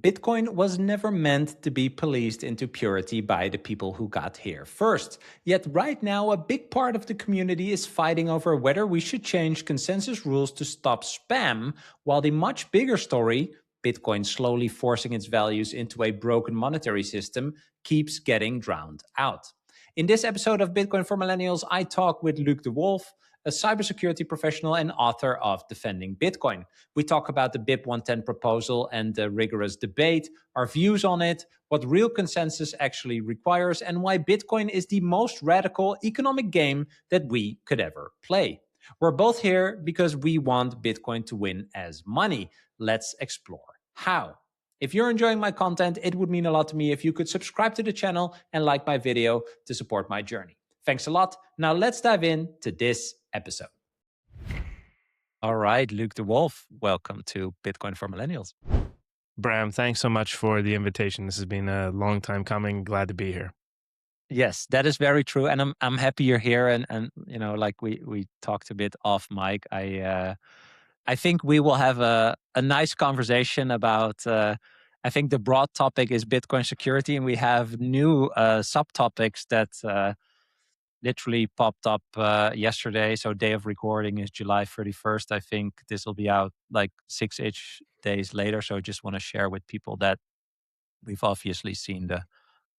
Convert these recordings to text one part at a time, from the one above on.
Bitcoin was never meant to be policed into purity by the people who got here first. Yet right now, a big part of the community is fighting over whether we should change consensus rules to stop spam, while the much bigger story, Bitcoin slowly forcing its values into a broken monetary system, keeps getting drowned out. In this episode of Bitcoin for Millennials, I talk with Luc de Wolf, a cybersecurity professional and author of Defending Bitcoin. We talk about the BIP 110 proposal and the rigorous debate, our views on it, what real consensus actually requires, and why Bitcoin is the most radical economic game that we could ever play. We're both here because we want Bitcoin to win as money. Let's explore how. If you're enjoying my content, it would mean a lot to me if you could subscribe to the channel and like my video to support my journey. Thanks a lot. Now let's dive into this episode. All right, Luc de Wolf, welcome to Bitcoin for Millennials. Bram, thanks so much for the invitation. This has been a long time coming. Glad to be here. Yes, that is very true, and I'm happy you're here. And you know, like we talked a bit off mic. I think we will have a nice conversation about. I think the broad topic is Bitcoin security, and we have new subtopics that literally popped up yesterday. So day of recording is July 31st. I think this will be out like 6-ish days later. So just want to share with people that we've obviously seen the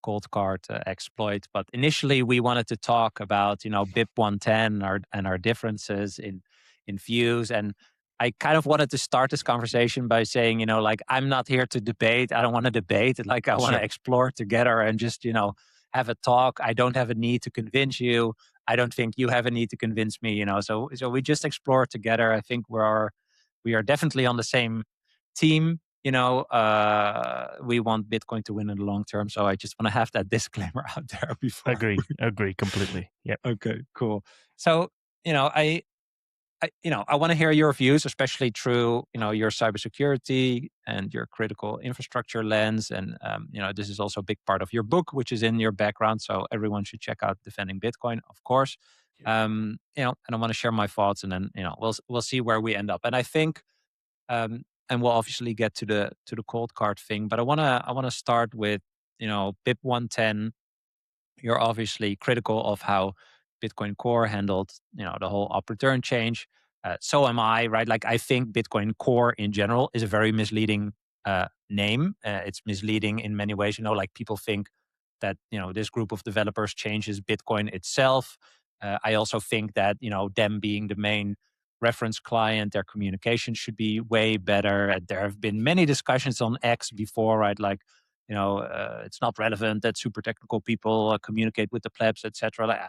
cold card exploit. But initially we wanted to talk about, BIP 110 and our differences in views. And I kind of wanted to start this conversation by saying, I'm not here to debate. I don't want to debate. Like I want to explore together and just, have a talk. I don't have a need to convince you. I don't think you have a need to convince me, So we just explore together. I think we are definitely on the same team. We want Bitcoin to win in the long term. So I just want to have that disclaimer out there before. Agree completely. Yeah. Okay, cool. So, I want to hear your views, especially through, your cybersecurity and your critical infrastructure lens. And, this is also a big part of your book, which is in your background. So everyone should check out Defending Bitcoin, of course. And I want to share my thoughts, and then, we'll see where we end up. And I think, and we'll obviously get to the cold card thing, but I want to start with, BIP 110. You're obviously critical of how Bitcoin Core handled, the whole up return change. So am I, right? Like I think Bitcoin Core in general is a very misleading name. It's misleading in many ways. Like people think that this group of developers changes Bitcoin itself. I also think that them being the main reference client, their communication should be way better. There have been many discussions on X before, right? Like it's not relevant that super technical people communicate with the plebs, etc. Like,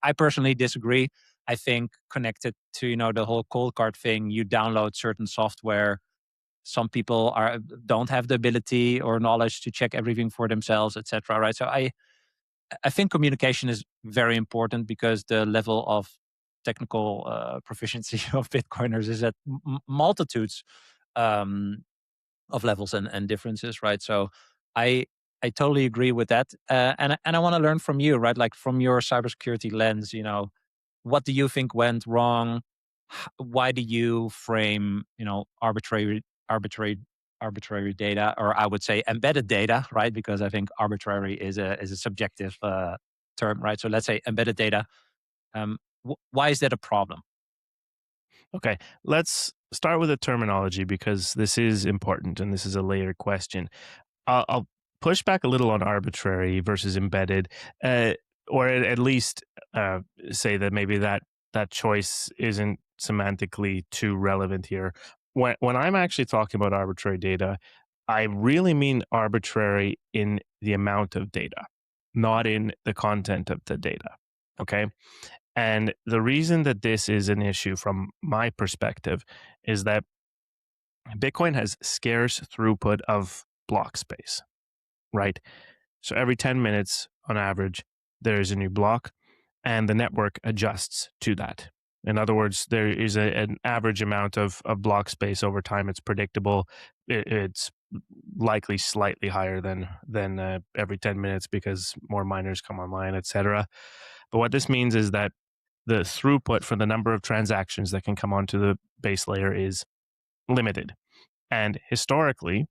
I personally disagree. I think connected to the whole cold card thing, you download certain software. Some people don't have the ability or knowledge to check everything for themselves, etc. Right? So I think communication is very important because the level of technical proficiency of Bitcoiners is at multitudes of levels and differences, right? So I totally agree with that, and I want to learn from you, right? Like from your cybersecurity lens, what do you think went wrong? Why do you frame, arbitrary data, or I would say embedded data, right? Because I think arbitrary is a subjective term, right? So let's say embedded data. Why is that a problem? Okay, let's start with the terminology because this is important and this is a layered question. I'll push back a little on arbitrary versus embedded, or at least say that maybe that choice isn't semantically too relevant here. When I'm actually talking about arbitrary data, I really mean arbitrary in the amount of data, not in the content of the data. Okay. And the reason that this is an issue from my perspective is that Bitcoin has scarce throughput of block space, right? So every 10 minutes on average, there is a new block and the network adjusts to that. In other words, there is an average amount of block space over time. It's predictable. It's likely slightly higher than every 10 minutes because more miners come online, etc. But what this means is that the throughput for the number of transactions that can come onto the base layer is limited. And historically,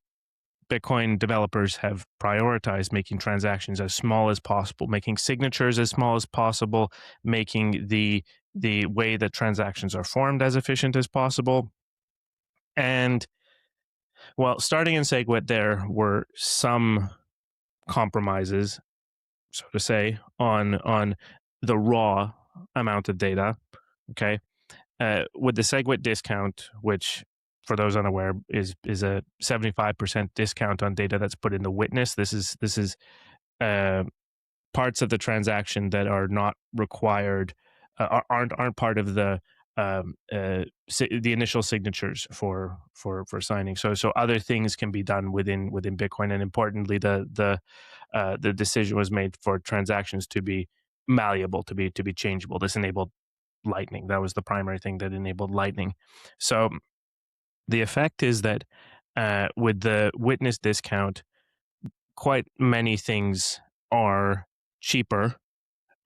Bitcoin developers have prioritized making transactions as small as possible, making signatures as small as possible, making the way that transactions are formed as efficient as possible. And well, starting in SegWit, there were some compromises, so to say, on the raw amount of data. Okay, with the SegWit discount, which for those unaware is a 75% discount on data that's put in the witness. This is uh, parts of the transaction that are not required, aren't part of the the initial signatures for signing. So other things can be done within Bitcoin, and importantly, the decision was made for transactions to be malleable, to be changeable. This enabled Lightning. That was the primary thing that enabled Lightning. So the effect is that with the witness discount, quite many things are cheaper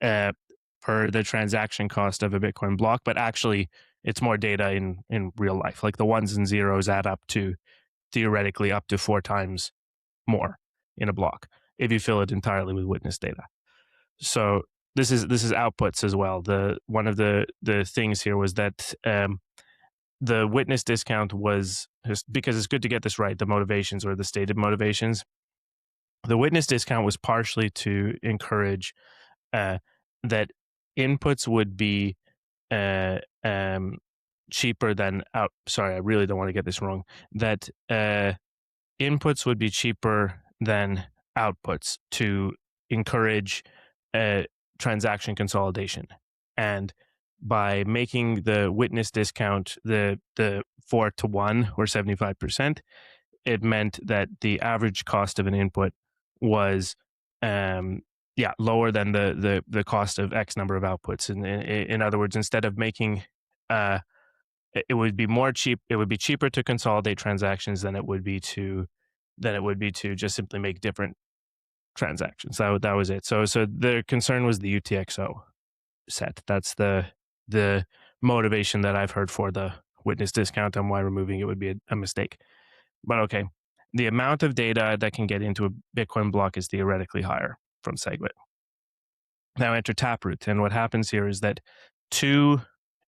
per the transaction cost of a Bitcoin block, but actually it's more data in real life. Like the ones and zeros add up to theoretically up to 4 times more in a block if you fill it entirely with witness data. So this is outputs as well. The one of the things here was that the witness discount was, because it's good to get this right, the motivations or the stated motivations. The witness discount was partially to encourage that inputs would be uh, um, cheaper than out. Sorry, I really don't want to get this wrong. That inputs would be cheaper than outputs to encourage transaction consolidation. And by making the witness discount the 4-to-1 or 75%, it meant that the average cost of an input was lower than the cost of X number of outputs. And in other words, instead of making it would be more cheap. It would be cheaper to consolidate transactions than it would be to just simply make different transactions. That was it. So the concern was the UTXO set. That's the motivation that I've heard for the witness discount, and why removing it would be a mistake. But okay, the amount of data that can get into a Bitcoin block is theoretically higher from SegWit. Now enter Taproot, and what happens here is that 2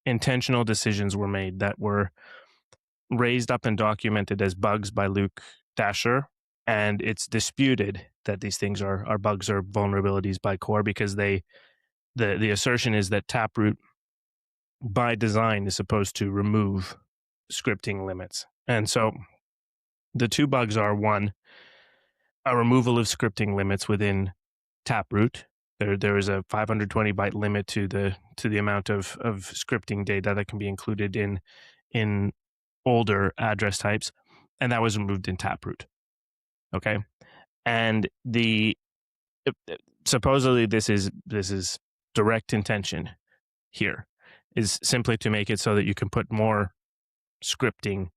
intentional decisions were made that were raised up and documented as bugs by Luke Dasher, and it's disputed that these things are bugs or vulnerabilities by Core, because the assertion is that Taproot by design is supposed to remove scripting limits. And so the 2 bugs are: one, a removal of scripting limits within Taproot. There is a 520 byte limit to the amount of scripting data that can be included in older address types, and that was removed in Taproot. Okay, and supposedly this is direct intention here, is simply to make it so that you can put more scripting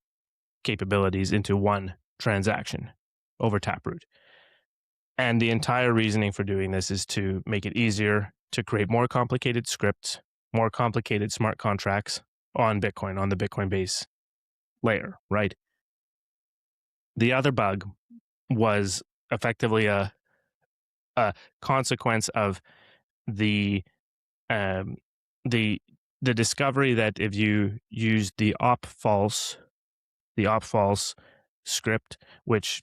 capabilities into one transaction over Taproot. And the entire reasoning for doing this is to make it easier to create more complicated scripts, more complicated smart contracts on Bitcoin, on the Bitcoin base layer, right? The other bug was effectively a consequence of the discovery that if you use the op false script, which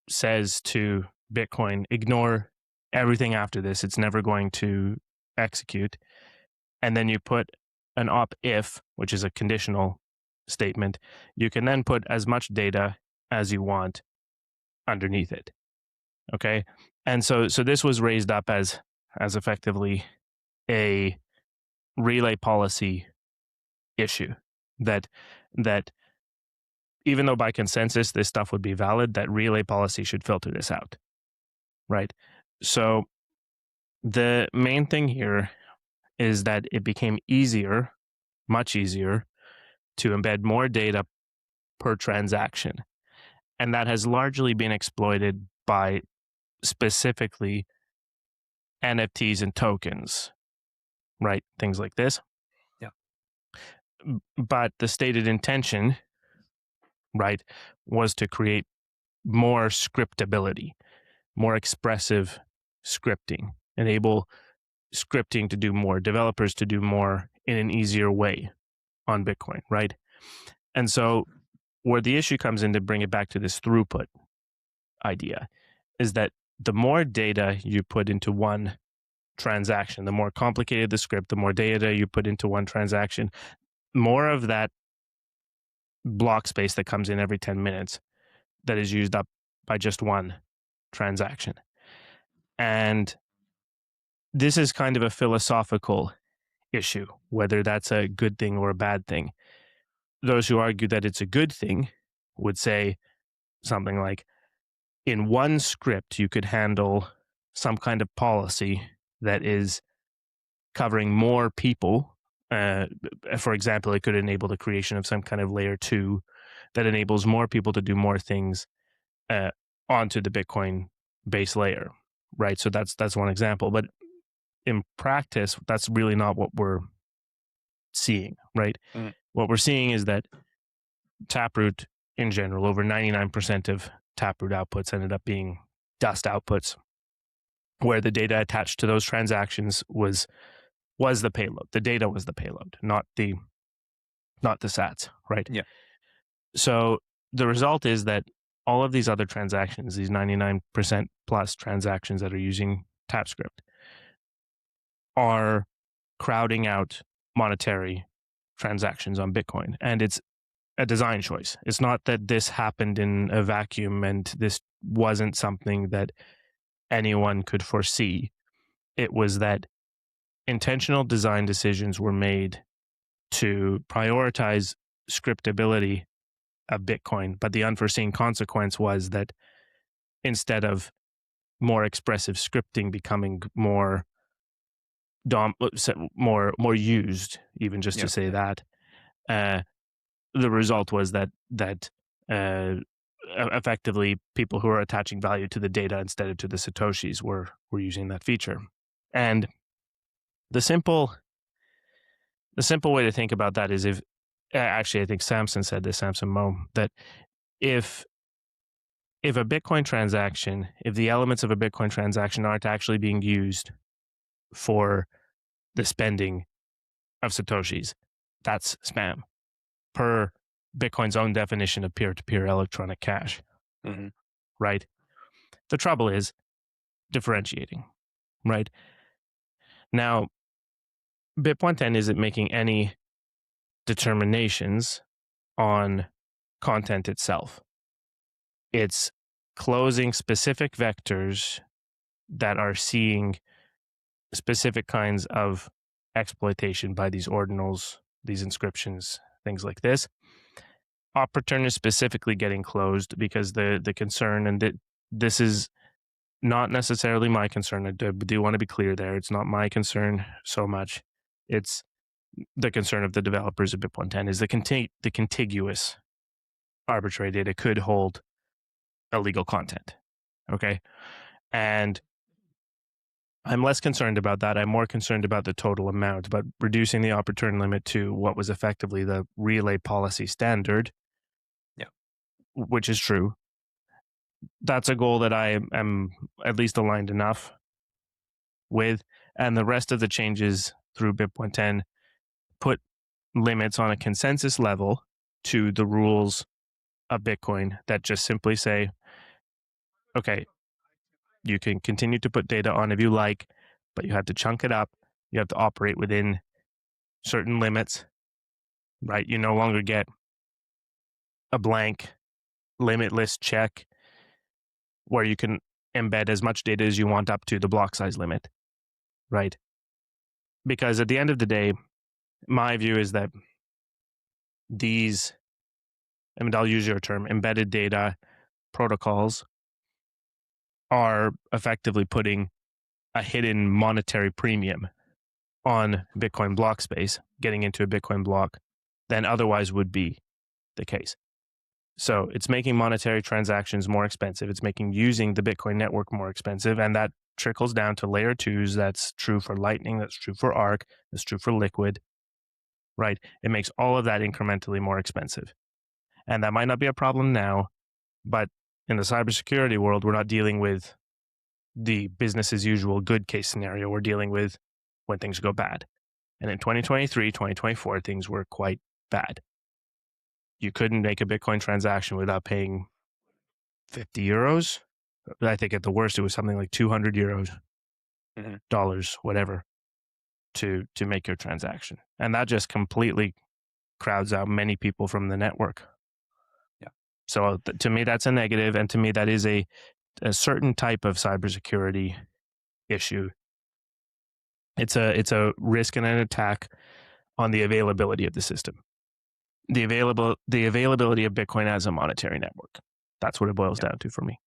says to Bitcoin, ignore everything after this, it's never going to execute, and then you put an op if, which is a conditional statement, you can then put as much data as you want underneath it. Okay, and so this was raised up as effectively a relay policy issue, that even though by consensus this stuff would be valid, that relay policy should filter this out, right? So the main thing here is that it became easier, much easier, to embed more data per transaction, and that has largely been exploited by specifically NFTs and tokens, right? Things like this. Yeah. But the stated intention, right, was to create more scriptability, more expressive scripting, enable scripting to do more, developers to do more in an easier way on Bitcoin, right? And so where the issue comes in, to bring it back to this throughput idea, is that the more data you put into one transaction, the more complicated the script, the more data you put into one transaction, more of that block space that comes in every 10 minutes that is used up by just one transaction. And this is kind of a philosophical issue, whether that's a good thing or a bad thing. Those who argue that it's a good thing would say something like, in one script, you could handle some kind of policy that is covering more people. For example, it could enable the creation of some kind of layer 2 that enables more people to do more things onto the Bitcoin base layer, right? So that's one example. But in practice, that's really not what we're seeing, right? Mm. What we're seeing is that Taproot, in general, over 99% of Taproot outputs ended up being dust outputs, where the data attached to those transactions was the payload. The data was the payload, not the sats, right? Yeah. So the result is that all of these other transactions, these 99% plus transactions that are using TapScript, are crowding out monetary transactions on Bitcoin. And it's a design choice. It's not that this happened in a vacuum and this wasn't something that anyone could foresee. It was that intentional design decisions were made to prioritize scriptability of Bitcoin. But the unforeseen consequence was that instead of more expressive scripting becoming more used, even just to say that, the result was that effectively people who are attaching value to the data instead of to the satoshis were using that feature. And the simple way to think about that is, if actually I think Samson said this, Samson Mo, that if a Bitcoin transaction, if the elements of a Bitcoin transaction aren't actually being used for the spending of satoshis, that's spam, per Bitcoin's own definition of peer-to-peer electronic cash. Mm-hmm. Right? The trouble is differentiating, right? Now, BIP110 isn't making any determinations on content itself. It's closing specific vectors that are seeing specific kinds of exploitation by these ordinals, these inscriptions, things like this. Op-return is specifically getting closed because the concern, and this is not necessarily my concern. I do want to be clear there. It's not my concern so much. It's the concern of the developers of BIP110 is the contiguous arbitrary data could hold illegal content. Okay. And I'm less concerned about that. I'm more concerned about the total amount, but reducing the op-return limit to what was effectively the relay policy standard, which is true. That's a goal that I am at least aligned enough with. And the rest of the changes through BIP110 put limits on a consensus level to the rules of Bitcoin that just simply say, okay, you can continue to put data on if you like, but you have to chunk it up. You have to operate within certain limits, right? You no longer get a blank limitless check where you can embed as much data as you want up to the block size limit, right? Because at the end of the day, my view is that these, I mean, I'll use your term, embedded data protocols are effectively putting a hidden monetary premium on Bitcoin block space, getting into a Bitcoin block, than otherwise would be the case. So it's making monetary transactions more expensive. It's making using the Bitcoin network more expensive. And that trickles down to layer 2s. That's true for Lightning. That's true for Arc. That's true for Liquid, right? It makes all of that incrementally more expensive. And that might not be a problem now, but in the cybersecurity world, we're not dealing with the business as usual good case scenario. We're dealing with when things go bad. And in 2023, 2024, things were quite bad. You couldn't make a Bitcoin transaction without paying 50 euros. I think at the worst, it was something like 200 euros, dollars, whatever, to make your transaction. And that just completely crowds out many people from the network. Yeah. So to me, that's a negative. And to me, that is a certain type of cybersecurity issue. It's a risk and an attack on the availability of the system. The availability of Bitcoin as a monetary network. That's what it boils down to for me.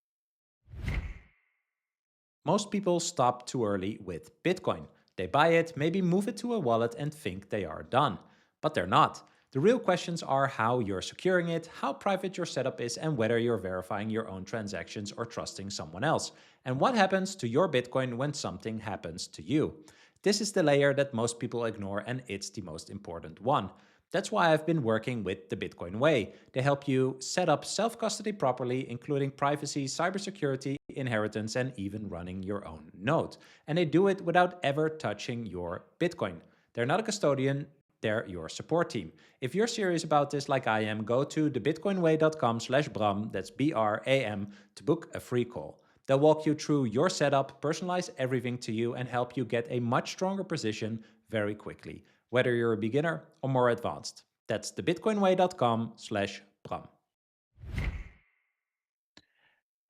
Most people stop too early with Bitcoin. They buy it, maybe move it to a wallet and think they are done. But they're not. The real questions are how you're securing it, how private your setup is, and whether you're verifying your own transactions or trusting someone else. And what happens to your Bitcoin when something happens to you. This is the layer that most people ignore, and it's the most important one. That's why I've been working with the Bitcoin Way. They help you set up self-custody properly, including privacy, cybersecurity, inheritance, and even running your own node. And they do it without ever touching your Bitcoin. They're not a custodian, they're your support team. If you're serious about this like I am, go to thebitcoinway.com/Bram, that's BRAM, to book a free call. They'll walk you through your setup, personalize everything to you, and help you get a much stronger position very quickly, whether you're a beginner or more advanced. That's thebitcoinway.com/Bram.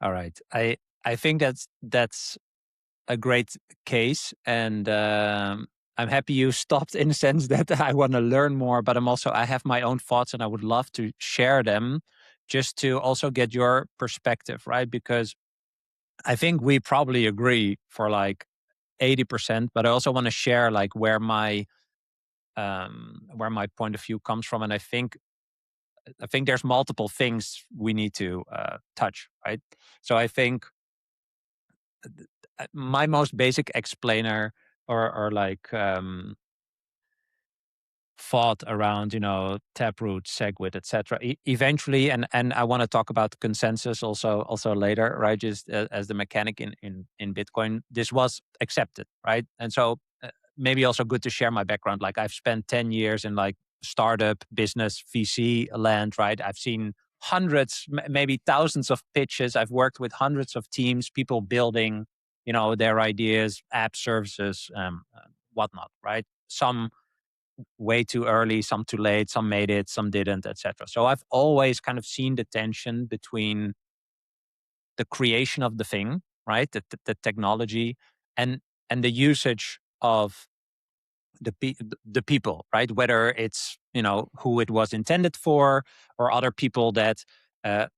All right. I think that's a great case, and I'm happy you stopped in the sense that I want to learn more, but I have my own thoughts and I would love to share them just to also get your perspective, right? Because I think we probably agree for like 80%, but I also want to share like where my point of view comes from. And I think there's multiple things we need to touch, right? So I think my most basic explainer or like thought around Taproot, SegWit, etc. Eventually, and I want to talk about consensus also later, right? Just as the mechanic in Bitcoin, this was accepted, right? And so maybe also good to share my background. Like I've spent 10 years in like startup business VC land, right? I've seen hundreds, maybe thousands of pitches. I've worked with hundreds of teams, people building their ideas, app services, whatnot, right? Some way too early, some too late, some made it, some didn't, etc. So I've always kind of seen the tension between the creation of the thing, right, the technology, and the usage of the people, right? Whether it's who it was intended for, or other people that I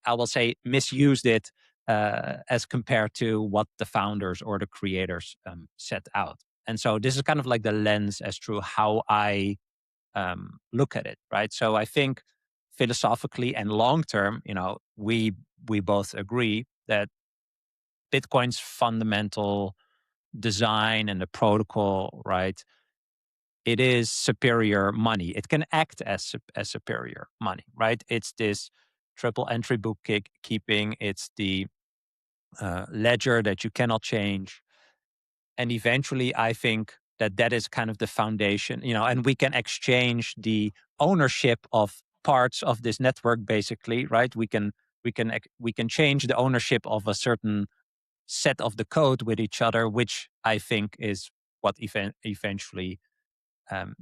will say misused it as compared to what the founders or the creators set out. And so this is kind of like the lens as to how I look at it, right? So I think philosophically and long term, we both agree that Bitcoin's fundamental design and the protocol, right? It is superior money. It can act as superior money, right? It's this triple entry bookkeeping. It's the ledger that you cannot change. And eventually, I think that is kind of the foundation, and we can exchange the ownership of parts of this network, basically, right? We can change the ownership of a certain set of the code with each other, which I think is what eventually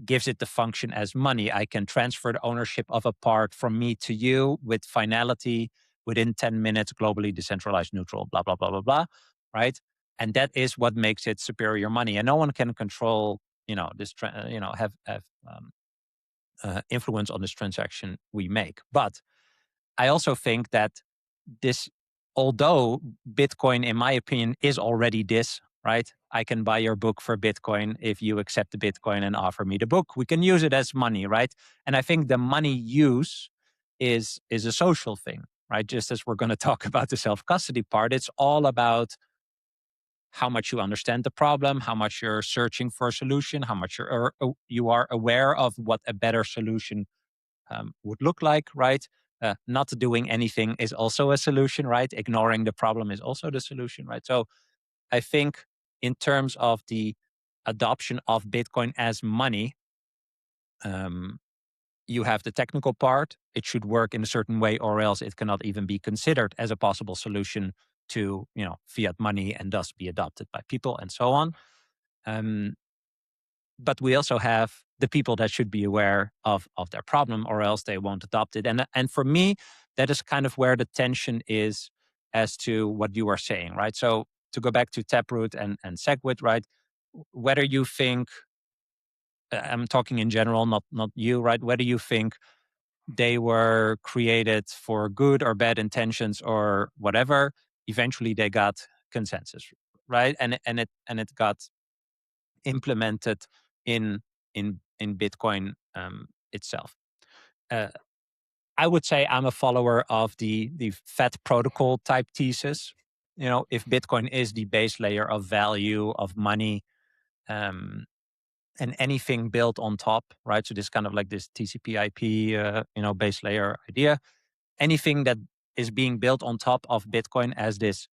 gives it the function as money. I can transfer the ownership of a part from me to you with finality within 10 minutes, globally decentralized, neutral, blah, blah, blah, blah, blah, right? And that is what makes it superior money. And no one can control, this, have influence on this transaction we make. But I also think that this, although Bitcoin, in my opinion, is already this, right? I can buy your book for Bitcoin if you accept the Bitcoin and offer me the book. We can use it as money, right? And I think the money use is a social thing, right? Just as we're going to talk about the self-custody part, it's all about how much you understand the problem, how much you're searching for a solution, how much you are aware of what a better solution would look like, right? not doing anything is also a solution, right? Ignoring the problem is also the solution, right? So I think in terms of the adoption of Bitcoin as money, you have the technical part. It should work in a certain way, or else it cannot even be considered as a possible solution to, fiat money, and thus be adopted by people and so on. But we also have the people that should be aware of their problem, or else they won't adopt it. And for me, that is kind of where the tension is as to what you are saying, right? So to go back to Taproot and SegWit, right? Whether you think, I'm talking in general, not you, right? Whether you think they were created for good or bad intentions or whatever, eventually they got consensus, right? And it got implemented in Bitcoin itself. I would say I'm a follower of the fat protocol type thesis. If Bitcoin is the base layer of value of money, um, and anything built on top, right? So this kind of like this TCP/IP, base layer idea. Anything that is being built on top of Bitcoin as this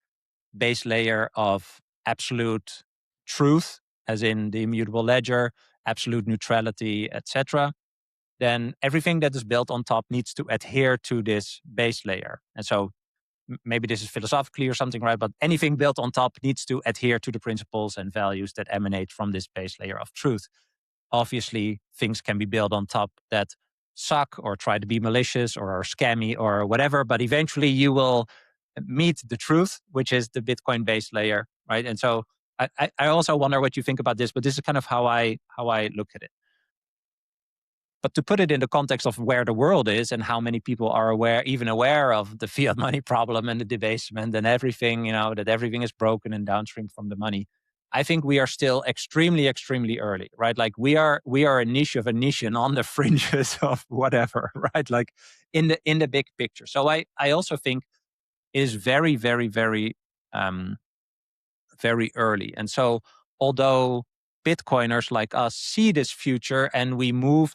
base layer of absolute truth, as in the immutable ledger, absolute neutrality, etc., then everything that is built on top needs to adhere to this base layer. And so maybe this is philosophically or something, right? But anything built on top needs to adhere to the principles and values that emanate from this base layer of truth. Obviously, things can be built on top that suck or try to be malicious or are scammy or whatever, but eventually you will meet the truth, which is the Bitcoin base layer, right? And so I also wonder what you think about this, but this is kind of how I look at it. But to put it in the context of where the world is and how many people are even aware of the fiat money problem and the debasement and everything, that everything is broken and downstream from the money, I think we are still extremely, extremely early, right? Like we are a niche of a niche and on the fringes of whatever, right? Like in the big picture. So I also think it is very, very, very, very early. And so although Bitcoiners like us see this future and we move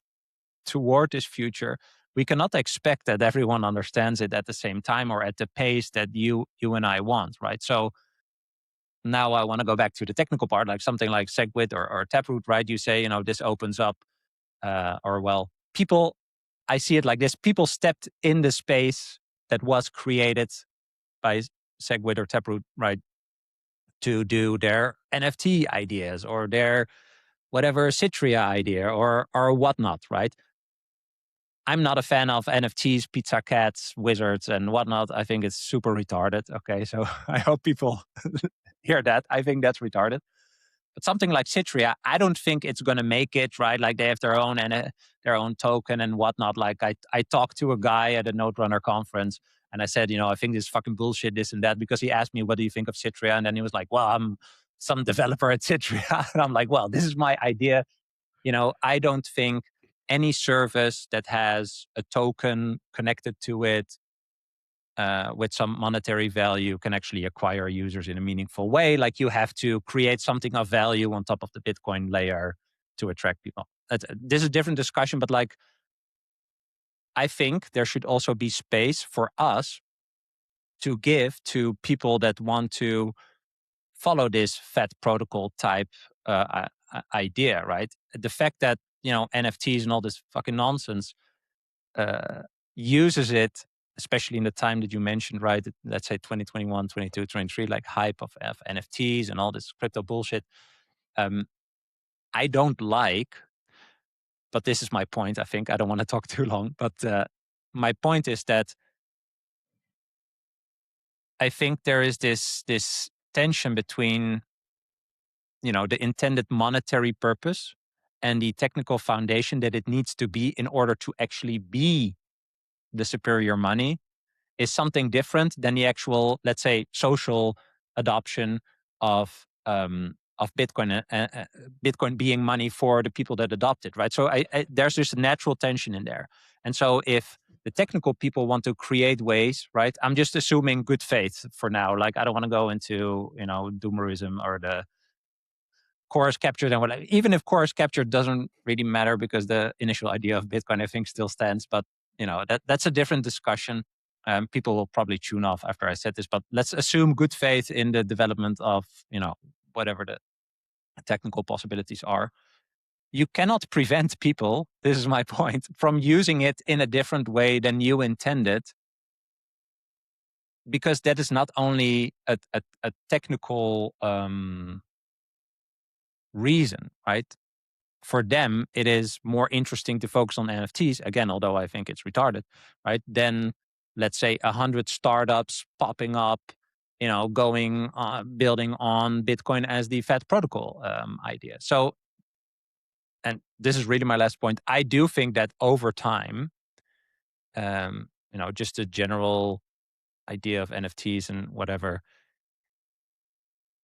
toward this future, we cannot expect that everyone understands it at the same time or at the pace that you and I want, right? So now I want to go back to the technical part, like something like SegWit or Taproot, right? You say, this opens up, people, I see it like this: people stepped in the space that was created by SegWit or Taproot, right, to do their NFT ideas or their whatever Citria idea or whatnot, right? I'm not a fan of NFTs, pizza cats, wizards, and whatnot. I think it's super retarded. Okay, so I hope people hear that. I think that's retarded. But something like Citria, I don't think it's going to make it, right? Like they have their own their own token and whatnot. Like I talked to a guy at a Node Runner conference, and I said, I think this is fucking bullshit, this and that, because he asked me, what do you think of Citria? And then he was like, well, I'm some developer at Citria. And I'm like, well, this is my idea. I don't think any service that has a token connected to it with some monetary value can actually acquire users in a meaningful way. Like you have to create something of value on top of the Bitcoin layer to attract people. This is a different discussion, but like I think there should also be space for us to give to people that want to follow this fat protocol type idea, right? The fact that NFTs and all this fucking nonsense uses it, especially in the time that you mentioned, right? Let's say 2021, 22, 23, like hype of NFTs and all this crypto bullshit. I don't like, but this is my point. I think I don't want to talk too long, but my point is that I think there is this tension between the intended monetary purpose and the technical foundation that it needs to be in order to actually be the superior money is something different than the actual, let's say, social adoption of Bitcoin, Bitcoin being money for the people that adopt it, right? So there's just a natural tension in there. And so if the technical people want to create ways, right? I'm just assuming good faith for now. Like I don't want to go into, doomerism or the chorus capture and whatever. Even if chorus capture doesn't really matter because the initial idea of Bitcoin, I think, still stands. But that's a different discussion. People will probably tune off after I said this, but let's assume good faith in the development of, whatever the technical possibilities are. You cannot prevent people, this is my point, from using it in a different way than you intended, because that is not only a technical reason, right? For them, it is more interesting to focus on NFTs, again, although I think it's retarded, right? Than, let's say, 100 startups popping up, going building on Bitcoin as the Fed protocol idea. So, and this is really my last point, I do think that over time, just a general idea of NFTs and whatever,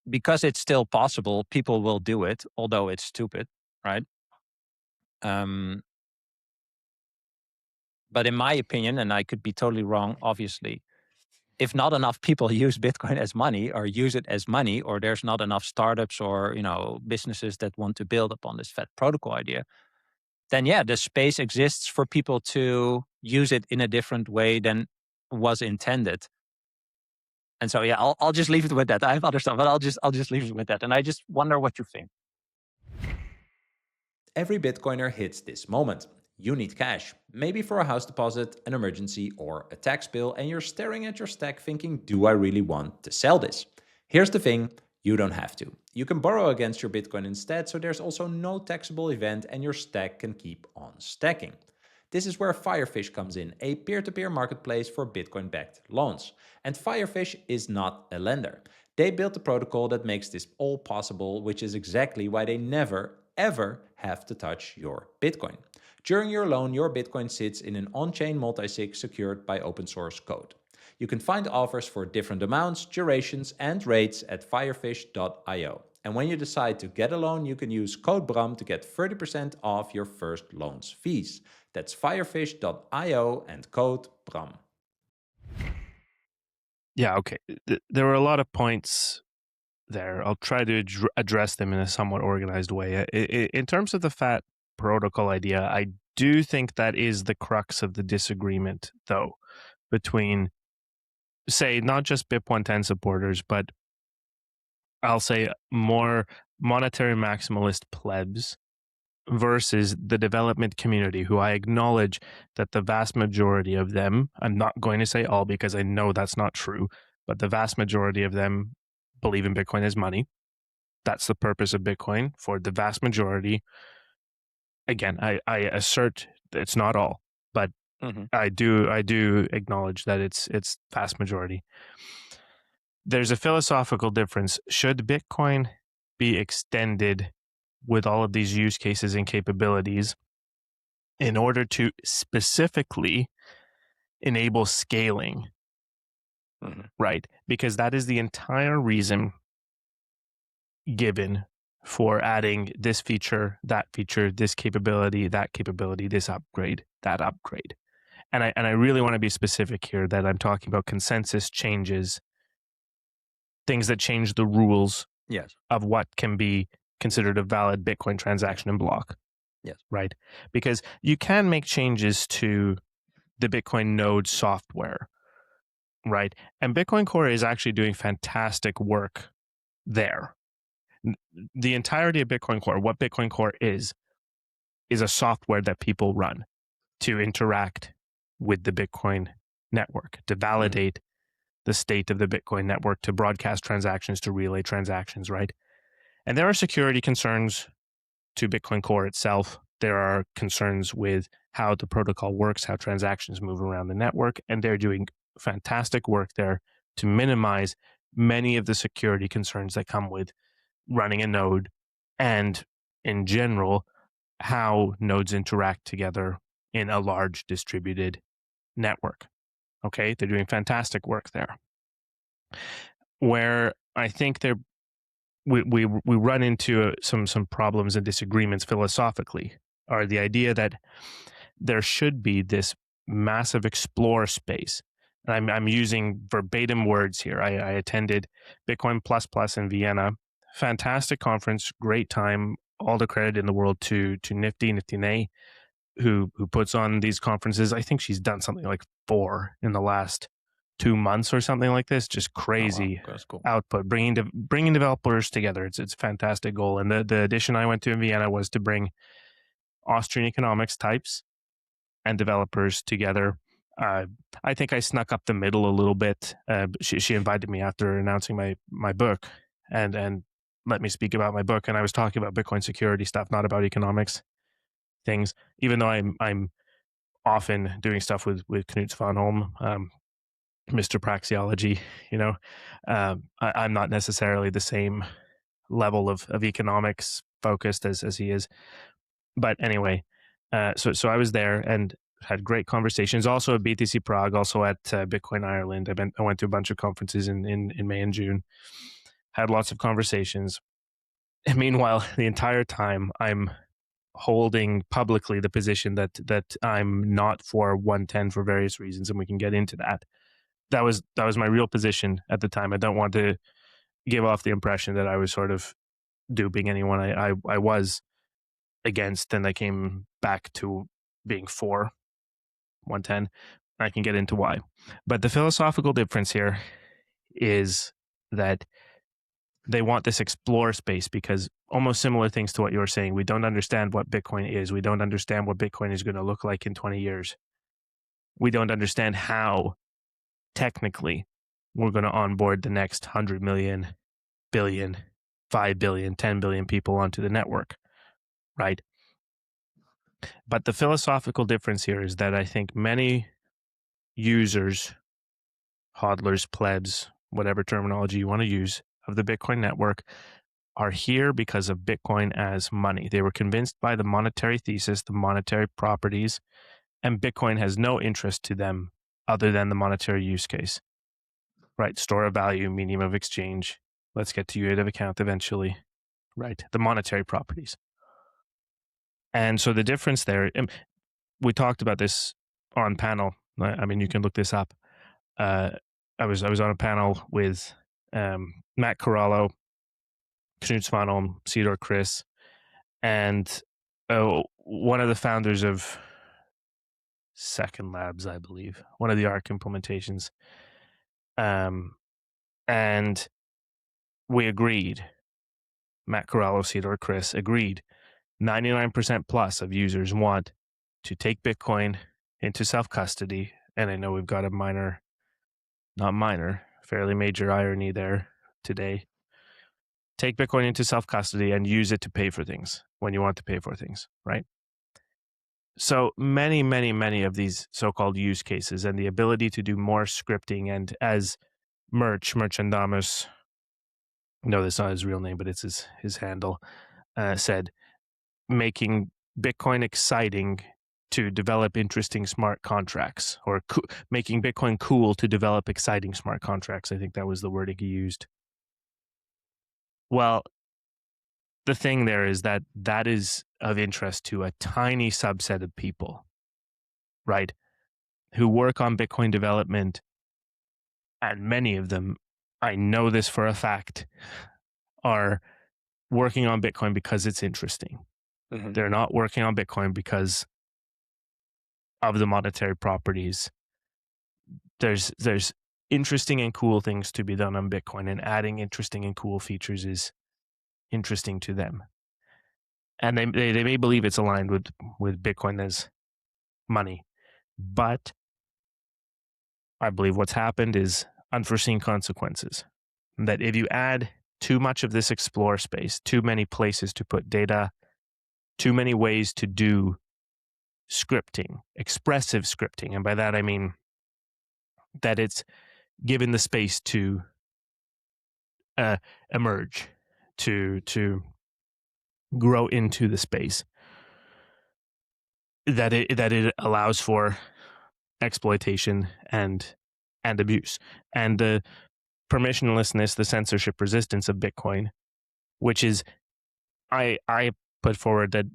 because it's still possible, people will do it, although it's stupid, right? But in my opinion, and I could be totally wrong, obviously, if not enough people use Bitcoin as money or use it as money, or there's not enough startups or, businesses that want to build upon this Fed protocol idea, then yeah, the space exists for people to use it in a different way than was intended. And so, yeah, I'll just leave it with that. I have other stuff, but I'll just leave it with that. And I just wonder what you think. Every Bitcoiner hits this moment. You need cash, maybe for a house deposit, an emergency, or a tax bill, and you're staring at your stack thinking, do I really want to sell this? Here's the thing, you don't have to. You can borrow against your Bitcoin instead, so there's also no taxable event and your stack can keep on stacking. This is where Firefish comes in, a peer-to-peer marketplace for Bitcoin-backed loans. And Firefish is not a lender. They built a protocol that makes this all possible, which is exactly why they never, ever have to touch your Bitcoin. During your loan, your Bitcoin sits in an on-chain multisig secured by open source code. You can find offers for different amounts, durations, and rates at firefish.io. And when you decide to get a loan, you can use code BRAM to get 30% off your first loan's fees. That's firefish.io and code BRAM. Yeah, okay. There were a lot of points there. I'll try to address them in a somewhat organized way. In terms of the FAT protocol idea, I do think that is the crux of the disagreement, though, between, say, not just BIP110 supporters, but I'll say more monetary maximalist plebs versus the development community, who I acknowledge that the vast majority of them, I'm not going to say all because I know that's not true, but the vast majority of them believe in Bitcoin as money. That's the purpose of Bitcoin for the vast majority. Again, I assert that it's not all, but I do acknowledge that it's vast majority. There's a philosophical difference. Should Bitcoin be extended with all of these use cases and capabilities in order to specifically enable scaling? Right? Because that is the entire reason given for adding this feature, this capability, this upgrade, that upgrade. And I really want to be specific here that I'm talking about consensus changes, things that change the rules of what can be considered a valid Bitcoin transaction and block. Yes. Right? Because you can make changes to the Bitcoin node software, right? And Bitcoin Core is actually doing fantastic work there. The entirety of Bitcoin Core, what Bitcoin Core is a software that people run to interact with the Bitcoin network, to validate the state of the Bitcoin network, to broadcast transactions, to relay transactions, right? And there are security concerns to Bitcoin Core itself. There are concerns with how the protocol works, how transactions move around the network, and they're doing fantastic work there to minimize many of the security concerns that come with running a node and, in general, how nodes interact together in a large distributed network. Okay, they're doing fantastic work there. Where I think we run into some problems and disagreements philosophically are the idea that there should be this massive explore space. And I'm using verbatim words here. I attended Bitcoin Plus Plus in Vienna. Fantastic conference, great time, all the credit in the world to Nifty Nay. who puts on these conferences. I think she's done something like 4 in the last 2 months or something like this. Just crazy That's cool. output, bringing developers together. It's a fantastic goal. And the edition I went to in Vienna was to bring Austrian economics types and developers together. I think I snuck up the middle a little bit. She invited me after announcing my book and let me speak about my book. And I was talking about Bitcoin security stuff, not about economics things. Even though I'm often doing stuff with Knut Svanholm, Mr. Praxeology. I'm not necessarily the same level of economics focused as he is. But anyway, so I was there and had great conversations. Also at BTC Prague, also at Bitcoin Ireland. I went to a bunch of conferences in May and June. Had lots of conversations. And meanwhile, the entire time I'm holding publicly the position that I'm not for 110 for various reasons, and we can get into that. That was my real position at the time. I don't want to give off the impression that I was sort of duping anyone. I was against, and I came back to being for 110. I can get into why. But the philosophical difference here is that they want this explore space because almost similar things to what you were saying. We don't understand what Bitcoin is. We don't understand what Bitcoin is going to look like in 20 years. We don't understand how technically we're going to onboard the next 100 million, billion, 5 billion, 10 billion people onto the network, right? But the philosophical difference here is that I think many users, hodlers, plebs, whatever terminology you want to use, of the Bitcoin network are here because of Bitcoin as money. They were convinced by the monetary thesis, the monetary properties, and Bitcoin has no interest to them other than the monetary use case, right? Store of value, medium of exchange. Let's get to unit of account eventually, right? The monetary properties. And so the difference there, we talked about this on panel. I mean, you can look this up. I was on a panel with Matt Corallo, Knut Svanholm, Cedar Chris, and one of the founders of Second Labs, I believe, one of the ARC implementations. And we agreed, Matt Corallo, Cedar Chris agreed, 99% plus of users want to take Bitcoin into self-custody. And I know we've got a fairly major irony there today. Take Bitcoin into self-custody and use it to pay for things when you want to pay for things, right? So many, many, many of these so-called use cases and the ability to do more scripting, and as Merchandamus, no, that's not his real name, but it's his handle, said, making Bitcoin exciting to develop interesting smart contracts, or making Bitcoin cool to develop exciting smart contracts. I think that was the wording he used. Well, the thing there is that is of interest to a tiny subset of people, right, who work on Bitcoin development. And many of them, I know this for a fact, are working on Bitcoin because it's interesting. Mm-hmm. They're not working on Bitcoin because of the monetary properties. There's interesting and cool things to be done on Bitcoin, and adding interesting and cool features is interesting to them. And they may believe it's aligned with Bitcoin as money. But I believe what's happened is unforeseen consequences. That if you add too much of this explore space, too many places to put data, too many ways to do scripting, expressive scripting, and by that I mean that it's given the space to emerge, to grow into the space, that it allows for exploitation and abuse, and the permissionlessness, the censorship resistance of Bitcoin, which is, I put forward that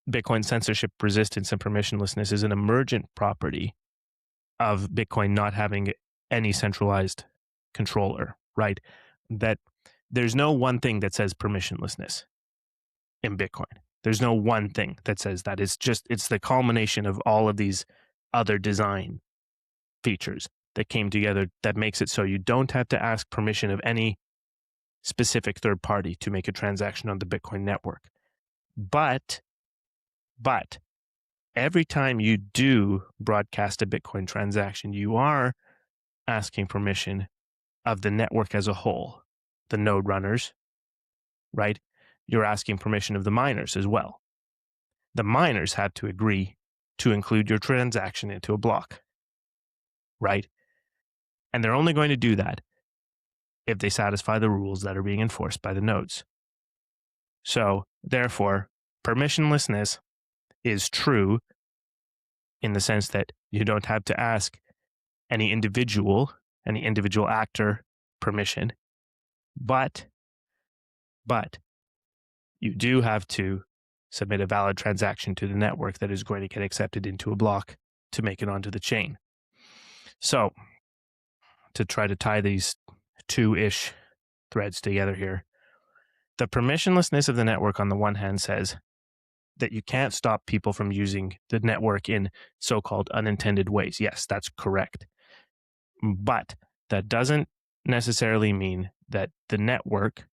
Bitcoin censorship resistance and permissionlessness is an emergent property of Bitcoin not having any centralized controller, right? That there's no one thing that says permissionlessness in Bitcoin. There's no one thing that says that. It's the culmination of all of these other design features that came together that makes it so you don't have to ask permission of any specific third party to make a transaction on the Bitcoin network. But every time you do broadcast a Bitcoin transaction, you are asking permission of the network as a whole, the node runners, right? You're asking permission of the miners as well. The miners have to agree to include your transaction into a block, right? And they're only going to do that if they satisfy the rules that are being enforced by the nodes. So, therefore, permissionlessness is true in the sense that you don't have to ask any individual actor permission, but you do have to submit a valid transaction to the network that is going to get accepted into a block to make it onto the chain. So, to try to tie these two-ish threads together here, the permissionlessness of the network on the one hand says that you can't stop people from using the network in so-called unintended ways. Yes, that's correct. But that doesn't necessarily mean that the network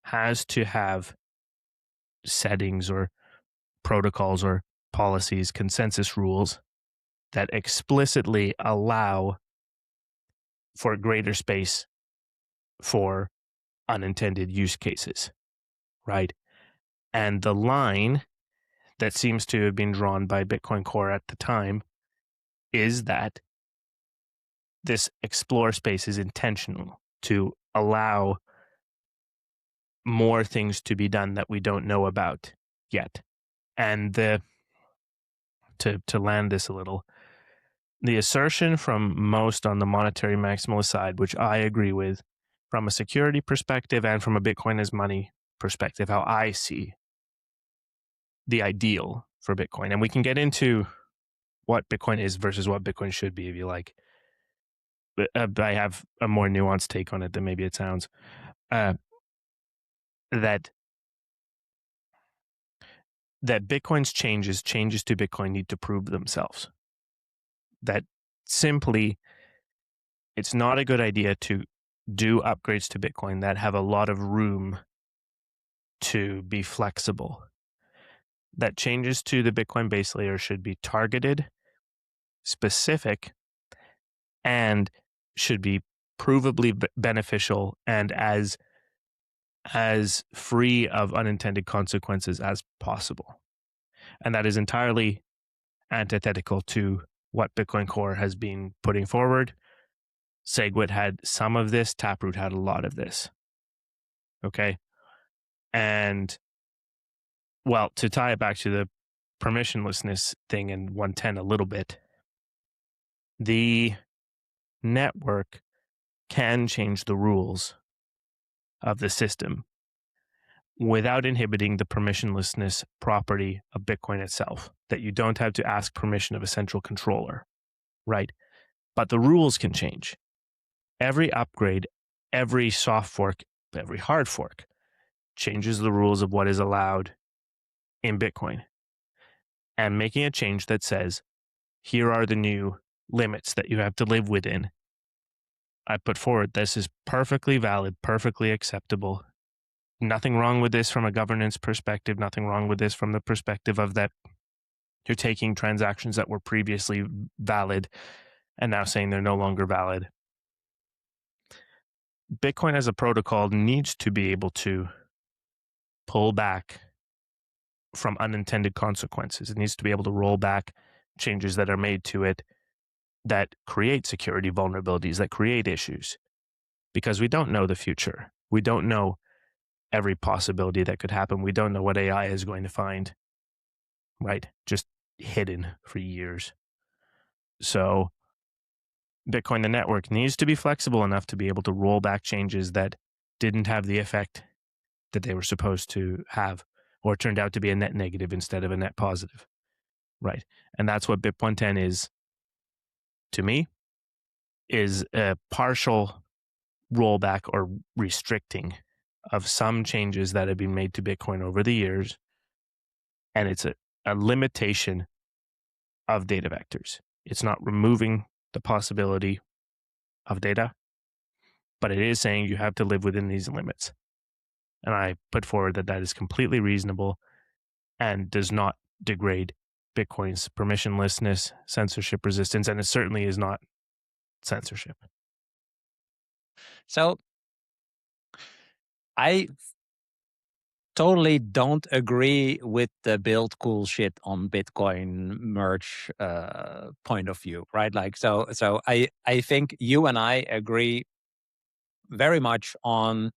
has to have settings or protocols or policies, consensus rules that explicitly allow for greater space for unintended use cases, right? And the line that seems to have been drawn by Bitcoin Core at the time is that this explore space is intentional to allow more things to be done that we don't know about yet. And to land this a little, the assertion from most on the monetary maximalist side, which I agree with from a security perspective and from a Bitcoin as money perspective, how I see the ideal for Bitcoin. And we can get into what Bitcoin is versus what Bitcoin should be if you like. But I have a more nuanced take on it than maybe it sounds. That Bitcoin's changes to Bitcoin need to prove themselves. That simply, it's not a good idea to do upgrades to Bitcoin that have a lot of room to be flexible. That changes to the Bitcoin base layer should be targeted, specific, and should be provably beneficial and as free of unintended consequences as possible. And that is entirely antithetical to what Bitcoin Core has been putting forward. SegWit had some of this, Taproot had a lot of this. Okay. And well, to tie it back to the permissionlessness thing in 110 a little bit, the network can change the rules of the system without inhibiting the permissionlessness property of Bitcoin itself, that you don't have to ask permission of a central controller, right? But the rules can change. Every upgrade, every soft fork, every hard fork changes the rules of what is allowed in Bitcoin. And making a change that says, here are the new limits that you have to live within, I put forward, this is perfectly valid, perfectly acceptable. Nothing wrong with this from a governance perspective, nothing wrong with this from the perspective of that you're taking transactions that were previously valid and now saying they're no longer valid. Bitcoin as a protocol needs to be able to pull back from unintended consequences. It needs to be able to roll back changes that are made to it that create security vulnerabilities, that create issues, because we don't know the future. We don't know every possibility that could happen. We don't know what AI is going to find, right? Just hidden for years. So Bitcoin, the network, needs to be flexible enough to be able to roll back changes that didn't have the effect that they were supposed to have, or turned out to be a net negative instead of a net positive, right? And that's what BIP 110 is, to me, is a partial rollback or restricting of some changes that have been made to Bitcoin over the years and it's a limitation of data vectors. It's not removing the possibility of data, but it is saying you have to live within these limits. And I put forward that that is completely reasonable and does not degrade Bitcoin's permissionlessness, censorship resistance, and it certainly is not censorship. So I totally don't agree with the build cool shit on Bitcoin merge point of view, right? Like, so I think you and I agree very much on,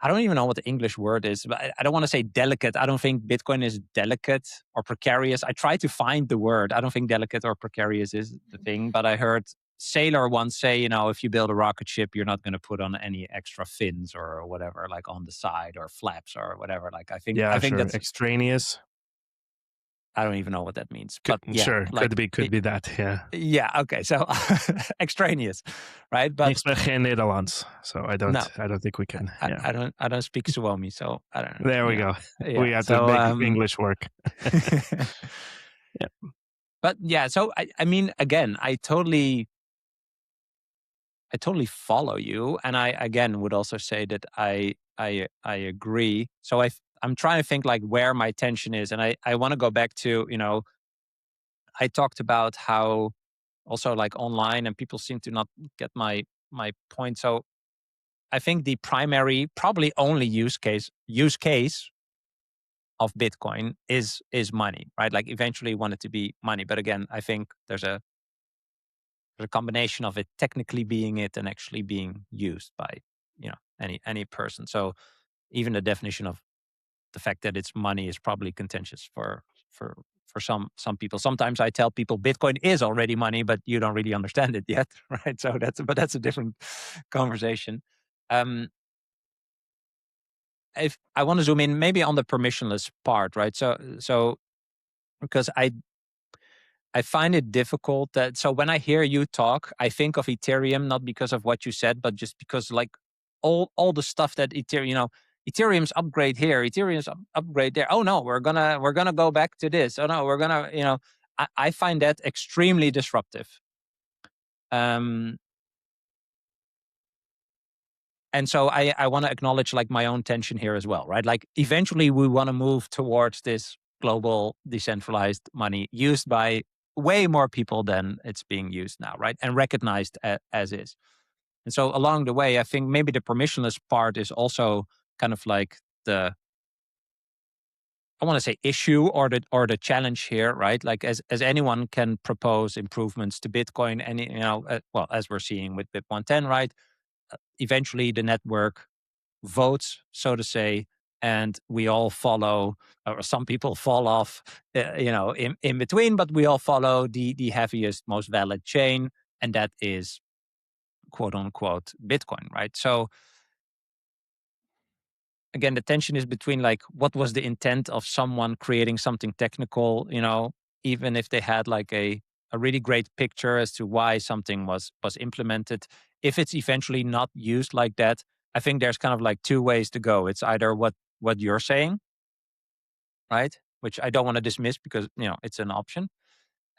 I don't even know what the English word is, but I don't want to say delicate. I don't think Bitcoin is delicate or precarious. I try to find the word. I don't think delicate or precarious is the thing, but I heard Sailor once say, if you build a rocket ship, you're not going to put on any extra fins or whatever, like on the side or flaps or whatever. Like, I Yeah, think sure. that's, Extraneous. I don't even know what that means, but yeah, Sure. like, Could be that. Yeah. yeah. Okay. So extraneous, right? Ik But spreek geen Nederlands, so no, I don't think we can. Yeah. I don't speak Suomi, so I don't know. There we go. Yeah. We have to So, make English work. Yeah. but yeah, so I mean, again, I totally follow you, and I again would also say that I agree. So I'm trying to think like where my tension is, and I want to go back to, I talked about how also like online and people seem to not get my point. So I think the primary, probably only use case of Bitcoin is money, right? Like eventually you want it to be money, but again, I think there's a combination of it technically being it and actually being used by any person. So even the definition of the fact that it's money is probably contentious for some people. Sometimes I tell people Bitcoin is already money, but you don't really understand it yet, right? So that's a different conversation. Um, if I want to zoom in, maybe on the permissionless part, right? So because I find it difficult that, so when I hear you talk, I think of Ethereum not because of what you said, but just because like all the stuff that Ethereum's upgrade here, Ethereum's upgrade there. Oh no, we're gonna go back to this. Oh no, we're gonna I find that extremely disruptive. Um, and so I want to acknowledge like my own tension here as well, right? Like eventually we want to move towards this global decentralized money used by way more people than it's being used now, right? And recognized as is. And so along the way, I think maybe the permissionless part is also kind of like the, I want to say, issue or the challenge here, right? Like as anyone can propose improvements to Bitcoin, and well, as we're seeing with BIP 110, right? Eventually the network votes, so to say, and we all follow, or some people fall off, in between, but we all follow the heaviest, most valid chain, and that is quote unquote Bitcoin, right? So again, the tension is between like what was the intent of someone creating something technical, even if they had like a really great picture as to why something was implemented. If it's eventually not used like that, I think there's kind of like two ways to go. It's either what you're saying, right? Which I don't want to dismiss because it's an option.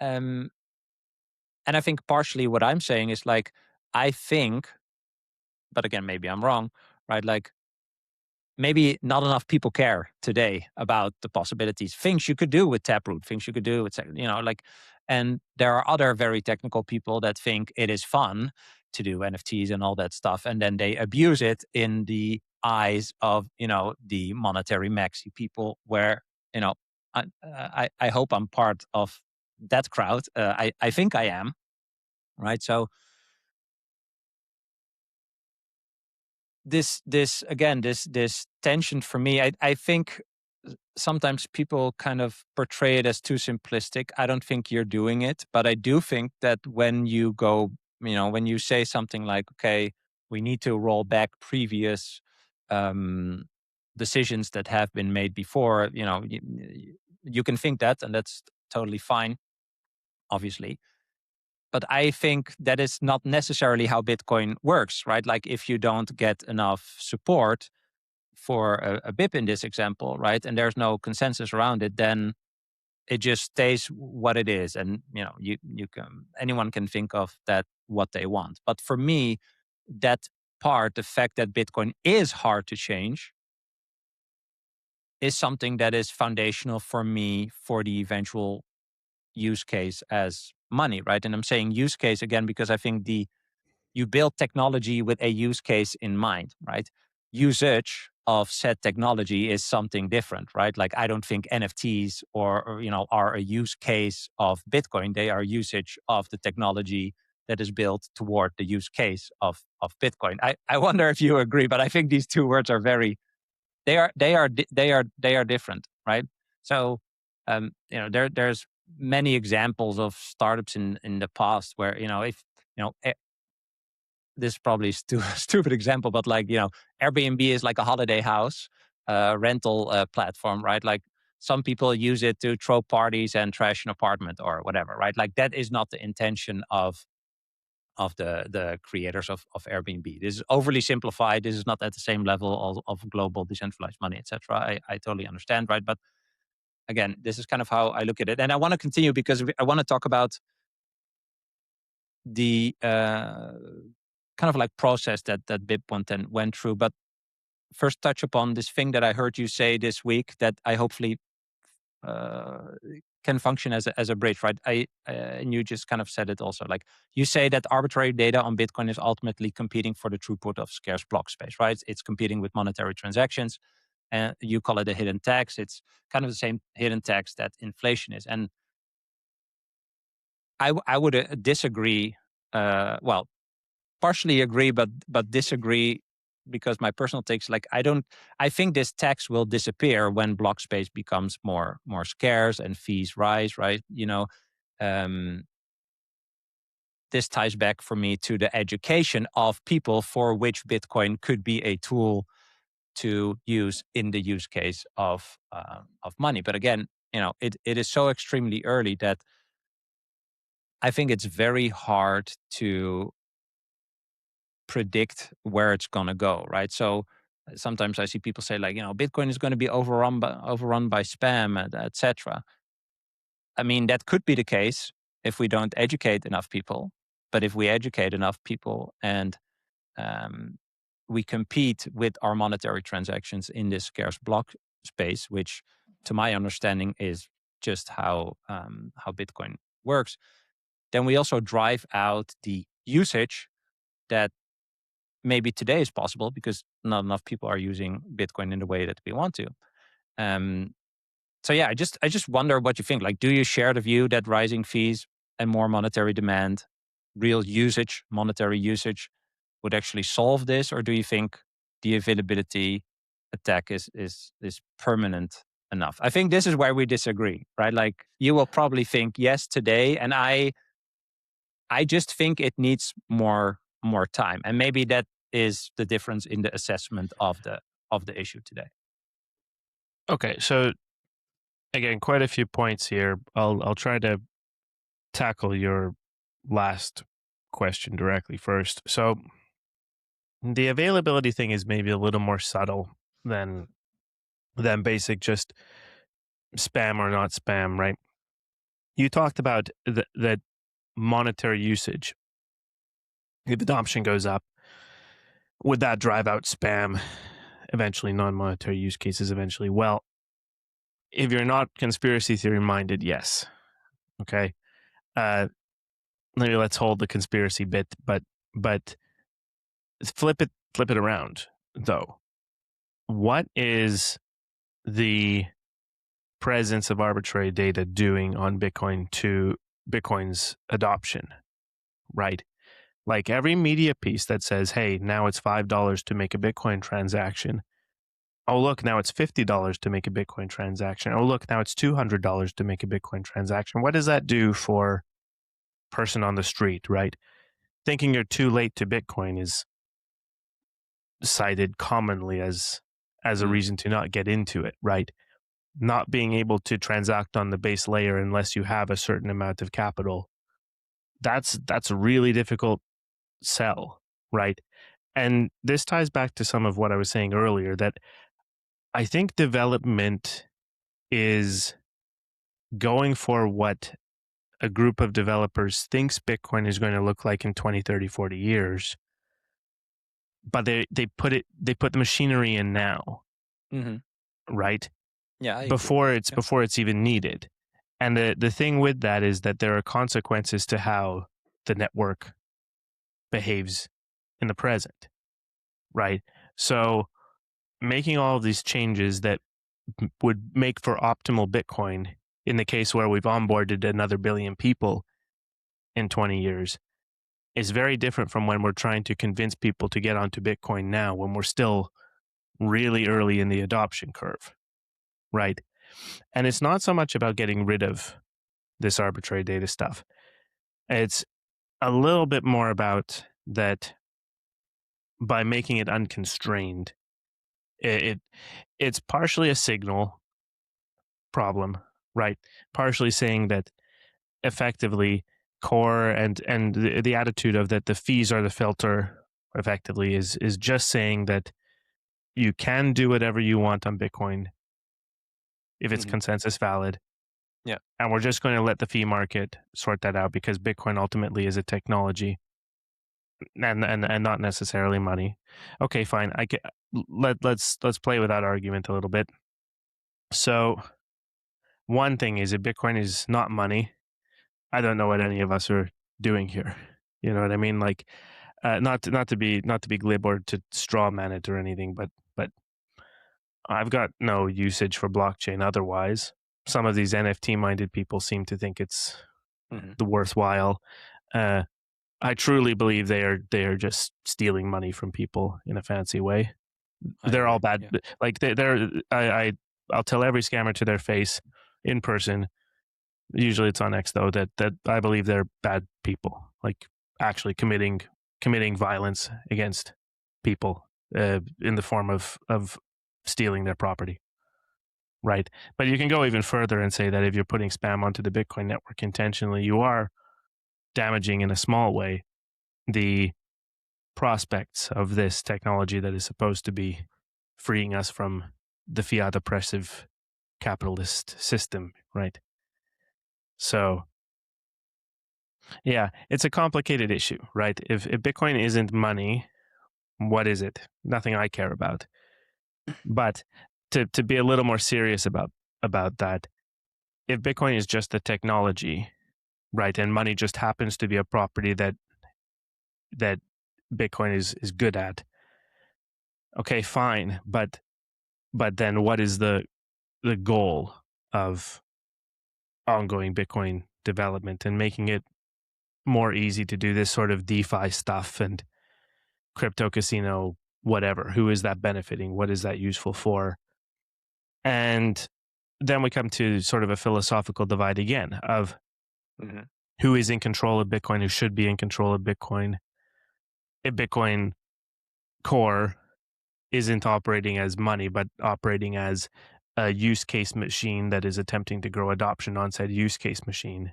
Um, and I think partially what I'm saying is like I think, but again maybe I'm wrong, right? Like maybe not enough people care today about the possibilities, things you could do with Taproot, things you could do with, and there are other very technical people that think it is fun to do NFTs and all that stuff. And then they abuse it in the eyes of, the monetary maxi people where, I hope I'm part of that crowd. I think I am, right? So this tension for me, I think sometimes people kind of portray it as too simplistic. I don't think you're doing it, but I do think that when you go, when you say something like, okay, we need to roll back previous um, decisions that have been made before, you can think that, and that's totally fine, obviously. But I think that is not necessarily how Bitcoin works, right? Like if you don't get enough support, for a BIP in this example, right, and there's no consensus around it, then it just stays what it is, and you can anyone can think of that what they want. But for me, that part, the fact that Bitcoin is hard to change, is something that is foundational for me for the eventual use case as money, right? And I'm saying use case again because I think you build technology with a use case in mind, right? Usage of said technology is something different, right? Like I don't think NFTs are a use case of Bitcoin. They are usage of the technology that is built toward the use case of Bitcoin. I wonder if you agree, but I think these two words are they are different, right? So there's many examples of startups in the past where if this is probably stupid example, but Airbnb is like a holiday house rental platform, right? Like some people use it to throw parties and trash an apartment or whatever, right? Like that is not the intention of the creators of Airbnb. This is overly simplified. This is not at the same level of global decentralized money, etc. I totally understand, right? But again, this is kind of how I look at it, and I want to continue because I want to talk about the kind of like process that BIP went through. But first, touch upon this thing that I heard you say this week that I hopefully uh, can function as a bridge, right? And you just kind of said it also. Like you say that arbitrary data on Bitcoin is ultimately competing for the throughput of scarce block space, right? It's competing with monetary transactions, and you call it a hidden tax. It's kind of the same hidden tax that inflation is, and I would disagree. Well, partially agree, but disagree because my personal takes like I think this tax will disappear when block space becomes more scarce and fees rise, right? Um, this ties back for me to the education of people for which Bitcoin could be a tool to use in the use case of money. But again, it is so extremely early that I think it's very hard to predict where it's going to go, right? So sometimes I see people say like, Bitcoin is going to be overrun by spam, etc. I mean, that could be the case if we don't educate enough people. But if we educate enough people and um, we compete with our monetary transactions in this scarce block space, which, to my understanding, is just how Bitcoin works, then we also drive out the usage that maybe today is possible because not enough people are using Bitcoin in the way that we want to. Um, so yeah, I just wonder what you think. Like, do you share the view that rising fees and more monetary demand, real usage, monetary usage, would actually solve this, or do you think the availability attack is permanent enough? I think this is where we disagree, right? Like, you will probably think yes today, and I just think it needs more time, and maybe that is the difference in the assessment of the issue today. Okay, so again, quite a few points here. I'll try to tackle your last question directly first. So the availability thing is maybe a little more subtle than basic just spam or not spam, right? You talked about that monetary usage. If adoption goes up, would that drive out spam? Eventually, non-monetary use cases. Eventually, well, if you're not conspiracy theory minded, yes. Okay. Uh, Maybe let's hold the conspiracy bit, but flip it around though. What is the presence of arbitrary data doing on Bitcoin to Bitcoin's adoption? Right? Like every media piece that says, "Hey, now it's $5 to make a Bitcoin transaction." Oh, look, now it's $50 to make a Bitcoin transaction. Oh, look, now it's $200 to make a Bitcoin transaction. What does that do for person on the street, right? Thinking you're too late to Bitcoin is cited commonly as a reason to not get into it, right? Not being able to transact on the base layer unless you have a certain amount of capital. That's a really difficult sell, right? And this ties back to some of what I was saying earlier, that I think development is going for what a group of developers thinks Bitcoin is going to look like in 20, 30, 40 years, but they put the machinery in now, Hmm. right? Yeah, I agree. Before it's Yeah. before it's even needed. And the thing with that is that there are consequences to how the network behaves in the present, right? So making all of these changes that would make for optimal Bitcoin in the case where we've onboarded another billion people in 20 years is very different from when we're trying to convince people to get onto Bitcoin now when we're still really early in the adoption curve, right? And it's not so much about getting rid of this arbitrary data stuff. It's a little bit more about that by making it unconstrained, it it's partially a signal problem, right? Partially saying that effectively core and the attitude of that the fees are the filter effectively is just saying that you can do whatever you want on Bitcoin if it's Hmm. consensus valid. Yeah. And we're just going to let the fee market sort that out because Bitcoin ultimately is a technology and not necessarily money. Okay, fine. Let's play with that argument a little bit. So one thing is that Bitcoin is not money. I don't know what any of us are doing here. You know what I mean? Like, not to be glib or to straw man it or anything, but I've got no usage for blockchain otherwise. Some of these NFT minded people seem to think it's Hmm. the worthwhile. Uh, I truly believe they are just stealing money from people in a fancy way. I They're all agree. bad. Yeah. Like I'll tell every scammer to their face in person. Usually it's on X though that I believe they're bad people, like actually committing violence against people in the form of stealing their property. Right. But you can go even further and say that if you're putting spam onto the Bitcoin network intentionally, you are damaging in a small way the prospects of this technology that is supposed to be freeing us from the fiat oppressive capitalist system, right? So, yeah, it's a complicated issue, right? If Bitcoin isn't money, what is it? Nothing I care about. But to be a little more serious about that, if Bitcoin is just the technology, right, and money just happens to be a property that Bitcoin is good at, okay, fine. But then what is the goal of ongoing Bitcoin development and making it more easy to do this sort of DeFi stuff and crypto casino, whatever? Who is that benefiting? What is that useful for? And then we come to sort of a philosophical divide again of Hmm. who is in control of Bitcoin, who should be in control of Bitcoin. If Bitcoin core isn't operating as money, but operating as a use case machine that is attempting to grow adoption on said use case machine,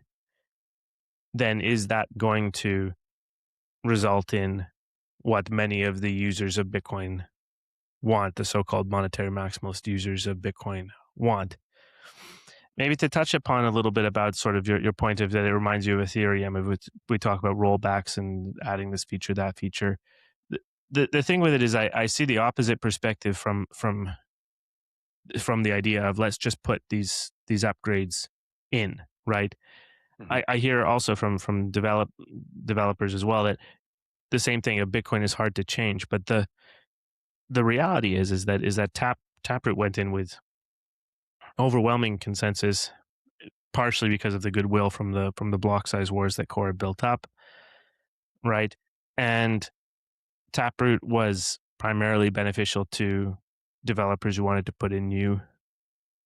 then is that going to result in what many of the users of Bitcoin want, the so-called monetary maximalist users of Bitcoin want? Maybe to touch upon a little bit about sort of your point of that it reminds you of Ethereum, if we talk about rollbacks and adding this feature, that feature. The thing with it is I see the opposite perspective from the idea of let's just put these upgrades in, right? Hmm. I hear also from developers as well that the same thing of Bitcoin is hard to change, but the reality is that Taproot went in with overwhelming consensus, partially because of the goodwill from the block size wars that Core built up, right? And Taproot was primarily beneficial to developers who wanted to put in new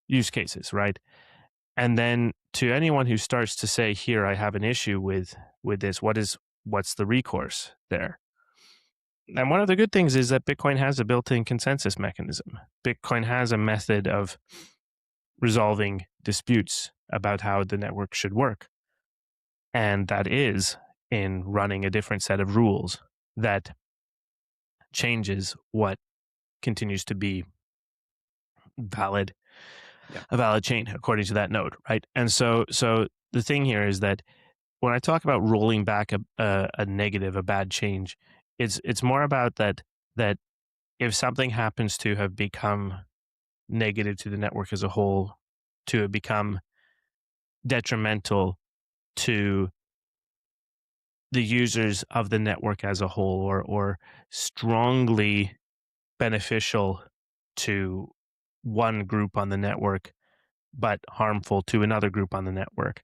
use cases, right? And then to anyone who starts to say, "Here, I have an issue with this. What's the recourse there?" And one of the good things is that Bitcoin has a built-in consensus mechanism. Bitcoin has a method of resolving disputes about how the network should work. And that is in running a different set of rules that changes what continues to be valid Yeah. a valid chain according to that node, right? And so the thing here is that when I talk about rolling back a negative, a bad change, it's more about that if something happens to have become negative to the network as a whole, to have become detrimental to the users of the network as a whole, or strongly beneficial to one group on the network, but harmful to another group on the network.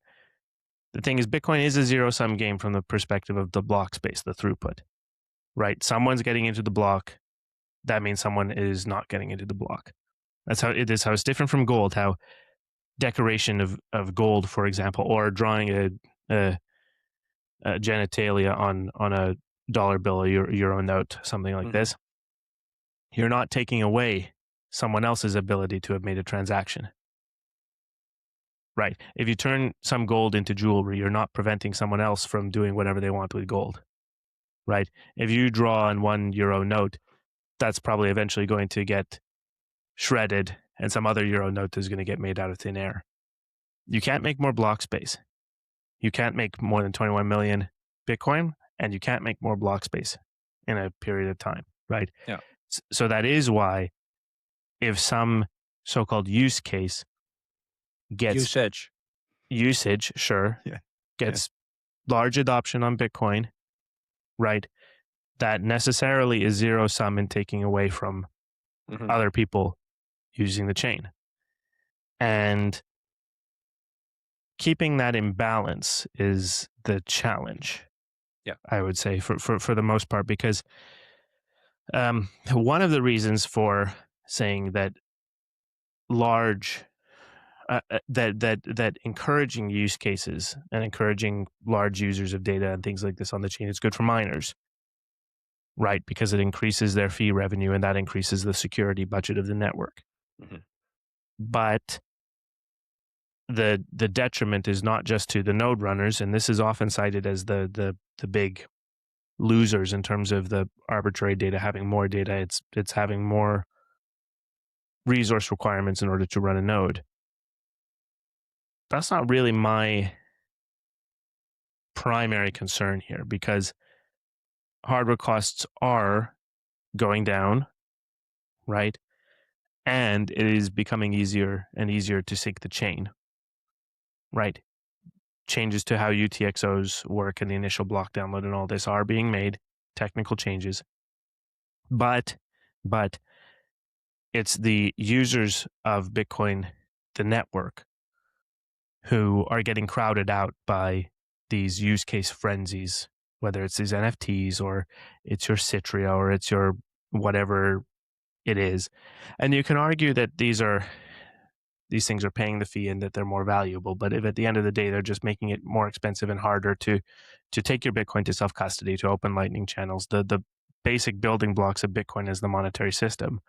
The thing is, Bitcoin is a zero sum game from the perspective of the block space, the throughput, right? Someone's getting into the block. That means someone is not getting into the block. That's how it is. How it's different from gold. How decoration of gold, for example, or drawing a genitalia on a dollar bill or euro note, something like this. You're not taking away someone else's ability to have made a transaction. Right. If you turn some gold into jewelry, you're not preventing someone else from doing whatever they want with gold. Right. If you draw on €1 note, that's probably eventually going to get shredded and some other euro note is going to get made out of thin air. You can't make more block space. You can't make more than 21 million Bitcoin, and you can't make more block space in a period of time. Right. Yeah. So that is why if some so-called use case gets usage, sure, Yeah. gets large adoption on Bitcoin, right? That necessarily is zero sum in taking away from other people using the chain. And keeping that in balance is the challenge. Yeah. I would say for the most part, because one of the reasons for saying that large that encouraging use cases and encouraging large users of data and things like this on the chain is good for miners, right? Because it increases their fee revenue and that increases the security budget of the network. But the detriment is not just to the node runners, and this is often cited as the big losers in terms of the arbitrary data having more data. It's having more resource requirements in order to run a node. That's not really my primary concern here, because hardware costs are going down, right? And it is becoming easier and easier to sync the chain, right? Changes to how UTXOs work and the initial block download and all this are being made, technical changes. But it's the users of Bitcoin, the network, who are getting crowded out by these use case frenzies, whether it's these NFTs or it's your Citria or it's your whatever it is. And you can argue that these things are paying the fee and that they're more valuable. But if at the end of the day, they're just making it more expensive and harder to take your Bitcoin to self-custody, to open Lightning channels, the basic building blocks of Bitcoin as the monetary system,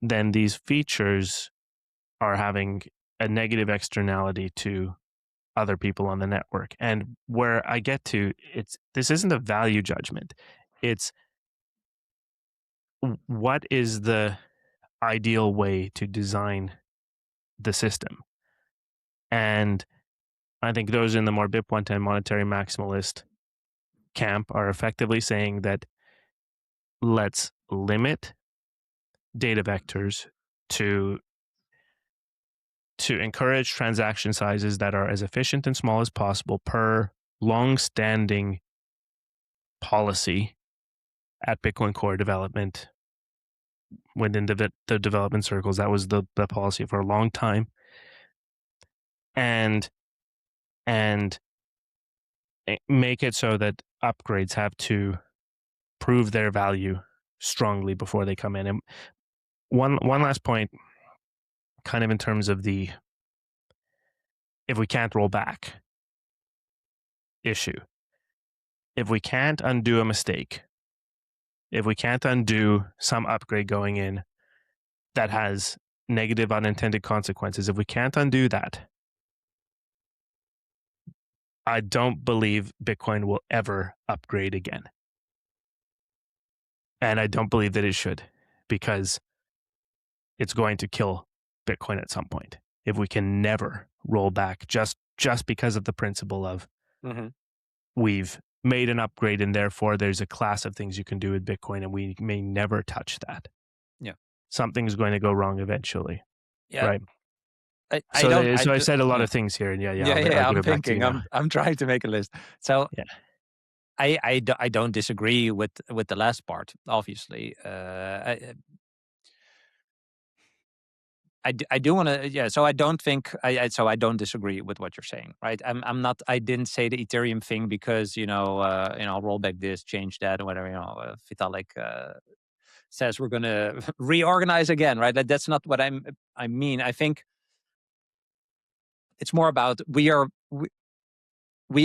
then these features are having a negative externality to other people on the network. And where I get to, this isn't a value judgment. It's what is the ideal way to design the system. And I think those in the more BIP 110 monetary maximalist camp are effectively saying that let's limit data vectors to encourage transaction sizes that are as efficient and small as possible per long-standing policy at Bitcoin Core development. Within the development circles, that was the policy for a long time. And make it so that upgrades have to prove their value strongly before they come in. And one last point, kind of in terms of the if we can't roll back issue. If we can't undo a mistake, if we can't undo some upgrade going in that has negative unintended consequences, if we can't undo that, I don't believe Bitcoin will ever upgrade again. And I don't believe that it should, because it's going to kill Bitcoin at some point if we can never roll back just because of the principle of we've made an upgrade and therefore there's a class of things you can do with Bitcoin and we may never touch that. Yeah. Something's going to go wrong eventually, Yeah. right? I don't. So I said a lot Yeah. of things here, and I'll give I'm it back to you thinking. now. I'm trying to make a list. So Yeah. I don't disagree with the last part. Obviously, I do want to. Yeah. So I don't think. So I don't disagree with what you're saying. Right. I'm not. I didn't say the Ethereum thing because roll back this, change that, or whatever. Vitalik says we're going to reorganize again. Right. That's not what I mean. I think it's more about we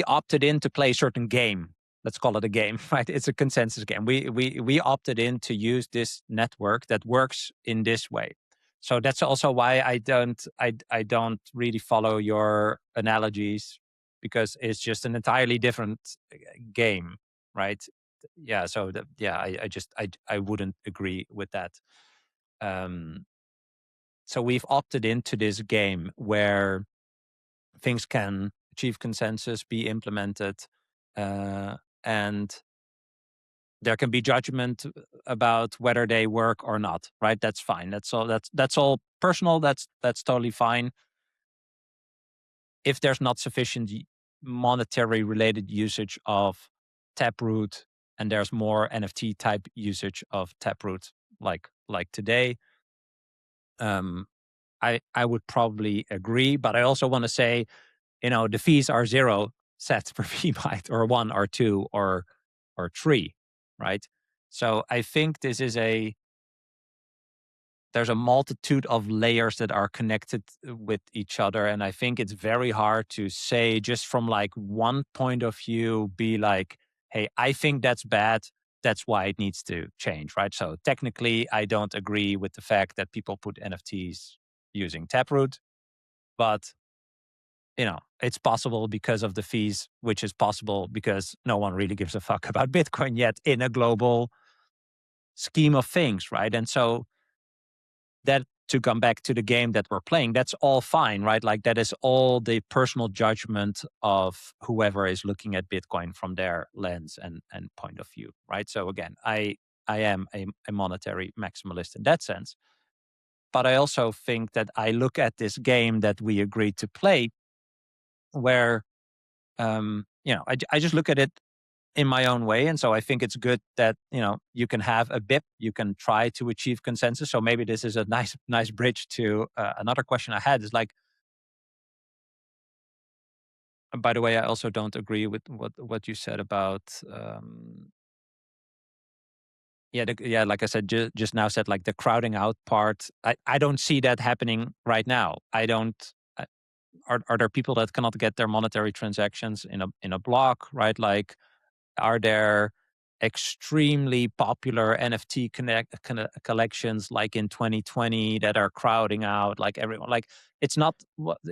opted in to play a certain game. Let's call it a game, right? It's a consensus game. We opted in to use this network that works in this way. So that's also why I don't really follow your analogies, because it's just an entirely different game, right? Yeah. So I wouldn't agree with that. Um, so we've opted into this game where things can achieve consensus, be implemented, and there can be judgment about whether they work or not. Right? That's fine. That's all. That's all personal. That's totally fine. If there's not sufficient monetary related usage of Taproot, and there's more NFT type usage of Taproot, like today, I would probably agree. But I also want to say, the fees are 0 sats per fee byte, or 1 or 2 or 3, right? So I think there's a multitude of layers that are connected with each other. And I think it's very hard to say just from like one point of view, be like, hey, I think that's bad. That's why it needs to change, right? So technically, I don't agree with the fact that people put NFTs using Taproot, but it's possible because of the fees, which is possible because no one really gives a fuck about Bitcoin yet in a global scheme of things, right? And so that, to come back to the game that we're playing, that's all fine, right? Like that is all the personal judgment of whoever is looking at Bitcoin from their lens and point of view, right? So again, I am a monetary maximalist in that sense. But I also think that I look at this game that we agreed to play where I just look at it in my own way. And so I think it's good that, you can have a BIP, you can try to achieve consensus. So maybe this is a nice bridge to another question I had is like, by the way, I also don't agree with what you said about, like I said, just now said like the crowding out part. I don't see that happening right now. I don't, are there people that cannot get their monetary transactions in a block, right? Like, are there extremely popular NFT collections like in 2020 that are crowding out like everyone? Like, it's not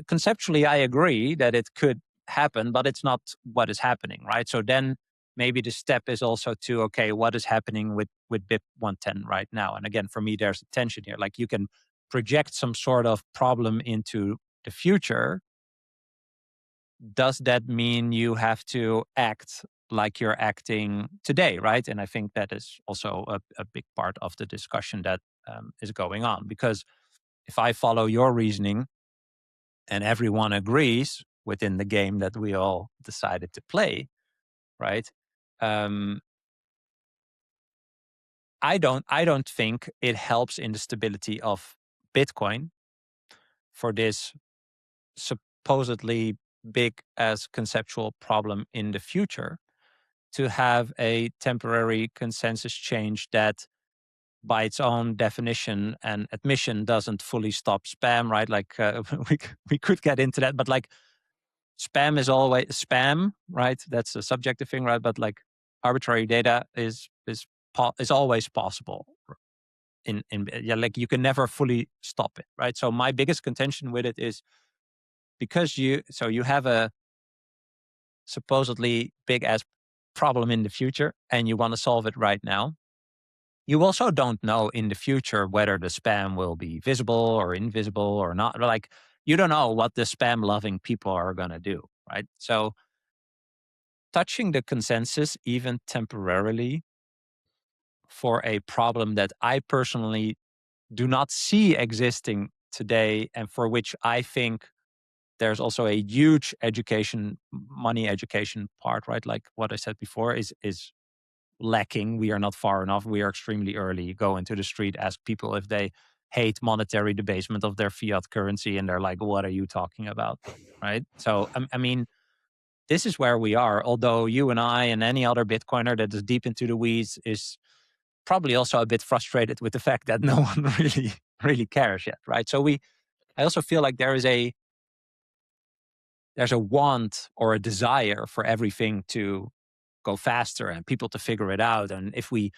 conceptually, I agree that it could happen, but it's not what is happening, right? So then maybe the step is also to, okay, what is happening with BIP 110 right now? And again, for me, there's a tension here. Like, you can project some sort of problem into the future. Does that mean you have to act like you're acting today, right? And I think that is also a big part of the discussion that is going on. Because if I follow your reasoning and everyone agrees within the game that we all decided to play, right? Um, I don't think it helps in the stability of Bitcoin for this supposedly big as conceptual problem in the future to have a temporary consensus change that by its own definition and admission doesn't fully stop spam, right? Like we could get into that, but like spam is always spam, right? That's a subjective thing, right? But like arbitrary data is always possible like you can never fully stop it, right? So my biggest contention with it is because you have a supposedly big ass problem in the future and you want to solve it right now. you also don't know in the future whether the spam will be visible or invisible or not. Like, you don't know what the spam loving people are going to do, right? So touching the consensus, even temporarily, for a problem that I personally do not see existing today, and for which I think there's also a huge money education part, right? Like what I said before is lacking. We are not far enough. We are extremely early. Go into the street, ask people if they hate monetary debasement of their fiat currency, and they're like, "What are you talking about?" Right? So, I mean, this is where we are. Although you and I and any other Bitcoiner that is deep into the weeds is probably also a bit frustrated with the fact that no one really cares yet, right? So I also feel like there's a want or a desire for everything to go faster and people to figure it out. And if we,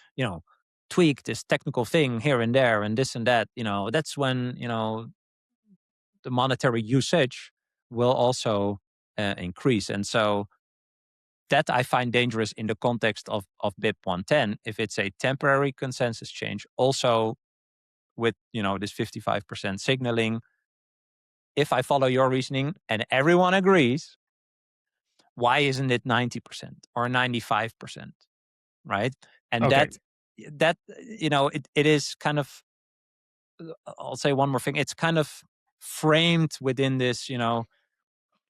tweak this technical thing here and there and this and that, that's when, the monetary usage will also increase. And so that I find dangerous in the context of BIP 110. If it's a temporary consensus change, also with, this 55% signaling, if I follow your reasoning and everyone agrees, why isn't it 90% or 95%? Right. And Okay, that, it is kind of, I'll say one more thing. It's kind of framed within this, the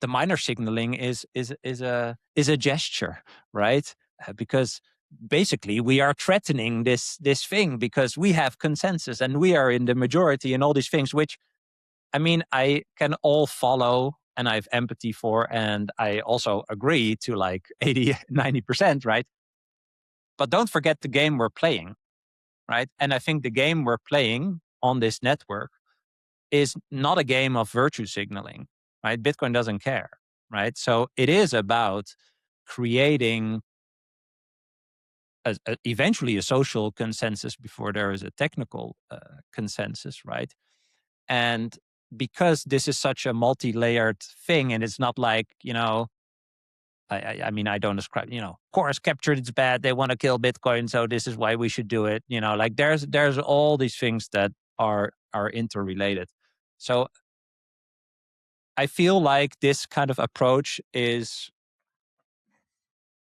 minor signaling is a gesture, right? Because basically we are threatening this thing because we have consensus and we are in the majority and all these things, which, I mean, I can all follow and I have empathy for, and I also agree to like 80, 90%, right? But don't forget the game we're playing, right? And I think the game we're playing on this network is not a game of virtue signaling, right? Bitcoin doesn't care, right? So it is about creating eventually a social consensus before there is a technical consensus, right? And because this is such a multi-layered thing, and it's not like, I mean, I don't describe, Chorus captured it's bad. They want to kill Bitcoin, so this is why we should do it. Like there's all these things that are interrelated. So I feel like this kind of approach is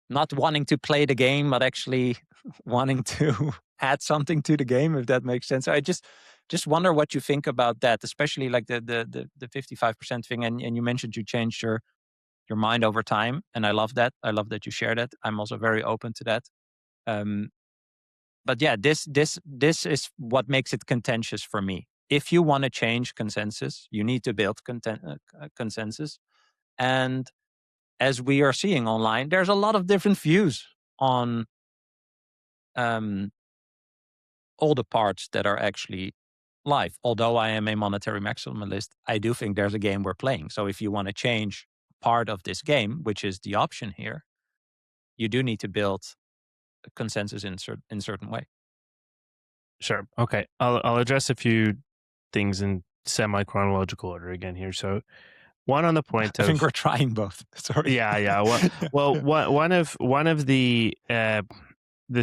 not wanting to play the game, but actually wanting to add something to the game, if that makes sense. I just wonder what you think about that, especially like the 55% thing. And you mentioned you changed your mind over time, and I love that. I love that you share that. I'm also very open to that. Um, but yeah, this is what makes it contentious for me. If you want to change consensus, you need to build consensus. And as we are seeing online, there's a lot of different views on um, all the parts that are actually live. Although I am a monetary maximalist, I do think there's a game we're playing. So if you want to change part of this game, which is the option here, you do need to build a consensus in certain way. sure. Okay, I'll address a few things in semi chronological order again here. So one on the point I think of we're trying both. Sorry. yeah. One of the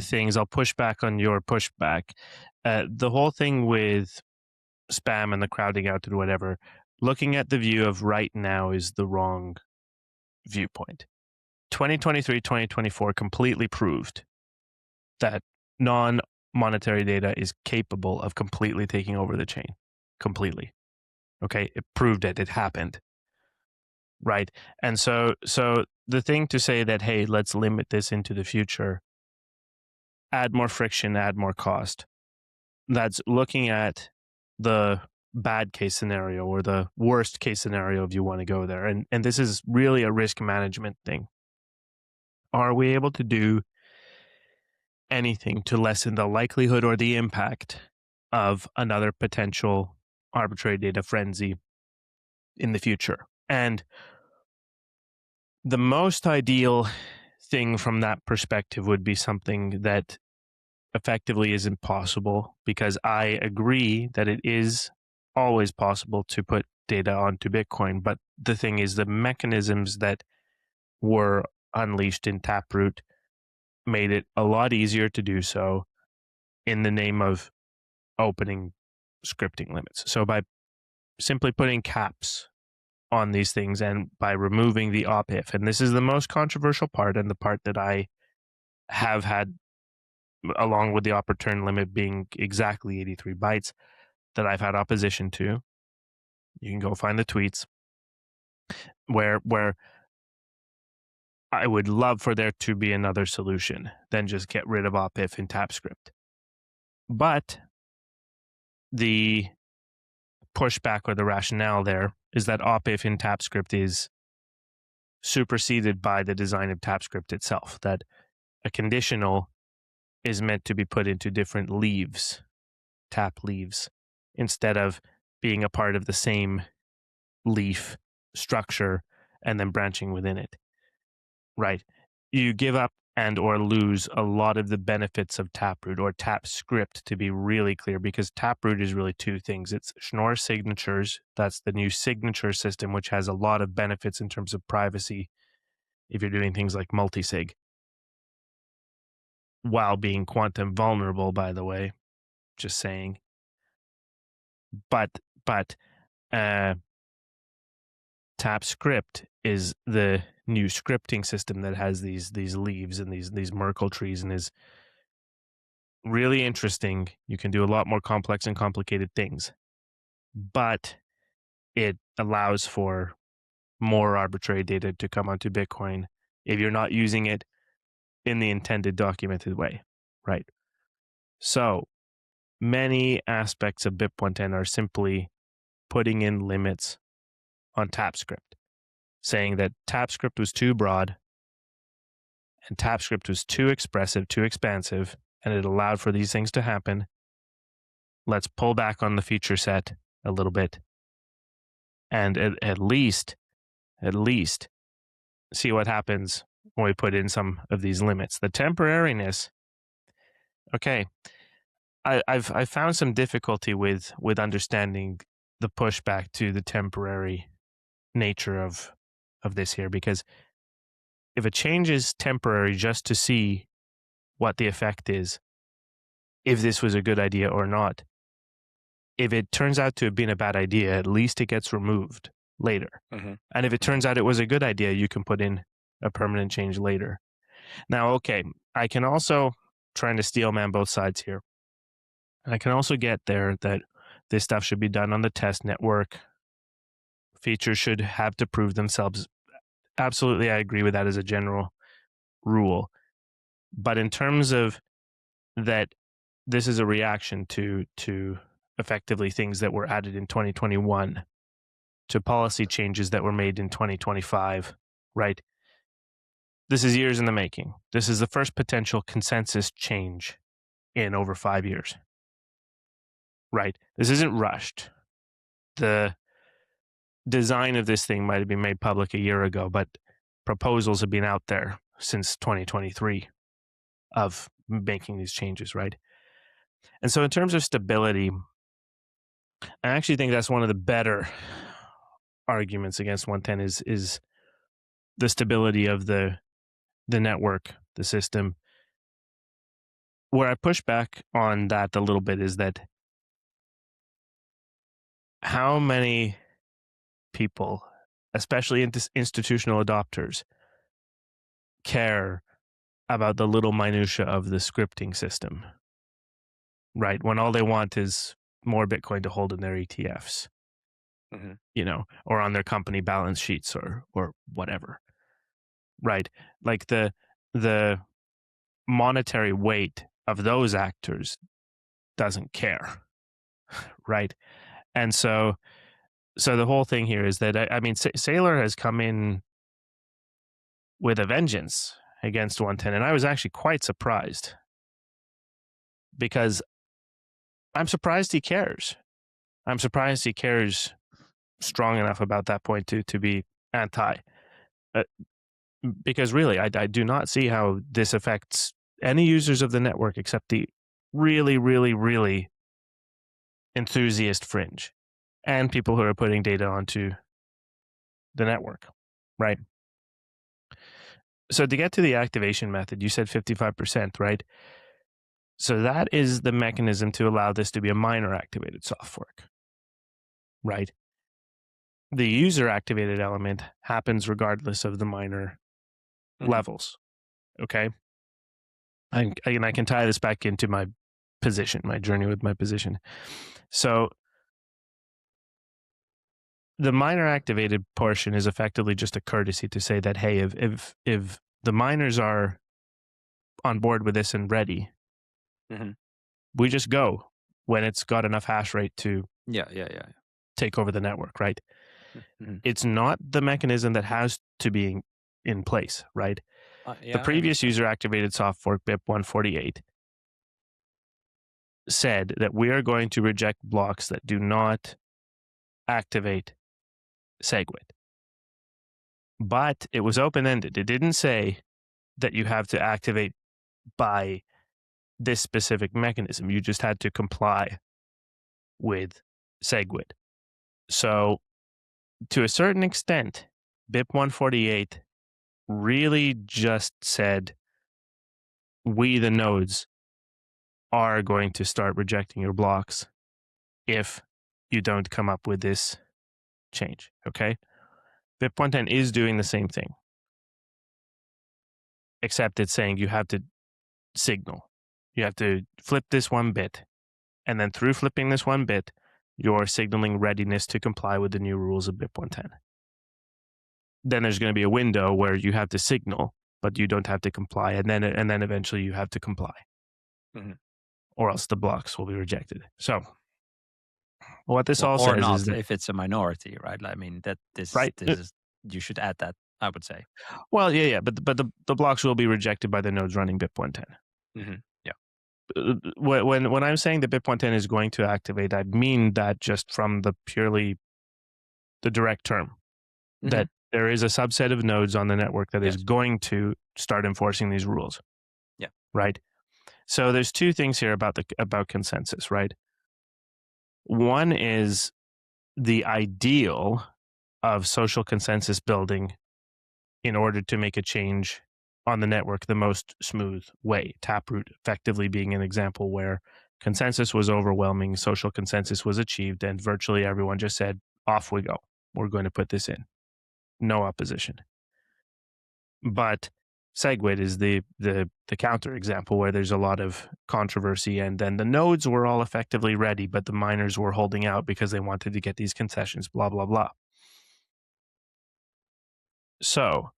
things I'll push back on your pushback. The whole thing with spam and the crowding out and whatever, looking at the view of right now is the wrong viewpoint. 2023, 2024 completely proved that non-monetary data is capable of completely taking over the chain. Completely. Okay. It proved it. It happened. Right. And so the thing to say that, hey, let's limit this into the future, add more friction, add more cost. That's looking at the bad case scenario or the worst case scenario if you want to go there. And this is really a risk management thing. Are we able to do anything to lessen the likelihood or the impact of another potential arbitrary data frenzy in the future? And the most ideal thing from that perspective would be something that effectively is impossible, because I agree that it is always possible to put data onto Bitcoin. But the thing is, the mechanisms that were unleashed in Taproot made it a lot easier to do so. in the name of opening scripting limits. So by simply putting caps on these things and by removing the op if, and this is the most controversial part and the part that I have had, along with the op return limit being exactly 83 bytes, that I've had opposition to. You can go find the tweets where I would love for there to be another solution than just get rid of op if in TapScript. But the pushback or the rationale there is that op if in TapScript is superseded by the design of TapScript itself, that a conditional is meant to be put into different leaves, tap leaves, instead of being a part of the same leaf structure and then branching within it. Right. You give up and or lose a lot of the benefits of Taproot or TapScript, to be really clear, because Taproot is really two things. It's Schnorr signatures. That's the new signature system, which has a lot of benefits in terms of privacy if you're doing things like multisig, while being quantum vulnerable, by the way, just saying. But TapScript is the new scripting system that has these leaves and these Merkle trees and is really interesting. You can do a lot more complex and complicated things, but it allows for more arbitrary data to come onto Bitcoin if you're not using it in the intended documented way, right? So many aspects of BIP110 are simply putting in limits on TapScript, saying that TapScript was too broad and TapScript was too expressive, too expansive, and it allowed for these things to happen. Let's pull back on the feature set a little bit and at least see what happens when we put in some of these limits. The temporariness, okay, I've found some difficulty with understanding the pushback to the temporary nature of this here, because if a change is temporary just to see what the effect is, if this was a good idea or not, if it turns out to have been a bad idea, at least it gets removed later. Mm-hmm. And if it turns out it was a good idea, you can put in a permanent change later. Now, okay, I can also, trying to steel man both sides here, I can also get there that this stuff should be done on the test network. Features should have to prove themselves. Absolutely, I agree with that as a general rule. But in terms of that, this is a reaction to effectively things that were added in 2021, to policy changes that were made in 2025, right? This is years in the making. This is the first potential consensus change in over 5 years, right? This isn't rushed. The design of this thing might have been made public a year ago, but proposals have been out there since 2023 of making these changes, right? And so in terms of stability, I actually think that's one of the better arguments against 110 is the stability of the network, the system. Where I push back on that a little bit is that how many people, especially institutional adopters, care about the little minutia of the scripting system, right? When all they want is more Bitcoin to hold in their ETFs, Mm-hmm. you know, or on their company balance sheets or whatever, right? Like the monetary weight of those actors doesn't care, right? And so the whole thing here is that I mean, Saylor has come in with a vengeance against 110, and I was actually quite surprised, because I'm surprised he cares. I'm surprised he cares strong enough about that point to be anti, uh, because really, I do not see how this affects any users of the network except the really, really, really enthusiast fringe and people who are putting data onto the network, right? So to get to the activation method, you said 55%, right? So that is the mechanism to allow this to be a miner activated soft fork, right? The user activated element happens regardless of the miner levels. Okay. And I can tie this back into my position, my journey with my position. So the miner activated portion is effectively just a courtesy to say that, hey, if the miners are on board with this and ready, we just go when it's got enough hash rate to Yeah. take over the network, right? Mm-hmm. It's not the mechanism that has to be in place, right? Yeah, The I previous understand. user activated soft fork BIP 148 said that we are going to reject blocks that do not activate SegWit. But it was open-ended. It didn't say that you have to activate by this specific mechanism. You just had to comply with SegWit. So to a certain extent, BIP 148 really just said, we, the nodes, are going to start rejecting your blocks if you don't come up with this change. Okay. BIP 110 is doing the same thing, except it's saying you have to signal. You have to flip this one bit. And then through flipping this one bit, you're signaling readiness to comply with the new rules of BIP 110. Then there's going to be a window where you have to signal, but you don't have to comply. And then eventually you have to comply. Or else the blocks will be rejected. So what this all Or says not is that, if it's a minority, right? I mean, that right? this is, you should add that, I would say. Well, yeah, but the blocks will be rejected by the nodes running BIP 110. Yeah. When I'm saying that BIP 110 is going to activate, I mean that just from the direct term, that there is a subset of nodes on the network that is Yes. going to start enforcing these rules. Yeah. Right. So there's two things here about consensus, right? One is the ideal of social consensus building in order to make a change on the network the most smooth way. Taproot effectively being an example where consensus was overwhelming, social consensus was achieved, and virtually everyone just said, off we go. We're going to put this in. No opposition. But SegWit is the counter example where there's a lot of controversy, and then the nodes were all effectively ready, but the miners were holding out because they wanted to get these concessions, blah, blah, blah. So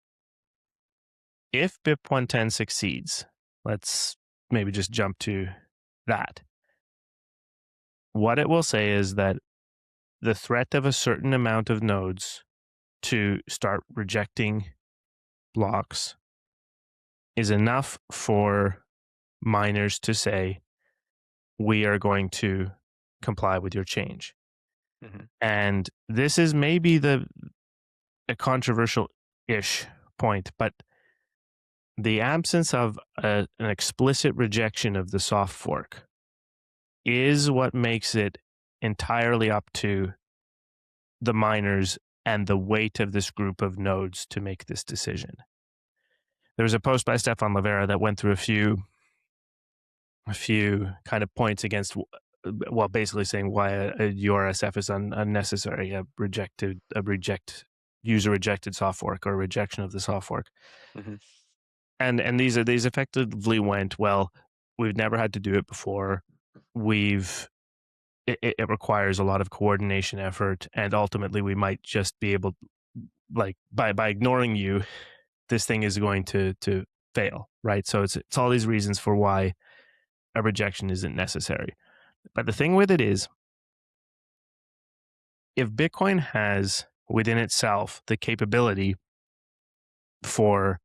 if BIP 110 succeeds, let's maybe just jump to that. What it will say is that the threat of a certain amount of nodes to start rejecting blocks is enough for miners to say, we are going to comply with your change. And this is maybe a controversial ish point, but the absence of an explicit rejection of the soft fork is what makes it entirely up to the miners and the weight of this group of nodes to make this decision. There was a post by Stefan Livera that went through a few kind of points against, well, basically saying why a URSF is unnecessary, user rejected soft fork or rejection of the soft fork. And these effectively went, well, we've never had to do it before. It requires a lot of coordination effort, and ultimately we might just be able, like, by ignoring you, this thing is going to fail, right? So it's all these reasons for why a rejection isn't necessary. But the thing with it is, if Bitcoin has within itself the capability for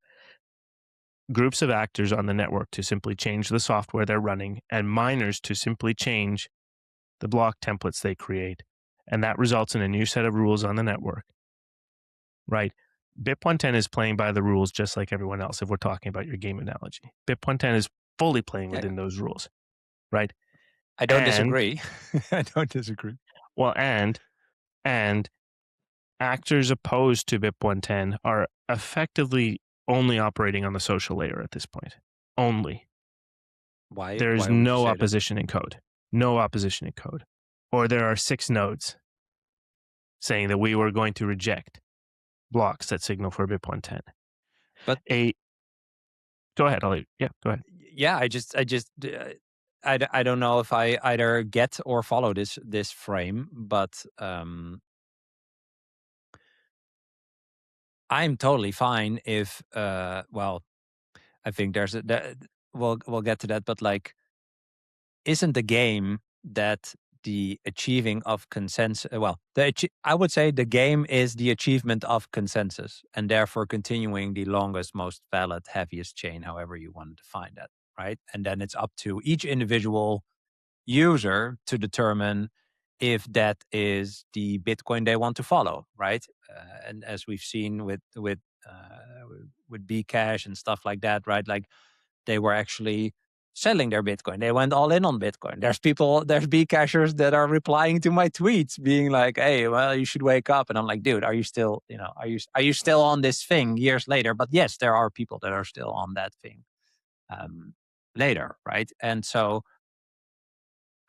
groups of actors on the network to simply change the software they're running and miners to simply change the block templates they create, and that results in a new set of rules on the network, right? BIP 110 is playing by the rules just like everyone else, if we're talking about your game analogy. BIP 110 is fully playing within those rules, right? I don't disagree. I don't disagree. Well, and actors opposed to BIP 110 are effectively only operating on the social layer at this point. Only. There's Why would you no say that? opposition in code. No opposition in code. Or there are 6 nodes saying that we were going to reject blocks that signal for BIP 110. But Go ahead. Go ahead. yeah, I don't know if I either get or follow this frame, but I'm totally fine if well, I think we'll get to that, but like, isn't the game that the achieving of consensus? Well, I would say the game is the achievement of consensus, and therefore continuing the longest, most valid, heaviest chain, however you want to define that, right? And then it's up to each individual user to determine if that is the Bitcoin they want to follow, right? And as we've seen with Bcash and stuff like that, right? Like, they were actually selling their Bitcoin. They went all in on Bitcoin. There's Bcashers that are replying to my tweets, being like, "Hey, well, you should wake up." And I'm like, "Dude, are you still, are you still on this thing years later?" But yes, there are people that are still on that thing later, right? And so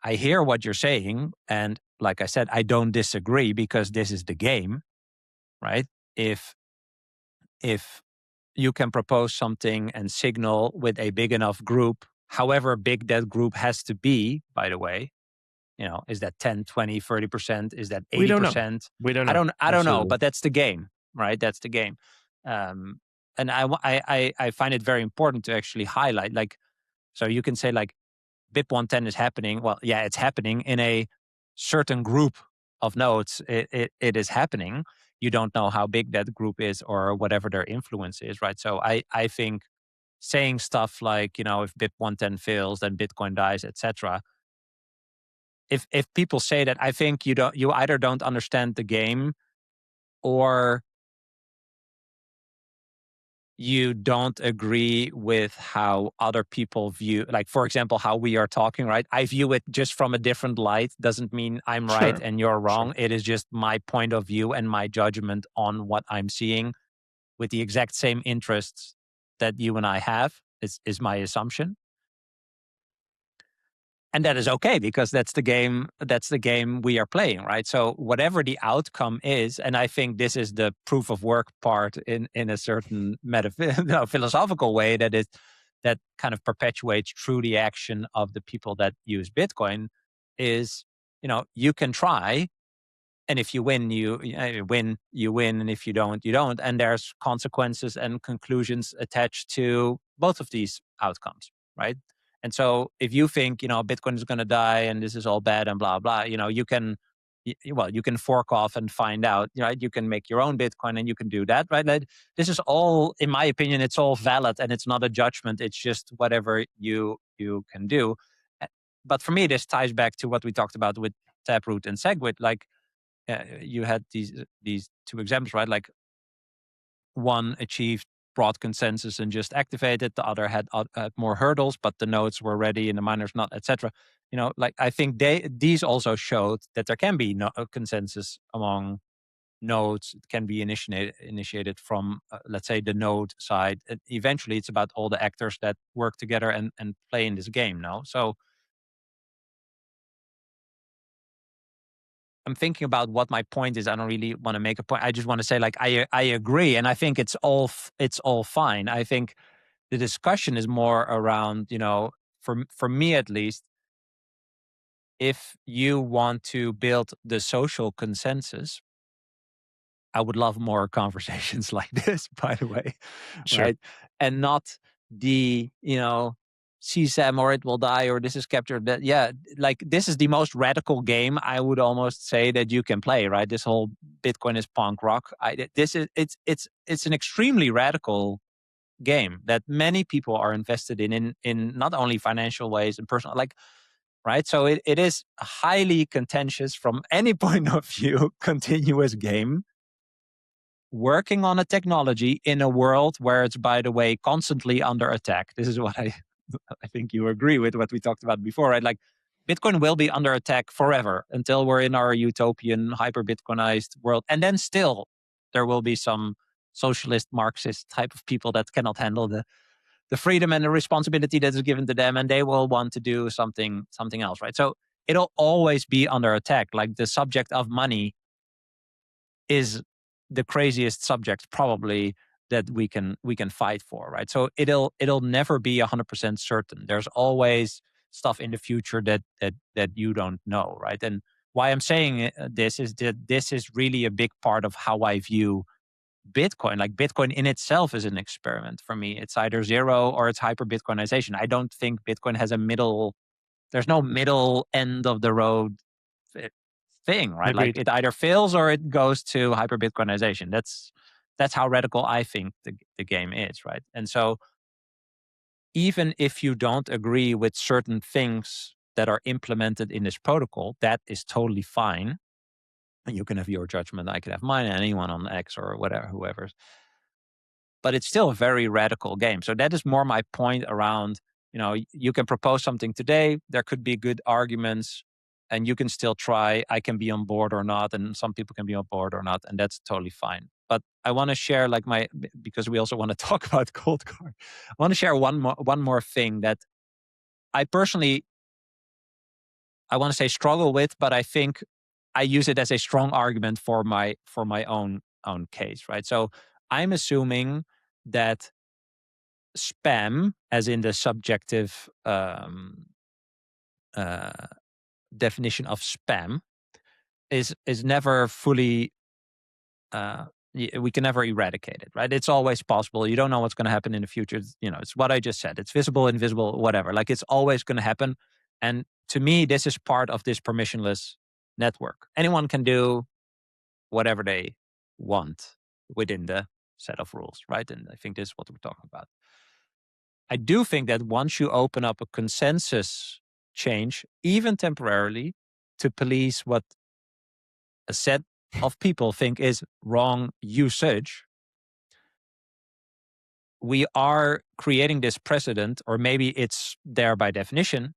I hear what you're saying, and like I said, I don't disagree because this is the game, right? If you can propose something and signal with a big enough group, however big that group has to be, by the way, is that 10, 20, 30%? Is that We don't know. 80%? We don't I know. don't know, Absolutely. but that's the game, right? That's the game. And I find it very important to actually highlight, like, so you can say like, BIP 110 is happening. Well, yeah, it's happening in a certain group of nodes. It is happening. You don't know how big that group is or whatever their influence is, right? So I think saying stuff like, if BIP 110 fails, then Bitcoin dies, etc. If people say that, I think you either don't understand the game, or you don't agree with how other people view, like, for example, how we are talking, right? I view it just from a different light. Doesn't mean I'm right Sure. and you're wrong. Sure. It is just my point of view and my judgment on what I'm seeing, with the exact same interests that you and I have, is my assumption. And that is okay, because that's the game we are playing, right? So whatever the outcome is, and I think this is the proof of work part in a certain philosophical way, that kind of perpetuates through the action of the people that use Bitcoin, is, you can try, and if you win, you win, and if you don't, you don't, and there's consequences and conclusions attached to both of these outcomes, right? And so if you think, Bitcoin is going to die and this is all bad and blah blah, you can, you can fork off and find out, right? You can make your own Bitcoin and you can do that, right? Like, this is all, in my opinion, it's all valid, and it's not a judgment. It's just whatever you can do. But for me, this ties back to what we talked about with Taproot and Segwit. Like, you had these two examples, right? Like, one achieved broad consensus and just activated. The other had more hurdles, but the nodes were ready and the miners not, etc. Like, I think these also showed that there can be no consensus among nodes. It can be initiated from, let's say, the node side. Eventually, it's about all the actors that work together and play in this game. No, so I'm thinking about what my point is. I don't really want to make a point. I just want to say, like, I agree, and I think it's all fine. I think the discussion is more around, for me at least, if you want to build the social consensus, I would love more conversations like this, by the way, Sure. right? And not the, CSAM or it will die or this is captured. That, yeah, like, this is the most radical game, I would almost say, that you can play, right? This whole Bitcoin is punk rock. It's an extremely radical game that many people are invested in not only financial ways and personal, like, right? So it is a highly contentious, from any point of view, continuous game, working on a technology in a world where it's, by the way, constantly under attack. This is what I think you agree with what we talked about before, right? Like, Bitcoin will be under attack forever until we're in our utopian hyper Bitcoinized world. And then still there will be some socialist Marxist type of people that cannot handle the the freedom and the responsibility that is given to them, and they will want to do something else, right? So it'll always be under attack. Like the subject of money is the craziest subject probably that we can fight for, right? So it'll never be 100% certain. There's always stuff in the future that you don't know, right? And why I'm saying this is that this is really a big part of how I view Bitcoin. Like Bitcoin in itself is an experiment for me. It's either zero or it's hyper Bitcoinization. I don't think Bitcoin has a middle. There's no middle end of the road thing, right? Like Agreed. it either fails or it goes to hyper Bitcoinization. That's how radical I think the game is, right? And so even if you don't agree with certain things that are implemented in this protocol, that is totally fine. And you can have your judgment, I could have mine, and anyone on X or whatever, whoever's. But it's still a very radical game. So that is more my point around, you can propose something today, there could be good arguments, and you can still try. I can be on board or not, and some people can be on board or not, and that's totally fine. But I want to share because we also want to talk about cold card. I want to share one more thing that I personally, I want to say struggle with, but I think I use it as a strong argument for my own case, right? So I'm assuming that spam, as in the subjective definition of spam, is never fully. We can never eradicate it, right? It's always possible. You don't know what's going to happen in the future. It's what I just said. It's visible, invisible, whatever. Like it's always going to happen. And to me, this is part of this permissionless network. Anyone can do whatever they want within the set of rules, right? And I think this is what we're talking about. I do think that once you open up a consensus change, even temporarily, to police what a set of people think is wrong usage, we are creating this precedent, or maybe it's there by definition,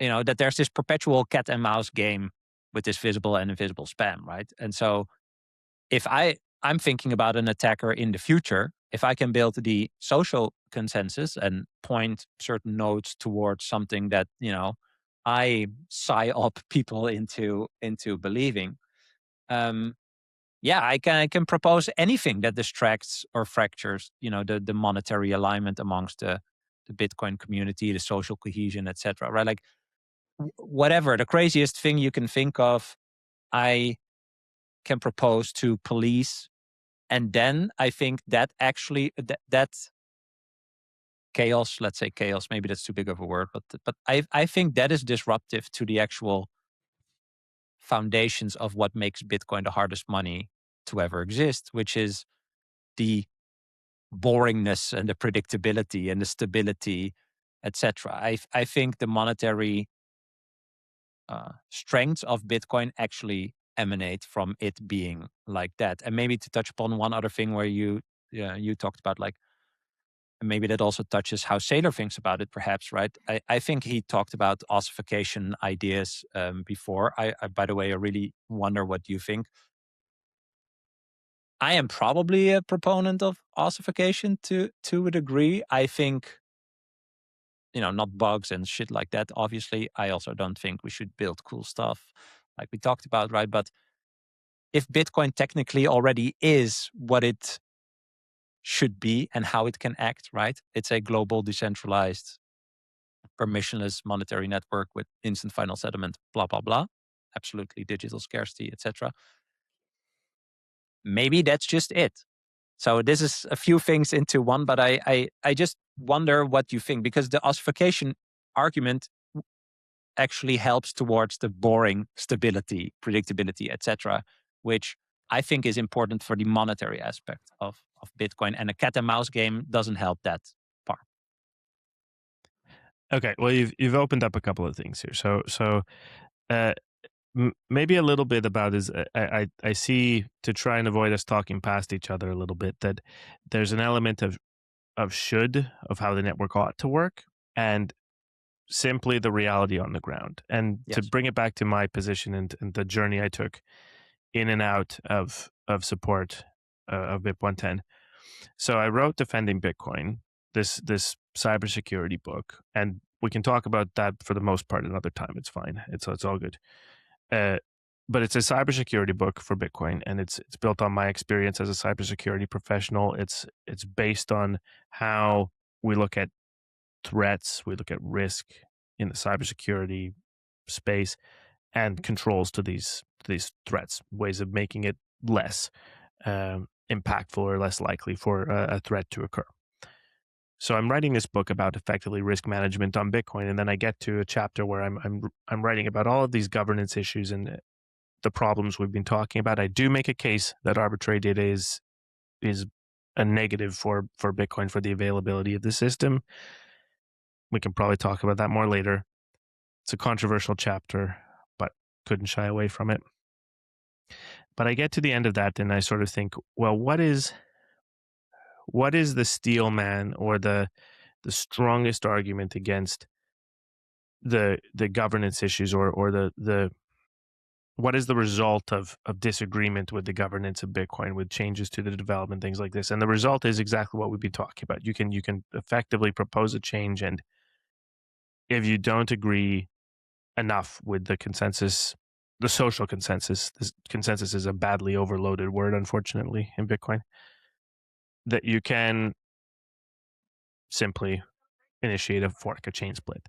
that there's this perpetual cat and mouse game with this visible and invisible spam, right? And so if I'm thinking about an attacker in the future, if I can build the social consensus and point certain nodes towards something that, I psy up people into believing, I can propose anything that distracts or fractures, the monetary alignment amongst the Bitcoin community, the social cohesion, etc. Right? Like whatever, the craziest thing you can think of, I can propose to police. And then I think that actually that chaos, let's say chaos, maybe that's too big of a word, but I think that is disruptive to the actual foundations of what makes Bitcoin the hardest money to ever exist, which is the boringness and the predictability and the stability, etc. I think the monetary strengths of Bitcoin actually emanate from it being like that. And maybe to touch upon one other thing where you talked about, like, and maybe that also touches how Saylor thinks about it, perhaps, right? I think he talked about ossification ideas before. I, by the way, I really wonder what you think. I am probably a proponent of ossification to a degree. I think, not bugs and shit like that, obviously. I also don't think we should build cool stuff like we talked about, right? But if Bitcoin technically already is what it should be and how it can act, right? It's a global, decentralized, permissionless monetary network with instant final settlement, blah, blah, blah. Absolutely digital scarcity, etc. Maybe that's just it. So this is a few things into one, but I just wonder what you think, because the ossification argument actually helps towards the boring stability, predictability, etc., which I think is important for the monetary aspect of Bitcoin. And a cat and mouse game doesn't help that part. Okay, well, you've opened up a couple of things here. So maybe a little bit about is I see, to try and avoid us talking past each other a little bit, that there's an element of should, of how the network ought to work, and simply the reality on the ground. And Yes. to bring it back to my position and the journey I took in and out of support of BIP 110. So I wrote Defending Bitcoin, this cybersecurity book, and we can talk about that for the most part another time. It's fine. It's all good. Uh, but it's a cybersecurity book for Bitcoin, and it's built on my experience as a cybersecurity professional. It's based on how we look at threats, we look at risk in the cybersecurity space, and controls to these threats, ways of making it less impactful or less likely for a threat to occur. So I'm writing this book about effectively risk management on Bitcoin, and then I get to a chapter where I'm writing about all of these governance issues and the problems we've been talking about. I do make a case that arbitrary data is a negative for Bitcoin, for the availability of the system. We can probably talk about that more later. It's a controversial chapter, but couldn't shy away from it. But I get to the end of that and I sort of think, well, what is the steel man, or the strongest argument against the governance issues, or the what is the result of disagreement with the governance of Bitcoin, with changes to the development, things like this? And the result is exactly what we've been talking about. You can effectively propose a change, and if you don't agree enough with the consensus, the social consensus — this consensus is a badly overloaded word, unfortunately, in Bitcoin — that you can simply initiate a fork, a chain split.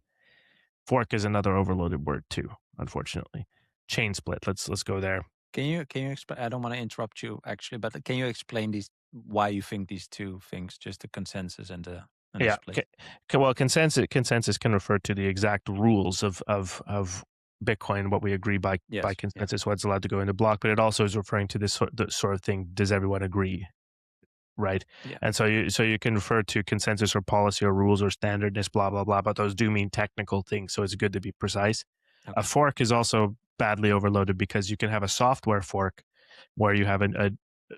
Fork is another overloaded word too, unfortunately. Chain split. Let's go there. Can you explain? I don't want to interrupt you actually, but can you explain these, why you think these two things, just the consensus and the Yeah. split? Well, consensus can refer to the exact rules of Bitcoin, what we agree by Yes. Yeah. consensus, what's allowed to go into block. But it also is referring to the sort of thing: does everyone agree? Right. Yeah. And so you can refer to consensus or policy or rules or standardness, blah blah blah. But those do mean technical things, so it's good to be precise. A Okay. fork is also badly overloaded because you can have a software fork where you have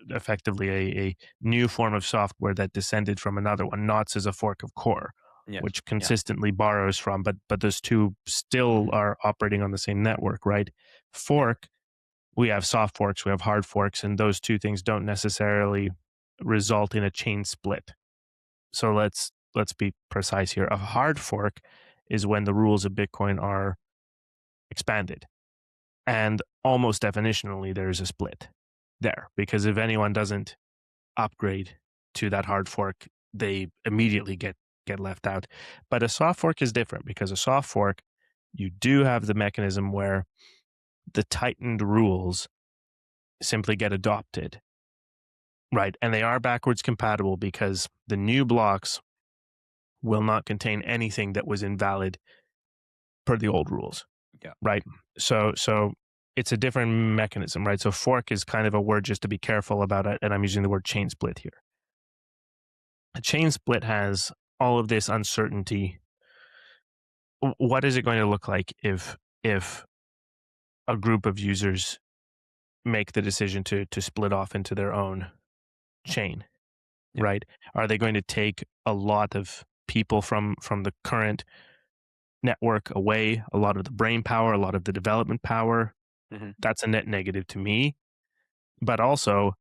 effectively a new form of software that descended from another one. Knots is a fork of core, Yes. which Yeah. consistently borrows from, but those two still Mhm. are operating on the same network, right? Fork, we have soft forks, we have hard forks, and those two things don't necessarily result in a chain split. So let's be precise here. A hard fork is when the rules of Bitcoin are expanded, and almost definitionally there's a split there, because if anyone doesn't upgrade to that hard fork, they immediately get left out. But a soft fork is different, because a soft fork, you do have the mechanism where the tightened rules simply get adopted, right? And they are backwards compatible because the new blocks will not contain anything that was invalid per the old rules. Yeah. Right. So it's a different mechanism, right? So fork is kind of a word just to be careful about it, and I'm using the word chain split here. A chain split has all of this uncertainty. What is it going to look like if a group of users make the decision to split off into their own chain? Yeah. Right? Are they going to take a lot of people from the current network away, a lot of the brain power, a lot of the development power? Mhm. That's a net negative to me. But also,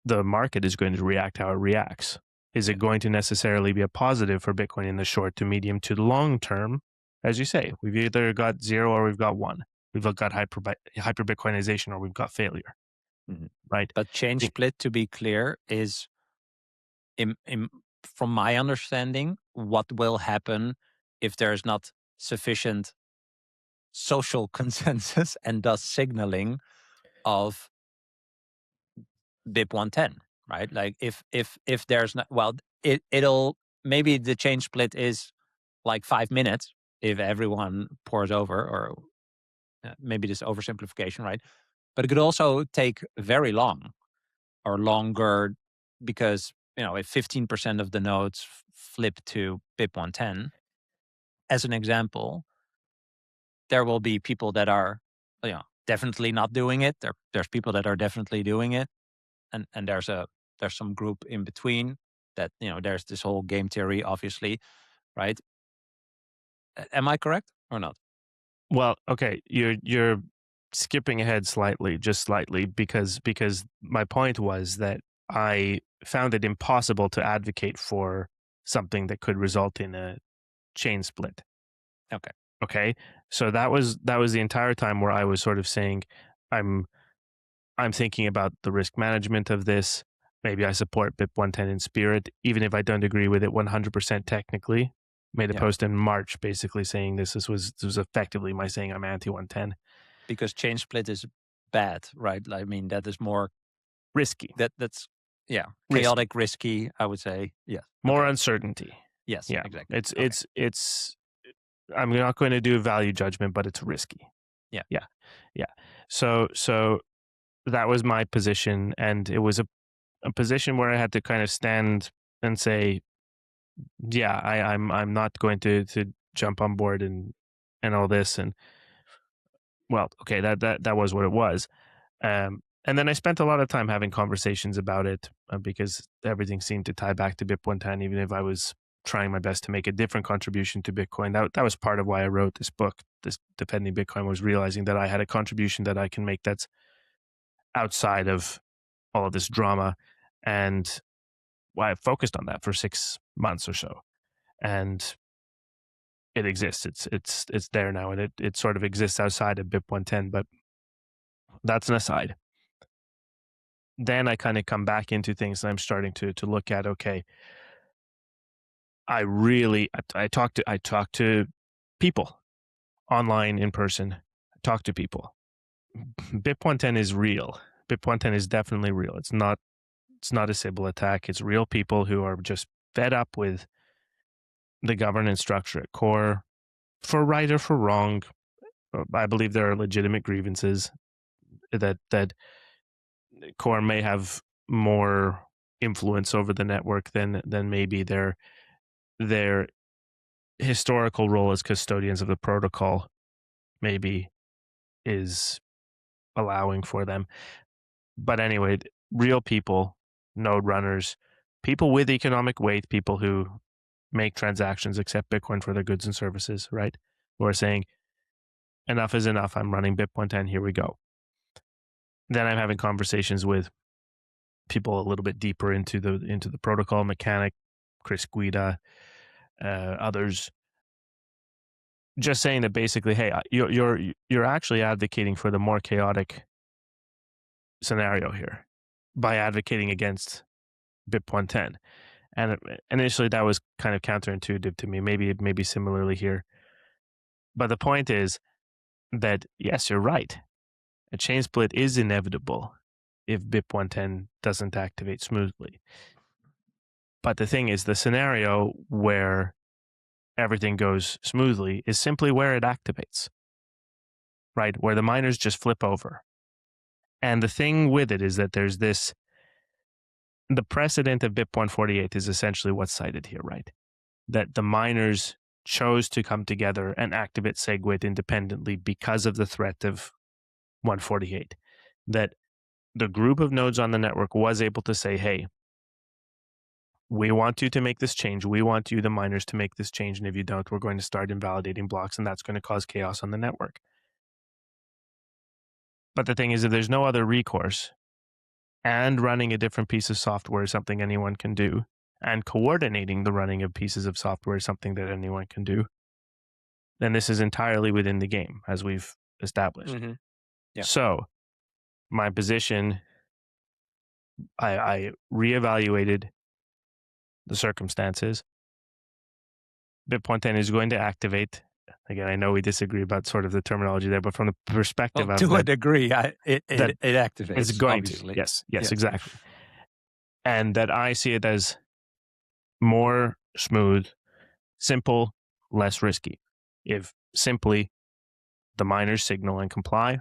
the market is going to react how it reacts. Is it going to necessarily be a positive for Bitcoin in the short to medium to the long term? As you say, we've either got zero or we've got one. We've got hyper Bitcoinization, or we've got failure, Mhm. right? But chain split, to be clear, is in from my understanding, what will happen if there's not sufficient social consensus and thus signaling of BIP 110, right? Like if there's not, well, it'll, maybe the chain split is like 5 minutes if everyone pours over, or maybe this oversimplification, right? But it could also take very long or longer, because if 15% of the nodes flip to BIP 110, as an example, there will be people that are definitely not doing it. There's people that are definitely doing it, and there's some group in between that, there's this whole game theory, obviously, right? Am I correct or not? Well, okay, you're skipping ahead slightly, just slightly, because my point was that I found it impossible to advocate for something that could result in a chain split. Okay. Okay. So that was the entire time where I was sort of saying, I'm thinking about the risk management of this. Maybe I support BIP 110 in spirit, even if I don't agree with it 100% technically. Made a Yeah. post in March basically saying this was effectively my saying I'm anti 110. Because chain split is bad, right? I mean, that is more Risky. that's yeah, Risky. chaotic, risky, I would say. Yes. More Okay. uncertainty. Yes, Yeah. exactly. Okay. It's I'm not going to do a value judgment, but it's risky. Yeah. Yeah. Yeah. So that was my position, and it was a position where I had to kind of stand and say, yeah, I'm not going to jump on board and all this. And well, okay, that was what it was. And then I spent a lot of time having conversations about it because everything seemed to tie back to BIP 110, even if I was trying my best to make a different contribution to Bitcoin. That was part of why I wrote this book, this Defending Bitcoin, was realizing that I had a contribution that I can make that's outside of all of this drama. And I focused on that for 6 months or so. And it exists. It's there now, and it sort of exists outside of BIP 110, but that's an aside. Then I kind of come back into things and I'm starting to look at, okay, I talk to people online, in person. I talk to people. BIP 110 is real. BIP 110 is definitely real. It's not a Sybil attack. It's real people who are just fed up with the governance structure at core, for right or for wrong. I believe there are legitimate grievances that core may have more influence over the network than maybe their historical role as custodians of the protocol maybe is allowing for them. But anyway, real people, node runners, people with economic weight, people who make transactions, accept Bitcoin for their goods and services, right? Who are saying, enough is enough. I'm running BIP 110. Here we go. Then I'm having conversations with people a little bit deeper into the protocol mechanic, Chris Guida, others, just saying that basically, hey, you're actually advocating for the more chaotic scenario here by advocating against BIP 110. And initially, that was kind of counterintuitive to me. Maybe similarly here, but the point is that yes, you're right. A chain split is inevitable if BIP 110 doesn't activate smoothly. But the thing is, the scenario where everything goes smoothly is simply where it activates, right? Where the miners just flip over. And the thing with it is that there's the precedent of BIP 148 is essentially what's cited here, right? That the miners chose to come together and activate SegWit independently because of the threat of 148. That the group of nodes on the network was able to say, hey, we want you to make this change. We want you, the miners, to make this change. And if you don't, we're going to start invalidating blocks, and that's going to cause chaos on the network. But the thing is, if there's no other recourse, and running a different piece of software is something anyone can do, and coordinating the running of pieces of software is something that anyone can do, then this is entirely within the game, as we've established. Mm-hmm. Yeah. So my position, I reevaluated the circumstances. BIP 110 is going to activate. Again, I know we disagree about sort of the terminology there, but from the perspective of to a that, degree, it activates. it's going obviously. to. Yes, Yeah. exactly. And that I see it as more smooth, simple, less risky. If simply the miners signal and comply,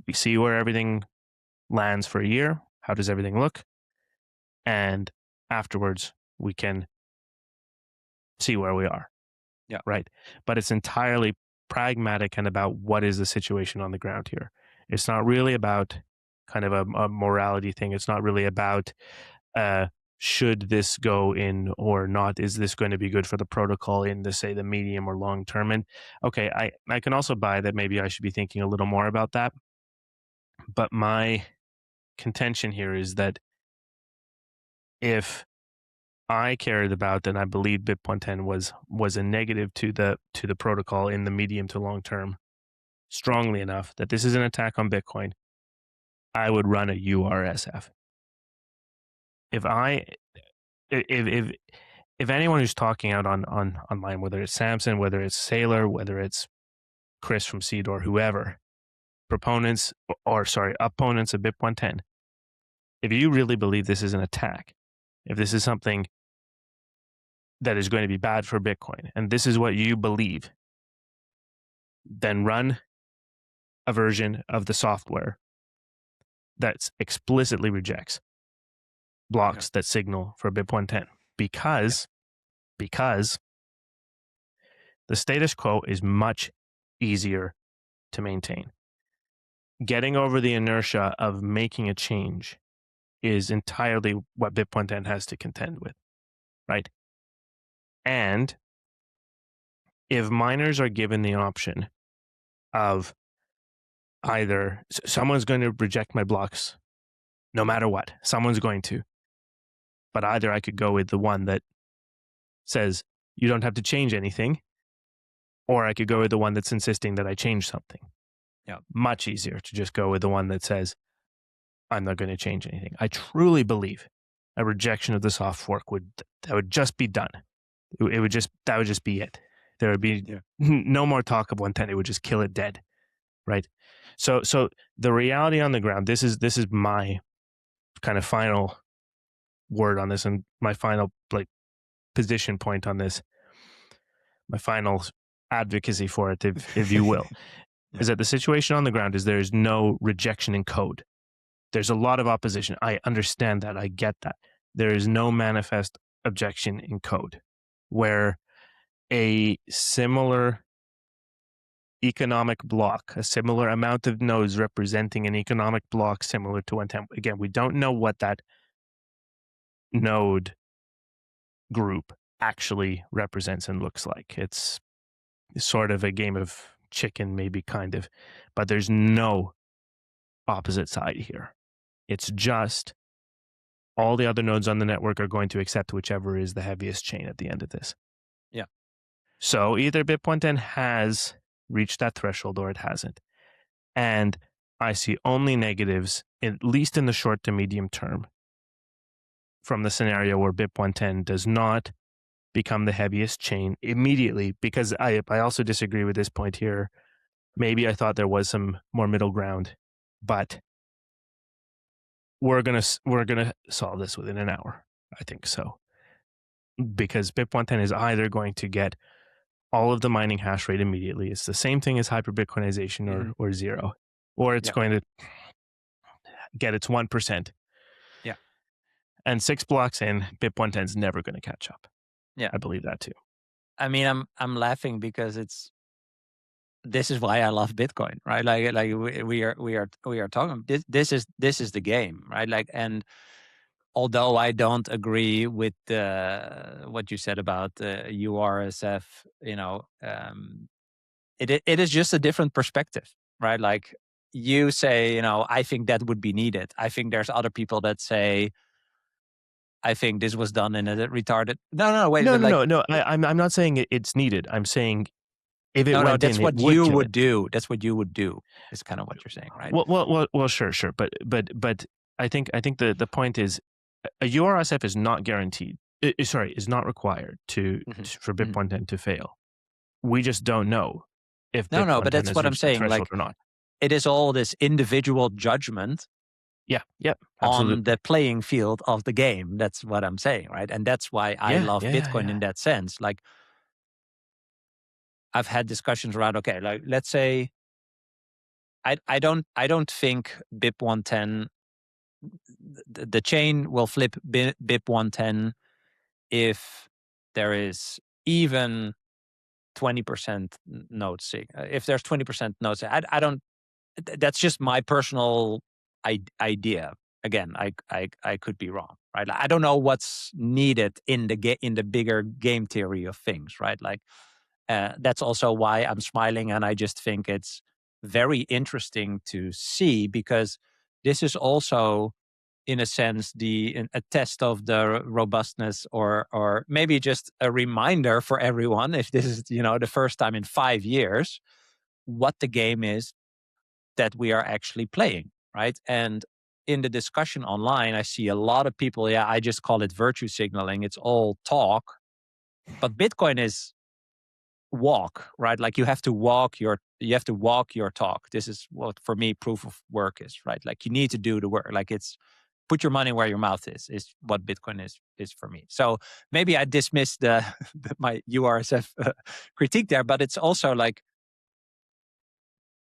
we see where everything lands for a year. How does everything look? And afterwards, we can see where we are. Yeah. Right. But it's entirely pragmatic and about what is the situation on the ground here. It's not really about kind of a morality thing. It's not really about should this go in or not? Is this going to be good for the protocol in the, say, the medium or long term? And okay, I can also buy that maybe I should be thinking a little more about that. But my contention here is that if I cared about, and I believe BIP 110 was a negative to the protocol in the medium to long term, strongly enough that this is an attack on Bitcoin, I would run a URSF. If I if anyone who's talking out on online, whether it's Samson, whether it's Sailor, whether it's Chris from Seed or whoever, opponents of BIP 110, if you really believe this is an attack, if this is something that is going to be bad for Bitcoin, and this is what you believe, then run a version of the software that explicitly rejects blocks that signal for BIP 110 because the status quo is much easier to maintain. Getting over the inertia of making a change is entirely what BIP 110 has to contend with, right? And if miners are given the option of either someone's going to reject my blocks no matter what, someone's going to, but either I could go with the one that says you don't have to change anything, or I could go with the one that's insisting that I change something. Yeah. Much easier to just go with the one that says I'm not going to change anything. I truly believe a rejection of the soft fork would just be done. That would just be it. There would be no more talk of 110. It would just kill it dead, right? So the reality on the ground. This is my kind of final word on this, and my final position point on this. My final advocacy for it, if you will, is that the situation on the ground is there is no rejection in code. There's a lot of opposition. I understand that. I get that. There is no manifest objection in code where a similar economic block, a similar amount of nodes representing an economic block similar to 110. Again, we don't know what that node group actually represents and looks like. It's sort of a game of chicken, maybe, kind of, but there's no opposite side here. It's just all the other nodes on the network are going to accept whichever is the heaviest chain at the end of this. Yeah. So either BIP 110 has reached that threshold or it hasn't. And I see only negatives, at least in the short to medium term, from the scenario where BIP 110 does not become the heaviest chain immediately, because I also disagree with this point here. Maybe I thought there was some more middle ground, but we're gonna solve this within an hour. I think so, because BIP 110 is either going to get all of the mining hash rate immediately. It's the same thing as hyper Bitcoinization or zero, or it's going to get its 1%. Yeah. And 6 blocks in, BIP 110 is never going to catch up. Yeah. I believe that too. I mean, I'm laughing because this is why I love Bitcoin, right? Like we are talking. This is the game, right? Like, and although I don't agree with what you said about URSF, it is just a different perspective, right? Like you say, I think that would be needed. I think there's other people that say, I think this was done in a retarded. No, wait. No, but like, no. I'm not saying it's needed. I'm saying if it went that's in, what it would you kill would it. do. That's what you would do. Is kind of what you're saying, right? Well, sure. But I think the point is a URSF is not guaranteed. Is not required for BIP 110 to fail. We just don't know if No, but BIP 110 that's has what I'm reached the saying. threshold Like, or not. it is all this individual judgment Absolutely. on the playing field of the game. That's what I'm saying, right? And that's why I love Bitcoin in that sense. Like, I've had discussions around, okay, like let's say I don't think BIP 110 the chain will flip BIP 110 if there is even 20% nodes. If there's 20% nodes, I don't. That's just my personal idea. Again, I could be wrong, right? I don't know what's needed in the bigger game theory of things, right? Like that's also why I'm smiling, and I just think it's very interesting to see, because this is also in a sense, a test of the robustness, or maybe just a reminder for everyone, if this is, the first time in 5 years, what the game is that we are actually playing, right? And in the discussion online, I see a lot of people, I just call it virtue signaling. It's all talk, but Bitcoin is walk, right? Like you have to walk your talk. This is what, for me, proof of work is, right? Like you need to do the work. Like it's put your money where your mouth is what Bitcoin is for me. So maybe I dismissed my URSF critique there, but it's also like,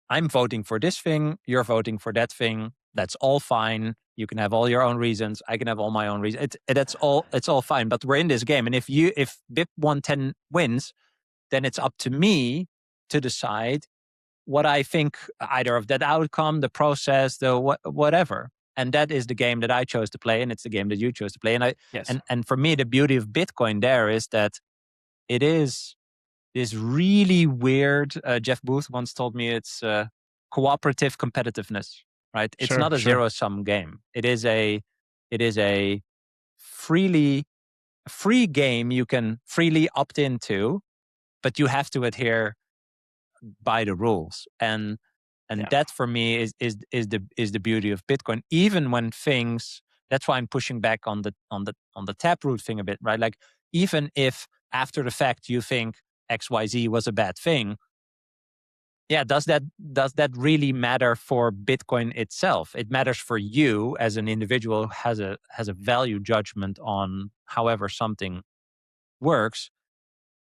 I'm voting for this thing, you're voting for that thing. That's all fine. You can have all your own reasons. I can have all my own reasons. It's all fine. But we're in this game, and if BIP 110 wins, then it's up to me to decide what I think either of that outcome, the process, whatever. And that is the game that I chose to play, and it's the game that you chose to play. Yes. And for me, the beauty of Bitcoin there is that it is this really weird. Jeff Booth once told me it's cooperative competitiveness. Right? It's not a zero-sum game. It is a free game you can freely opt into, but you have to adhere by the rules. And that for me is the beauty of Bitcoin. Even when things, that's why I'm pushing back on the Taproot thing a bit, right? Like even if after the fact you think XYZ was a bad thing, does that really matter for Bitcoin itself? It matters for you as an individual who has a value judgment on however something works.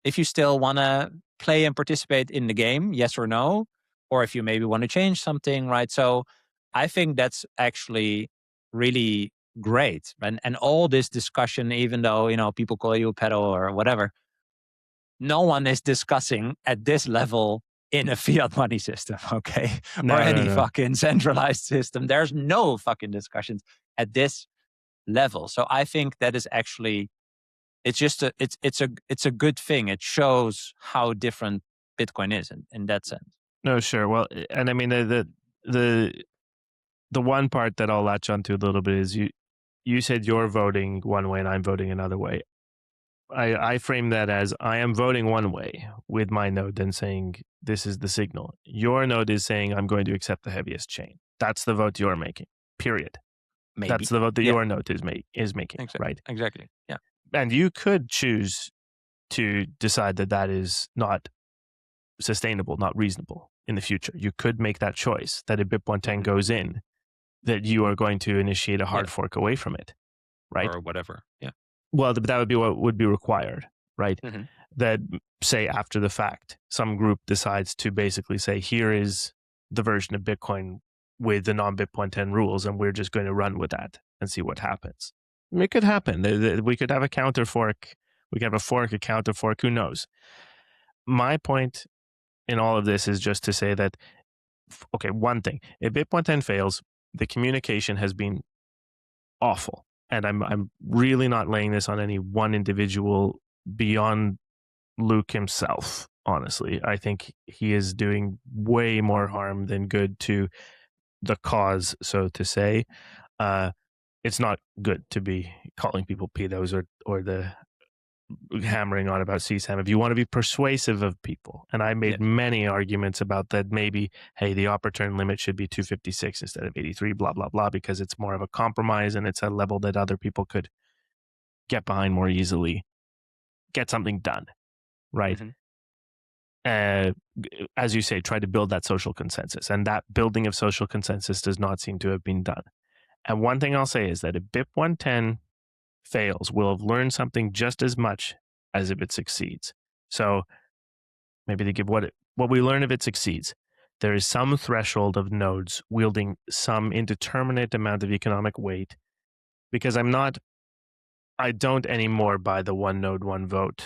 If you still want to play and participate in the game, yes or no, or if you maybe want to change something, right? So I think that's actually really great. And all this discussion, even though, people call you a pedo or whatever, no one is discussing at this level in a fiat money system, okay? No, or any no. fucking centralized system. There's no fucking discussions at this level. So I think that is actually, it's a good thing. It shows how different Bitcoin is in that sense. No, sure. Well, and I mean the one part that I'll latch onto a little bit is you said you're voting one way and I'm voting another way. I frame that as I am voting one way with my node and saying this is the signal. Your node is saying I'm going to accept the heaviest chain. That's the vote you're making. Period. Maybe. That's the vote that your node is making. Exactly. Right? Exactly. Yeah. And you could choose to decide that is not sustainable, not reasonable in the future. You could make that choice that if BIP 110 goes in, that you are going to initiate a hard fork away from it, right? Or whatever. Yeah. Well, that would be what would be required, right? Mm-hmm. That, say, after the fact, some group decides to basically say, here is the version of Bitcoin with the non-BIP 110 rules, and we're just going to run with that and see what happens. I mean, it could happen. We could have a counter fork. We could have a fork, a counter fork. Who knows? My point in all of this is just to say that, okay, one thing, if BIP 110 fails, the communication has been awful. And I'm really not laying this on any one individual beyond Luke himself, honestly. I think he is doing way more harm than good to the cause, so to say. It's not good to be calling people pedos or the hammering on about CSAM. If you want to be persuasive of people, and I made many arguments about that, maybe, hey, the upper turn limit should be 256 instead of 83, blah, blah, blah, because it's more of a compromise and it's a level that other people could get behind more easily, get something done, right? Mm-hmm. As you say, try to build that social consensus. And that building of social consensus does not seem to have been done. And one thing I'll say is that if BIP 110 fails, we'll have learned something just as much as if it succeeds. So maybe to give what we learn if it succeeds, there is some threshold of nodes wielding some indeterminate amount of economic weight, because I don't anymore buy the one node, one vote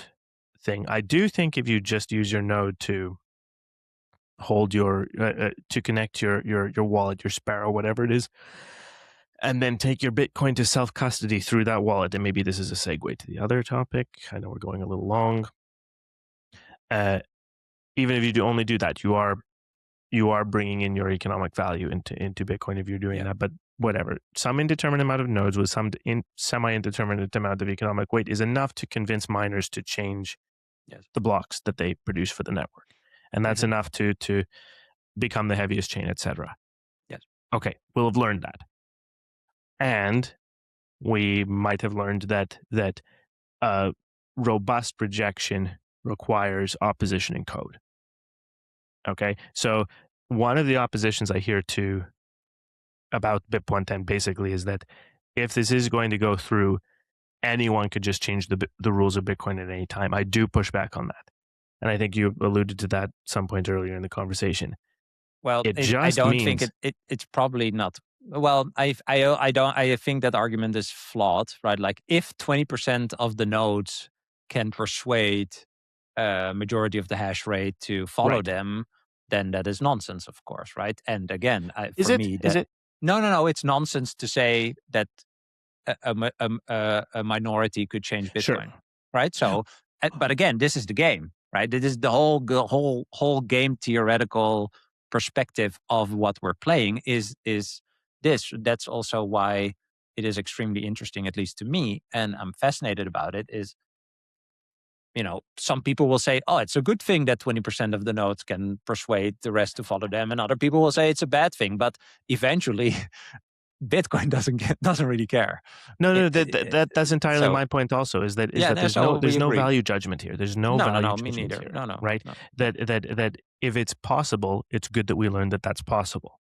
thing. I do think if you just use your node to hold your, to connect your wallet, your Sparrow, whatever it is, and then take your Bitcoin to self-custody through that wallet. And maybe this is a segue to the other topic. I know we're going a little long. Even if you only do that, you are bringing in your economic value into Bitcoin if you're doing that. But whatever, some indeterminate amount of nodes with some semi-indeterminate amount of economic weight is enough to convince miners to change Yes. the blocks that they produce for the network. And that's Hmm. enough to become the heaviest chain, etc. Yes. Okay, we'll have learned that. And we might have learned that robust rejection requires opposition in code. Okay, so one of the oppositions I hear to about BIP 110 basically is that if this is going to go through, anyone could just change the rules of Bitcoin at any time. I do push back on that, and I think you alluded to that some point earlier in the conversation. Well, It I just don't think means it's probably not. Well, I don't. I think that argument is flawed, right? Like, if 20% of the nodes can persuade a majority of the hash rate to follow right. them, then that is nonsense, of course, right? And again, Is for it? me, Is that it? no, it's nonsense to say that a minority could change Sure. Bitcoin, right? So, but again, this is the game, right? This is the whole game theoretical perspective of what we're playing. Is this? That's also why it is extremely interesting, at least to me, and I'm fascinated about it. Is, some people will say, "Oh, it's a good thing that 20% of the nodes can persuade the rest to follow them," and other people will say it's a bad thing. But eventually, Bitcoin doesn't really care. No, It, no, it, that's entirely so my point. Also, is yeah, that no, so we there's no agree. value judgment here. There's no No, no, value no, me judgment neither. here, No, no, right? no, no. That if it's possible, it's good that we learn that that's possible,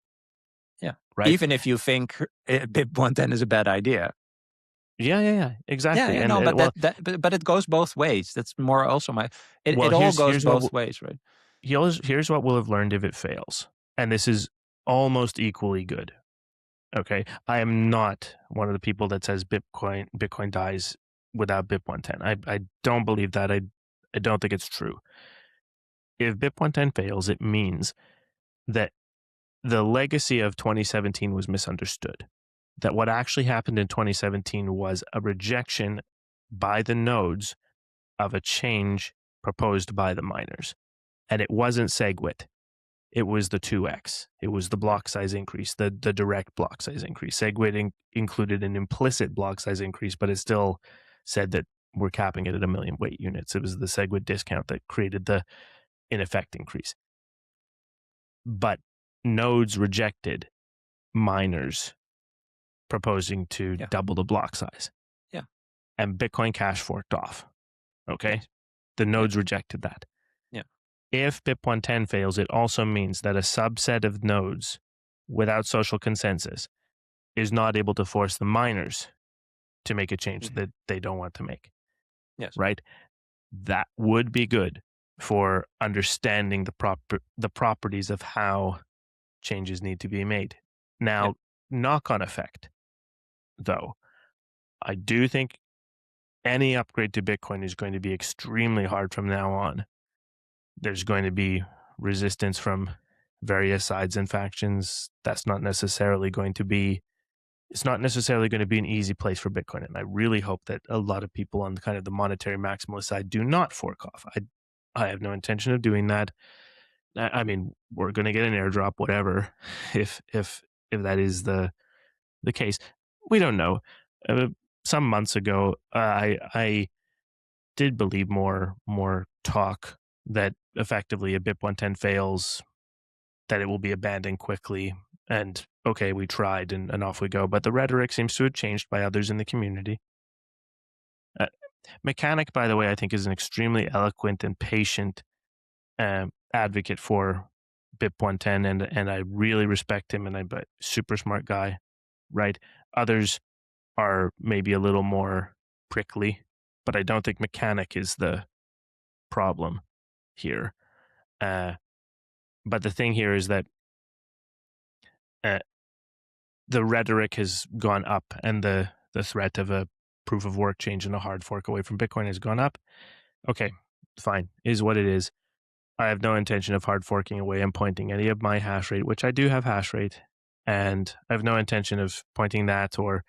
Yeah. right? Even if you think BIP 110 is a bad idea. Yeah, yeah, yeah, Yeah, exactly. yeah, And no, but well, but it goes both ways. That's more also it all goes here's what both ways, right? here's what we'll have learned if it fails, and this is almost equally good. Okay, I am not one of the people that says Bitcoin dies without BIP 110. I don't believe that. I don't think it's true. If BIP 110 fails, it means that the legacy of 2017 was misunderstood. That what actually happened in 2017 was a rejection by the nodes of a change proposed by the miners. And it wasn't SegWit. It was the 2x. It was the Yeah, block size increase, the direct block size increase. SegWit included an implicit block size increase, but it still said that we're capping it at 1 million weight units. It was the SegWit discount that created the in effect increase. But nodes rejected miners proposing to yeah, double the block size. yeah. And Bitcoin Cash forked off. Okay. Yes, The yeah, nodes rejected that. yeah. If BIP 110 fails, it also means that a subset of nodes without social consensus is not able to force the miners to make a change Hmm. that they don't want to make, Yes, right? That would be good for understanding the properties of how changes need to be made. yeah, Now, knock on effect, though, I do think any upgrade to Bitcoin is going to be extremely hard from now on. There's going to be resistance from various sides and factions. It's not necessarily going to be an easy place for Bitcoin. And I really hope that a lot of people on kind of the monetary maximalist side do not fork off. I have no intention of doing that. I mean, we're going to get an airdrop, whatever, if that is the case. We don't know. Some months ago, I did believe more talk that effectively a BIP 110 fails, that it will be abandoned quickly, and okay, we tried and off we go. But the rhetoric seems to have changed by others in the community. Uh, Mechanic, by the way, I think is an extremely eloquent and patient advocate for BIP 110, and I really respect him, and I'm a super smart guy, right? Others are maybe a little more prickly, but I don't think Mechanic is the problem here. Uh, but the thing here is that uh, the rhetoric has gone up, and the threat of a proof of work change and a hard fork away from Bitcoin has gone up. Okay, fine, is what it is. I have no intention of hard forking away and pointing any of my hash rate, which I do have hash rate, and I have no intention of pointing that or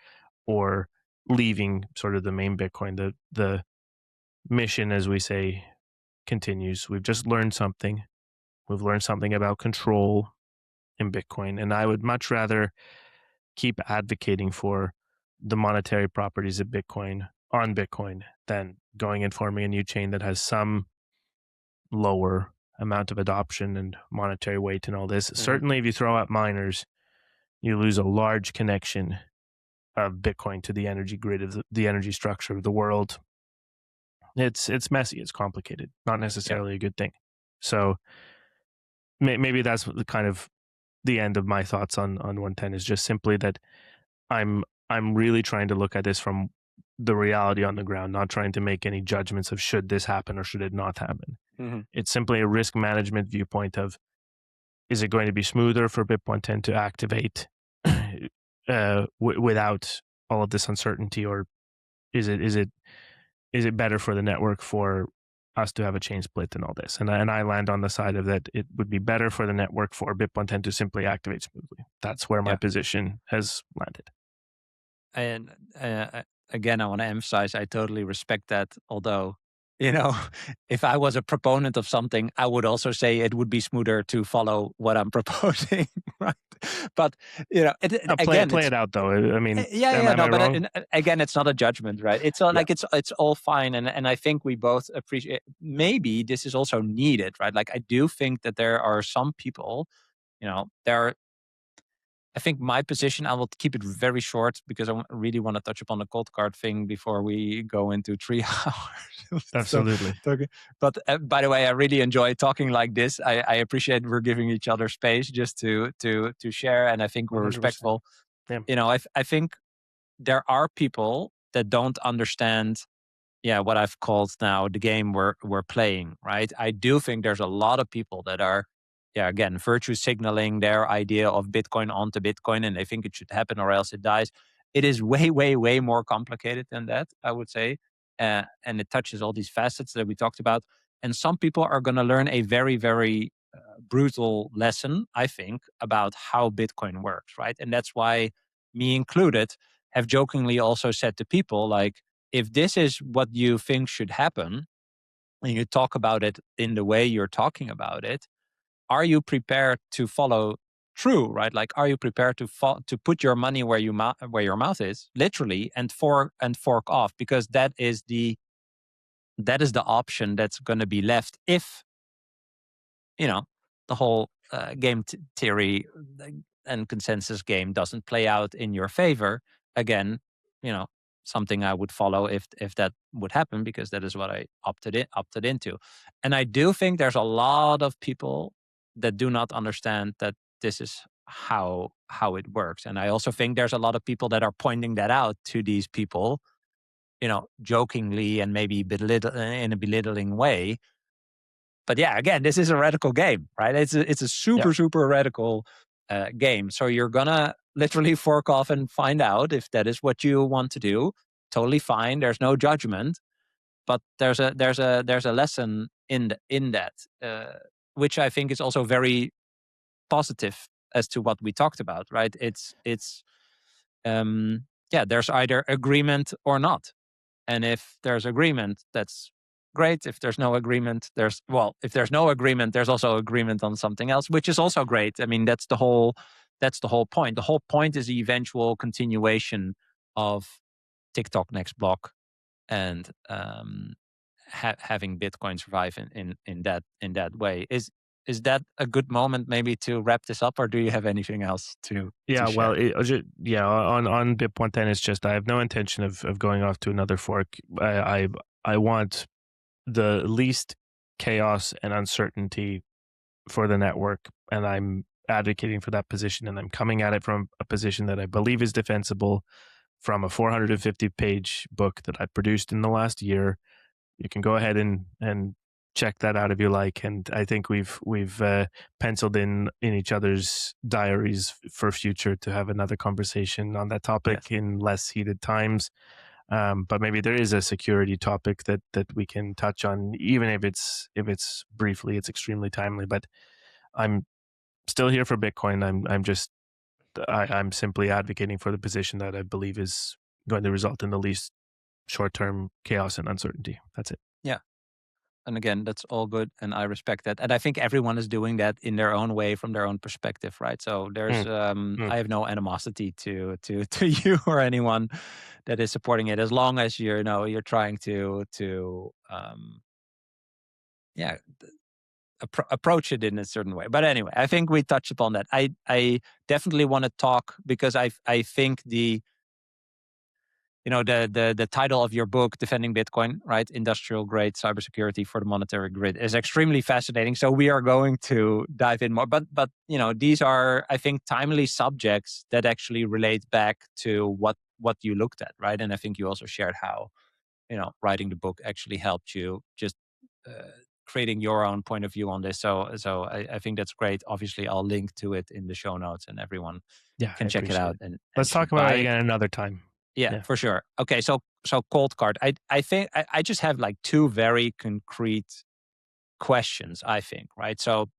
leaving sort of the main Bitcoin. The mission, as we say, continues. We've just learned something. We've learned something about control in Bitcoin, and I would much rather keep advocating for the monetary properties of Bitcoin on Bitcoin than going and forming a new chain that has some lower amount of adoption and monetary weight and all this. Certainly, if you throw out miners, you lose a large connection of Bitcoin to the energy grid of the energy structure of the world. It's messy, it's complicated, not necessarily a good thing. So maybe that's the kind of the end of my thoughts on 110 is just simply that I'm really trying to look at this from the reality on the ground, not trying to make any judgments of should this happen or should it not happen. It's simply a risk management viewpoint of, is it going to be smoother for BIP110 to activate without all of this uncertainty, or is it better for the network for us to have a chain split and all this? And I land on the side of that it would be better for the network for BIP110 to simply activate smoothly. That's where my position has landed. And again, I want to emphasize, I totally respect that. Although, if I was a proponent of something, I would also say it would be smoother to follow what I'm proposing, right? But play it out though. I mean, am I wrong? Again, it's not a judgment, right? It's all like it's all fine, and I think we both appreciate. Maybe this is also needed, right? Like I do think that there are some people, I think my position, I will keep it very short because I really want to touch upon the cold card thing before we go into 3 hours. Absolutely. But by the way, I really enjoy talking like this. I appreciate we're giving each other space just to share, and I think we're 100%. respectful. Yeah. I think there are people that don't understand what I've called now the game we're playing, right? I do think there's a lot of people that are, again, virtue signaling their idea of Bitcoin onto Bitcoin, and they think it should happen or else it dies. It is way, way, way more complicated than that, I would say. And it touches all these facets that we talked about. And some people are going to learn a very, very brutal lesson, I think, about how Bitcoin works, right? And that's why me included have jokingly also said to people, like, if this is what you think should happen, and you talk about it in the way you're talking about it, are you prepared to follow through, right? Like, are you prepared to put your money where your mouth is, literally, and fork off? Because that is the option that's going to be left if the whole game theory and consensus game doesn't play out in your favor. Again, something I would follow if that would happen, because that is what I opted into. And I do think there's a lot of people that do not understand that this is how it works. And I also think there's a lot of people that are pointing that out to these people, jokingly and maybe in a belittling way. But again, this is a radical game, right? It's a super radical game. So you're gonna literally fork off and find out if that is what you want to do. Totally fine. There's no judgment, but there's a lesson in that, which I think is also very positive as to what we talked about, right? It's there's either agreement or not, and if there's agreement, that's great. If there's no agreement, there's also agreement on something else, which is also great. I mean, that's the whole point. The whole point is the eventual continuation of TikTok next block, and having Bitcoin survive in that way. Is that a good moment maybe to wrap this up, or do you have anything else to well, share? on BIP110, it's just I have no intention of going off to another fork. I want the least chaos and uncertainty for the network, and I'm advocating for that position, and I'm coming at it from a position that I believe is defensible from a 450-page book that I produced in the last year. You can go ahead and check that out if you like. And I think we've penciled in each other's diaries for future to have another conversation on that topic in less heated times. But maybe there is a security topic that we can touch on, even if it's briefly. It's extremely timely. But I'm still here for Bitcoin. I'm simply advocating for the position that I believe is going to result in the least short-term chaos and uncertainty. That's it. Yeah. And again, that's all good, and I respect that. And I think everyone is doing that in their own way, from their own perspective, right? So there's, Mm, mm. I have no animosity to you or anyone that is supporting it, as long as you're trying to yeah approach it in a certain way. But anyway, I think we touched upon that. I definitely want to talk, because I think the title of your book, Defending Bitcoin, right? Industrial grade cybersecurity for the monetary grid, is extremely fascinating. So we are going to dive in more. But these are, I think, timely subjects that actually relate back to what you looked at, right? And I think you also shared how writing the book actually helped you just uh, creating your own point of view on this. So I think that's great. Obviously, I'll link to it in the show notes, and everyone Yeah, I can check it appreciate out it. and Let's talk should about buy it it. again another time. Yeah, Yeah. for sure. Okay, so cold card. I think I just have like two very concrete questions, I think, right? So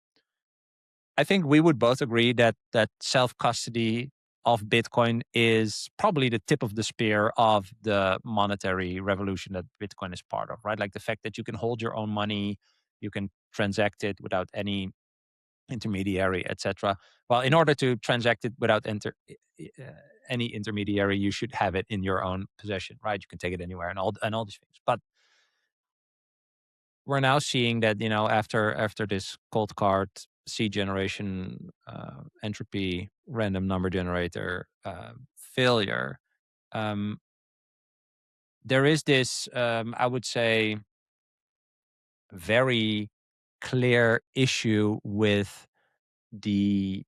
I think we would both agree that self custody of Bitcoin is probably the tip of the spear of the monetary revolution that Bitcoin is part of, right? Like the fact that you can hold your own money, you can transact it without any intermediary, etc. Well, in order to transact it without any intermediary, you should have it in your own possession, right? You can take it anywhere, and all these things. But we're now seeing that after this cold card seed generation, entropy random number generator failure, um, there is this, I would say, very clear issue with the,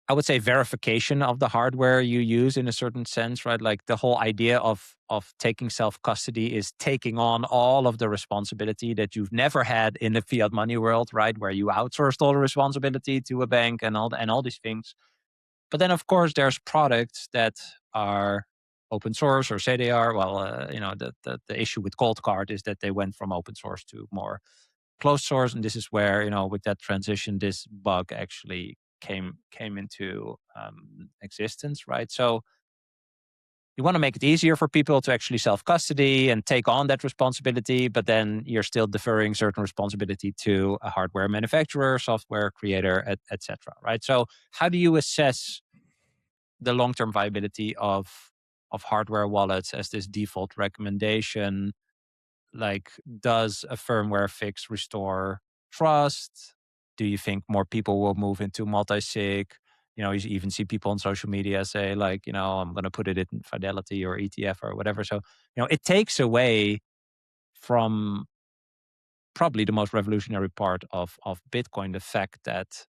I would say, verification of the hardware you use, in a certain sense, right? Like the whole idea of taking self custody is taking on all of the responsibility that you've never had in the fiat money world, right? Where you outsourced all the responsibility to a bank and all these things. But then, of course, there's products that are open source, or say they are. Well, the issue with Cold Card is that they went from open source to more closed source, and this is where, with that transition, this bug actually came into existence, right? So you want to make it easier for people to actually self custody and take on that responsibility, but then you're still deferring certain responsibility to a hardware manufacturer, software creator, etc. Right? So how do you assess the long term viability of hardware wallets as this default recommendation? Like, does a firmware fix restore trust? Do you think more people will move into multi-sig? You even see people on social media say, like, I'm going to put it in Fidelity or ETF or whatever. So, it takes away from probably the most revolutionary part of Bitcoin, the fact that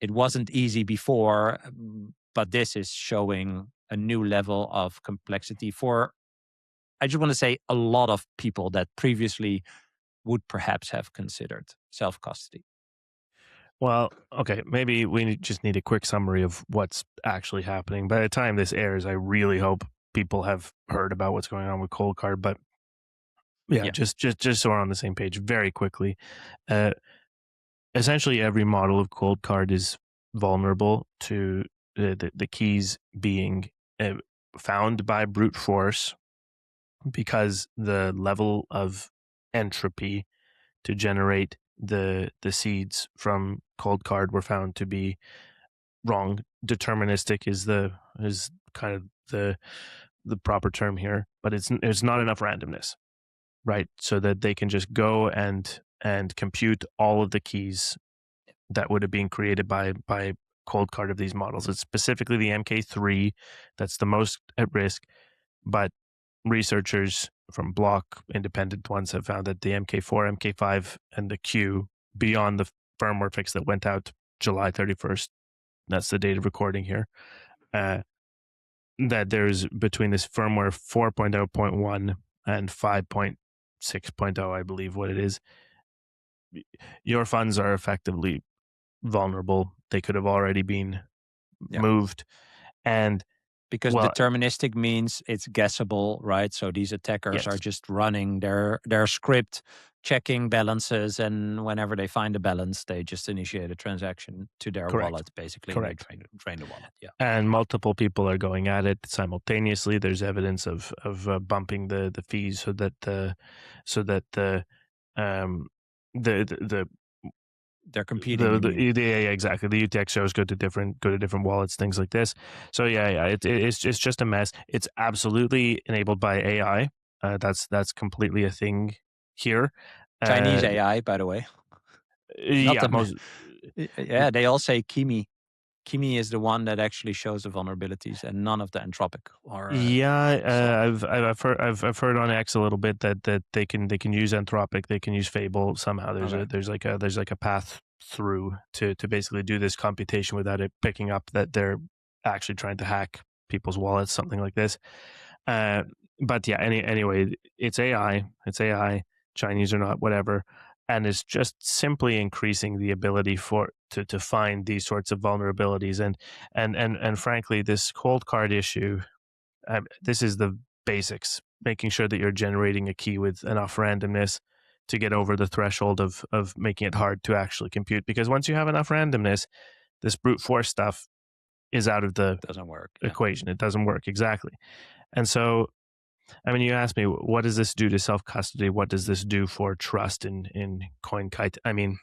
it wasn't easy before, but this is showing a new level of complexity for, I just want to say, a lot of people that previously would perhaps have considered self custody. Well, okay, maybe just need a quick summary of what's actually happening. By the time this airs, I really hope people have heard about what's going on with Cold Card. But yeah, Yeah. just so we're on the same page, very quickly. Uh, Essentially, every model of Cold Card is vulnerable to the keys being found by brute force, because the level of entropy to generate the seeds from Cold Card were found to be wrong. Deterministic is kind of the proper term here, but there's not enough randomness, right? So that they can just go and compute all of the keys that would have been created by Cold Card of these models. It's specifically the MK3 that's the most at risk, but researchers from block independent ones have found that the MK4, MK5, and the Q, beyond the firmware fix that went out July 31st, that's the date of recording here, that there's between this firmware 4.0.1 and 5.6.0, I believe what it is, your funds are effectively vulnerable. They could have already been Yeah. moved. And Because well, deterministic means it's guessable, right? So these attackers are yes, just running their script, checking balances, and whenever they find a balance, they just initiate a transaction to their correct, wallet, basically, and they correct. drain the wallet. Yeah. And multiple people are going at it simultaneously. There's evidence of bumping the fees so that the the They're competing, you mean? yeah, exactly. The UTXOs go to different wallets, things like this. So yeah, it's just a mess. It's absolutely enabled by AI. That's completely a thing here. Chinese AI, by the way. Not Yeah, the most yeah, they all say Kimi. Kimi is the one that actually shows the vulnerabilities, and none of the Anthropic or yeah. solve. I've heard on X a little bit that they can use Anthropic, they can use Fable somehow. Okay. There's like a path through to basically do this computation without it picking up that they're actually trying to hack people's wallets, something like this. Uh, but yeah, anyway, it's AI. It's AI, Chinese or not, whatever, and it's just simply increasing the ability to find these sorts of vulnerabilities. And frankly, this cold card issue, this is the basics, making sure that you're generating a key with enough randomness to get over the threshold of making it hard to actually compute. Because once you have enough randomness, this brute force stuff is out of the Doesn't work. Yeah. equation. It doesn't work exactly. And so, I mean, you asked me, what does this do to self custody? What does this do for trust in CoinKite? I mean,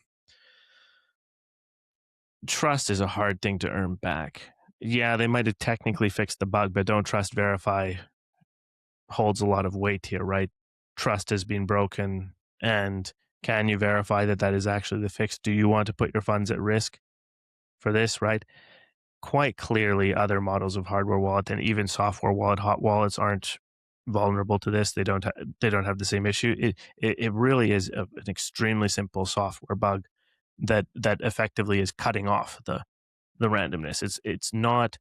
trust is a hard thing to earn back. Yeah, they might have technically fixed the bug, but don't trust verify holds a lot of weight here, right? Trust has been broken, and can you verify that that is actually the fix? Do you want to put your funds at risk for this, right? Quite clearly, other models of hardware wallet and even software wallet, hot wallets aren't vulnerable to this. They don't have the same issue. It really is an extremely simple software bug that effectively is cutting off the randomness. It's not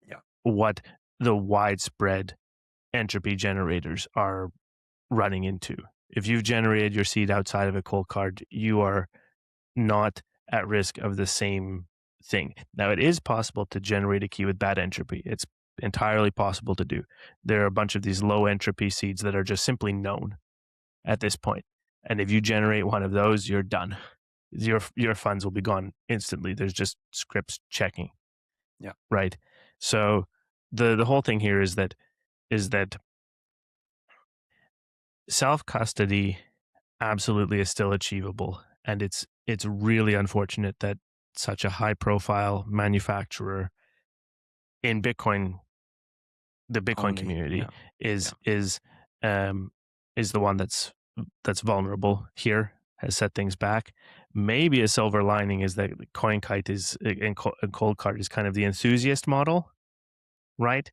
Yeah. what the widespread entropy generators are running into. If you've generated your seed outside of a cold card, you are not at risk of the same thing. Now, it is possible to generate a key with bad entropy. It's entirely possible to do. There are a bunch of these low entropy seeds that are just simply known at this point. And if you generate one of those, you're done. Your funds will be gone instantly. There's just scripts checking. Yeah. Right. So the whole thing here is that self custody absolutely is still achievable, and it's really unfortunate that such a high profile manufacturer in Bitcoin, the Bitcoin Only. community, Yeah. Yeah. um is the one that's vulnerable here, has set things back. Maybe a silver lining is that CoinKite is and Cold Card is kind of the enthusiast model, right?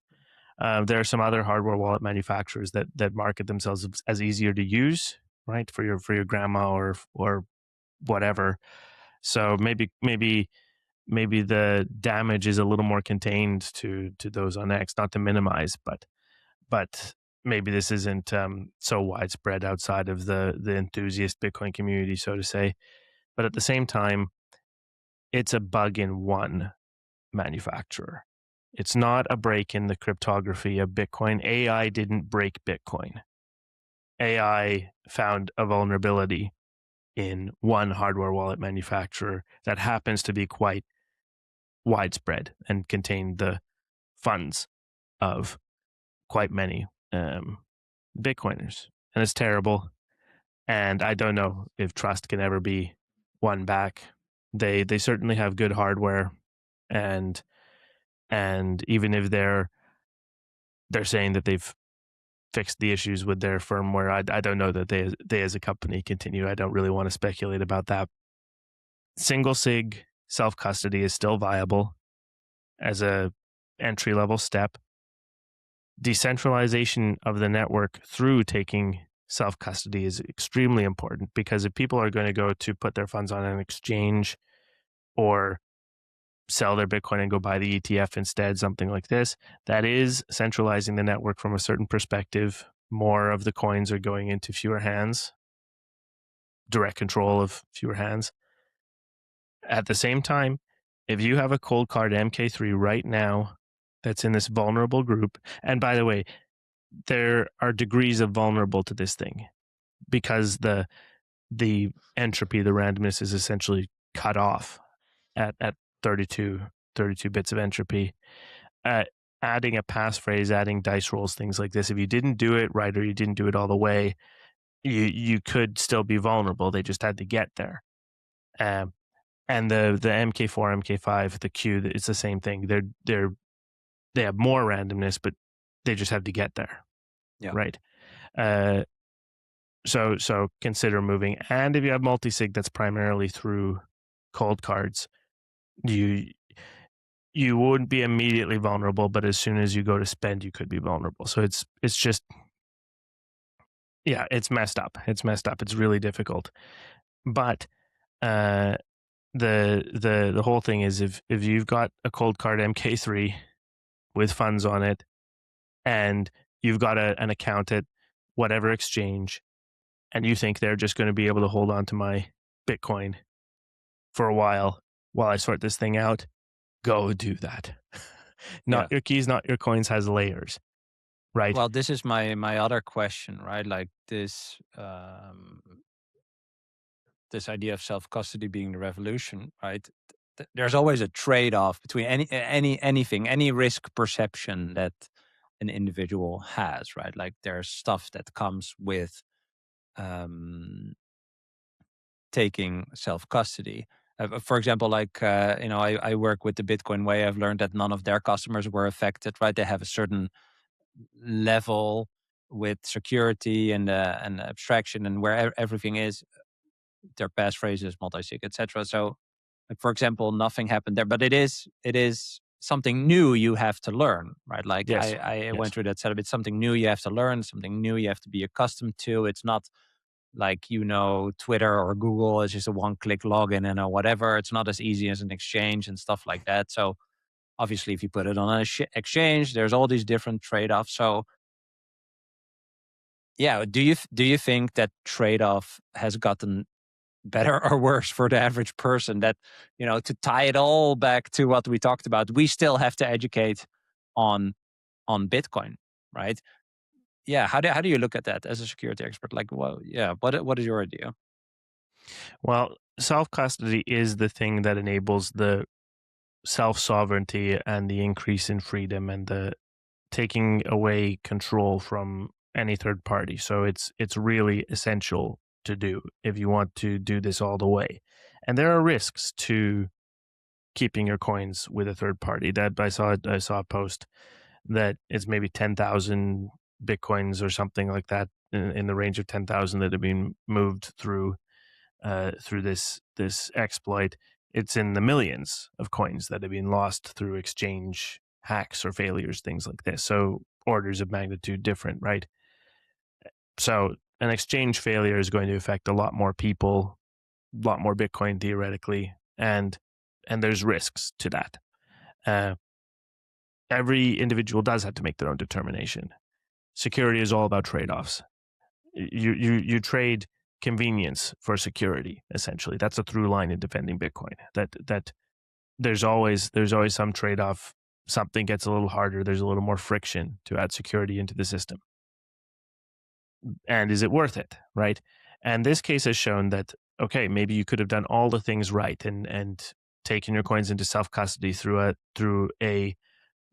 There are some other hardware wallet manufacturers that market themselves as easier to use, right, for your grandma or whatever. So maybe the damage is a little more contained to those on X, not to minimize, but maybe this isn't so widespread outside of the enthusiast Bitcoin community, so to say. But at the same time, it's a bug in one manufacturer. It's not a break in the cryptography of Bitcoin. AI didn't break Bitcoin. AI found a vulnerability in one hardware wallet manufacturer that happens to be quite widespread and contain the funds of quite many Bitcoiners. And it's terrible. And I don't know if trust can ever be won back. They certainly have good hardware, and even if they're saying that they've fixed the issues with their firmware, I don't know that they as a company continue. I don't really want to speculate about that. Single sig self custody is still viable as a entry level step. Decentralization of the network through taking self custody is extremely important, because if people are going to go to put their funds on an exchange or sell their Bitcoin and go buy the ETF instead, something like this, that is centralizing the network from a certain perspective. More of the coins are going into fewer hands, direct control of fewer hands. At the same time, if you have a cold card MK3 right now that's in this vulnerable group, and by the way, there are degrees of vulnerable to this thing, because the entropy, the randomness is essentially cut off at 32 bits of entropy. Adding a passphrase, adding dice rolls, things like this, if you didn't do it right or you didn't do it all the way, you could still be vulnerable. They just had to get there. Um, and the MK4, MK5, the Q, it's the same thing. They have more randomness, but they just have to get there, Yeah. right? Uh, so consider moving. And if you have multi-sig that's primarily through cold cards, you you wouldn't be immediately vulnerable, but as soon as you go to spend, you could be vulnerable. So it's just, yeah, it's messed up. It's messed up. It's really difficult. But uh, the whole thing is, if you've got a cold card MK3 with funds on it, and you've got an account at whatever exchange, and you think they're just going to be able to hold on to my Bitcoin for a while I sort this thing out, go do that. Not Yeah. your keys, not your coins has layers, right? Well, this is my other question, right? Like this idea of self custody being the revolution, right? There's always a trade off between anything, any risk perception that an individual has, right? Like there's stuff that comes with um, taking self custody. For example, like I work with the Bitcoin way. I've learned that none of their customers were affected, right? They have a certain level with security and abstraction and where everything is. Their passphrase is multi-sig, etc. So, like, for example, nothing happened there, but it is something new you have to learn, right? Like Yes, I went yes, through that setup. It's something new you have to learn, something new you have to be accustomed to. It's not like Twitter or Google is just a one-click login and a whatever. It's not as easy as an exchange and stuff like that. So obviously, if you put it on an exchange, there's all these different trade-offs. So yeah, do you think that trade-off has gotten better or worse for the average person? That to tie it all back to what we talked about, we still have to educate on Bitcoin, right? Yeah, how do you look at that as a security expert? Like, well, yeah, what is your idea? well, self custody is the thing that enables the self sovereignty and the increase in freedom and the taking away control from any third party. So it's really essential to do if you want to do this all the way. And there are risks to keeping your coins with a third party. That I saw a post that it's maybe 10,000 bitcoins or something like that, in the range of 10,000, that have been moved through this exploit. It's in the millions of coins that have been lost through exchange hacks or failures, things like this. So orders of magnitude different, right? So an exchange failure is going to affect a lot more people, a lot more Bitcoin theoretically, and there's risks to that. Uh, every individual does have to make their own determination. Security is all about trade-offs. You trade convenience for security, essentially. That's a through line in defending Bitcoin. That there's always some trade-off. Something gets a little harder, there's a little more friction to add security into the system. And is it worth it, right? And this case has shown that, okay, maybe you could have done all the things right and taken your coins into self-custody through a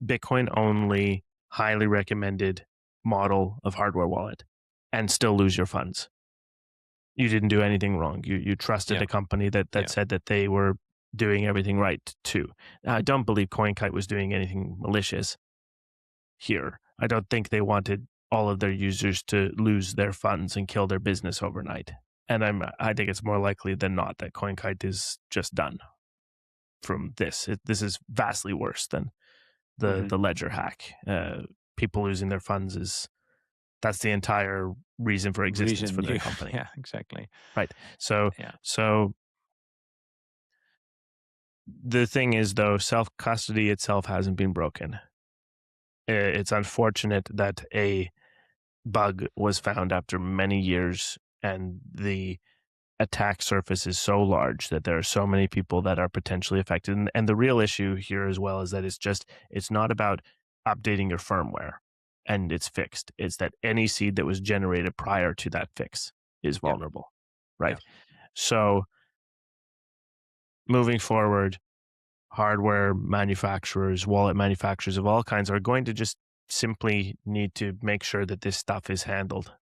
Bitcoin only, highly recommended model of hardware wallet, and still lose your funds. You didn't do anything wrong. You trusted Yeah, a company that yeah, said that they were doing everything right too. Now, I don't believe CoinKite was doing anything malicious here. I don't think they wanted all of their users to lose their funds and kill their business overnight. And I think it's more likely than not that CoinKite is just done from this. This is vastly worse than hmm the ledger hack. People losing their funds, that's the entire reason for existence reason for their you company, yeah, exactly. right? So Yeah, so the thing is, though, self custody itself hasn't been broken. It's unfortunate that a bug was found after many years, and the attack surface is so large that there are so many people that are potentially affected. And the real issue here as well is that it's not about updating your firmware and it's fixed. It's that any seed that was generated prior to that fix is yeah, vulnerable, yeah, right? So moving forward, hardware manufacturers, wallet manufacturers of all kinds are going to just simply need to make sure that this stuff is handled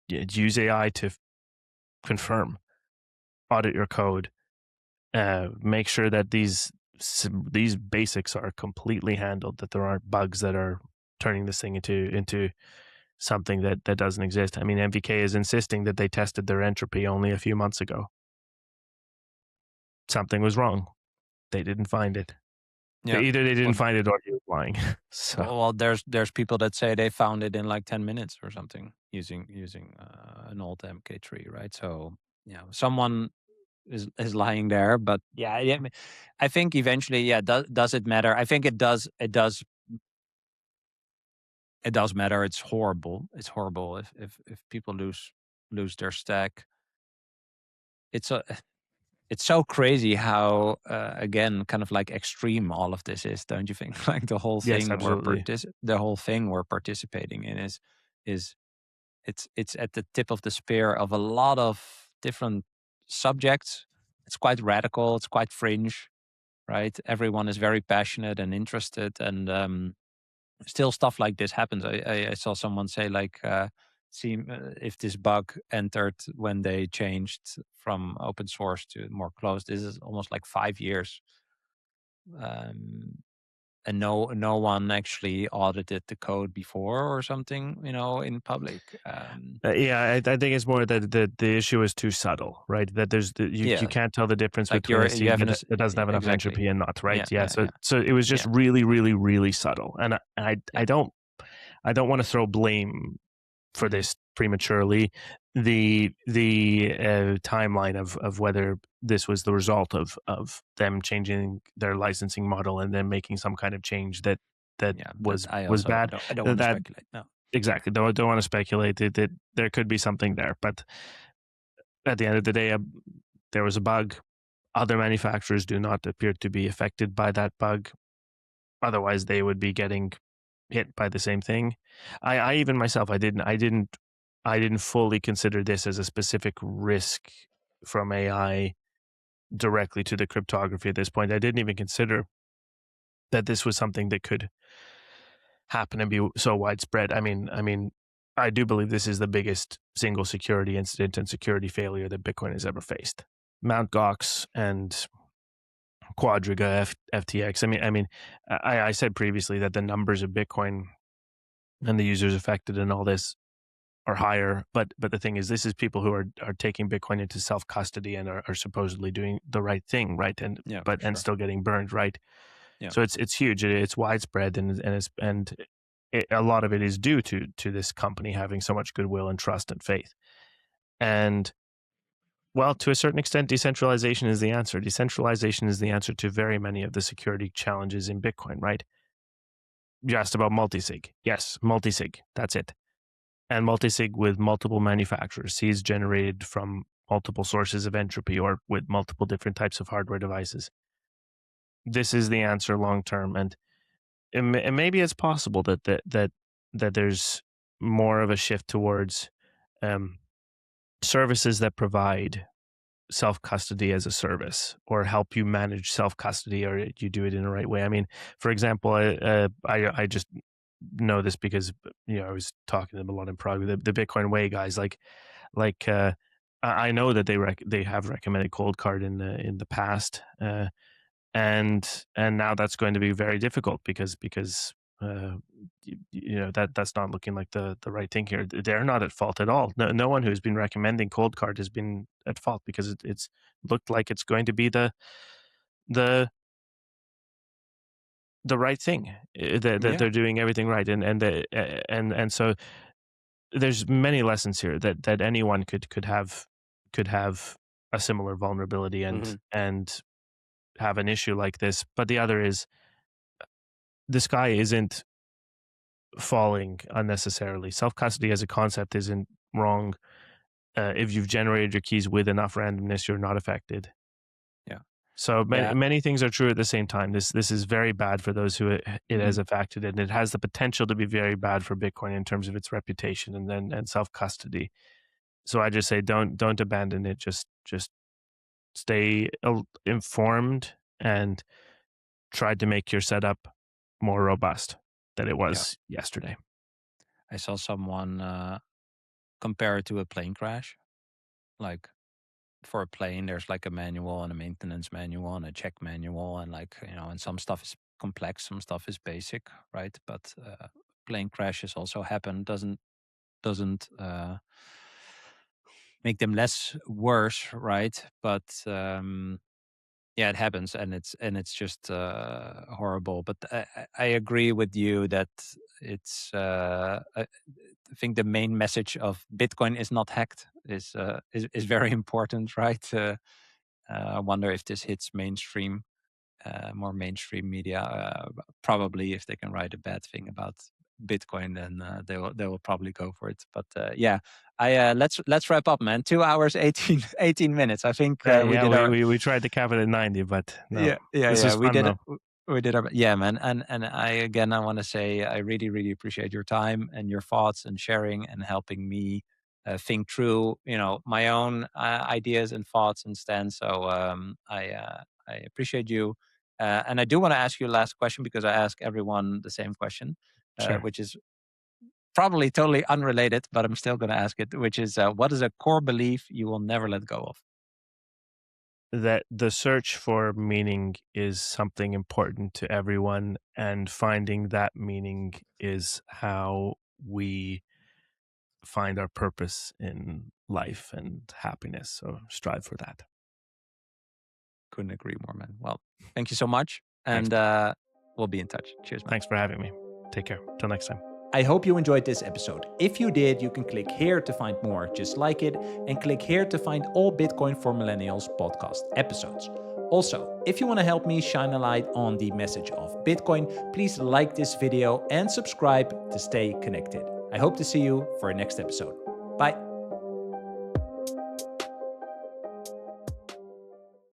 use AI to confirm, audit your code, make sure that these basics are completely handled, that there aren't bugs that are turning this thing into something that doesn't exist. I mean, MVK is insisting that they tested their entropy only a few months ago. Something was wrong. They didn't find it. Yeah. Either they didn't Well, find it or he was lying. So well, there's people that say they found it in like 10 minutes or something using an old MK3, right? So yeah, someone is lying there, but yeah, I mean, I think eventually, yeah, does it matter? I think it does. It does matter. It's horrible. It's horrible if people lose their stack. It's a it's so crazy how again kind of like extreme all of this is, don't you think? Like yes, absolutely. the whole thing we're participating in is it's at the tip of the spear of a lot of different subjects. It's quite radical. It's quite fringe, right? Everyone is very passionate and interested, and still stuff like this happens. I saw someone say like, see if this bug entered when they changed from open source to more closed. This is almost like 5 years, um, and no one actually audited the code before or something, in public. Yeah, I think it's more that the issue is too subtle, right? That you Yeah, can't tell the difference like between a you seed have that doesn't have enough exactly. entropy and not, right? Yeah, Yeah, yeah, so yeah, it was just yeah, really, really, really subtle, and yeah. I don't want to throw blame for Hmm. this prematurely. The timeline of whether this was the result of them changing their licensing model and then making some kind of change that Yeah, that was I bad. don't want to That speculate. No. exactly, don't want to speculate that there could be something there, but at the end of the day, there was a bug. Other manufacturers do not appear to be affected by that bug. Otherwise, they would be getting hit by the same thing. I even myself, I didn't fully consider this as a specific risk from AI directly to the cryptography at this point. I didn't even consider that this was something that could happen and be so widespread. I do believe this is the biggest single security incident and security failure that Bitcoin has ever faced. Mount Gox and Quadriga FTX. I said previously that the numbers of Bitcoin and the users affected and all this are higher, but the thing is, this is people who are taking Bitcoin into self custody and are supposedly doing the right thing, right? Yeah, for And sure. still getting burned, right? Yeah. So it's huge. It's widespread, a lot of it is due to this company having so much goodwill and trust and faith. And well, to a certain extent, decentralization is the answer. Decentralization is the answer to very many of the security challenges in Bitcoin, right? You asked about multisig. Yes, multisig. That's it. And multisig with multiple manufacturers, seeds generated from multiple sources of entropy or with multiple different types of hardware devices. This is the answer long term, and maybe it's possible that there's more of a shift towards um, services that provide self custody as a service or help you manage self custody, or you do it in the right way. I mean, for example, I just know this because I was talking to them a lot in Prague. The Bitcoin Way guys, I know that they have recommended cold card in the past, and now that's going to be very difficult because that's not looking like the right thing here. They're not at fault at all. No one who's been recommending cold card has been at fault because it's looked like it's going to be the the right thing, that Yeah. they're doing everything right, and so there's many lessons here that anyone could have a similar vulnerability Hmm. and have an issue like this. But the other is, the sky isn't falling unnecessarily. Self custody as a concept isn't wrong. If you've generated your keys with enough randomness, you're not affected. Yeah. So Yeah. many things are true at the same time. This is very bad for those who it has Mhm. affected, and it has the potential to be very bad for Bitcoin in terms of its reputation and self custody. So I just say don't abandon it. Just stay informed and try to make your setup more robust than it Yeah. was yesterday. I saw someone compare it to a plane crash. Like for a plane, there's like a manual and a maintenance manual and a check manual, and like, and some stuff is complex, some stuff is basic, right? But plane crashes also happen. Doesn't make them less worse, right? But yeah, it happens, and it's just horrible. But I agree with you that it's. I think the main message of Bitcoin is not hacked is very important, right? I wonder if this hits mainstream, more mainstream media. Probably, if they can write a bad thing about Bitcoin, then they will probably go for it. But yeah, let's wrap up, man. 2 hours 18 minutes. I think we Yeah, did our we tried to cap it at 90, but no. This yeah. is We fun did it. though. We did our yeah, man. And I want to say I really really appreciate your time and your thoughts and sharing and helping me think through my own ideas and thoughts and stance. So I appreciate you. And I do want to ask you a last question, because I ask everyone the same question, Sure. which is probably totally unrelated, but I'm still going to ask it, which is what is a core belief you will never let go of? That the search for meaning is something important to everyone, and finding that meaning is how we find our purpose in life and happiness. So strive for that. Couldn't agree more, man. Well, thank you so much. Thanks. And we'll be in touch. Cheers, man. Thanks for having me. Take care. Till next time. I hope you enjoyed this episode. If you did, you can click here to find more just like it, and click here to find all Bitcoin for Millennials podcast episodes. Also, if you want to help me shine a light on the message of Bitcoin, please like this video and subscribe to stay connected. I hope to see you for a next episode. Bye.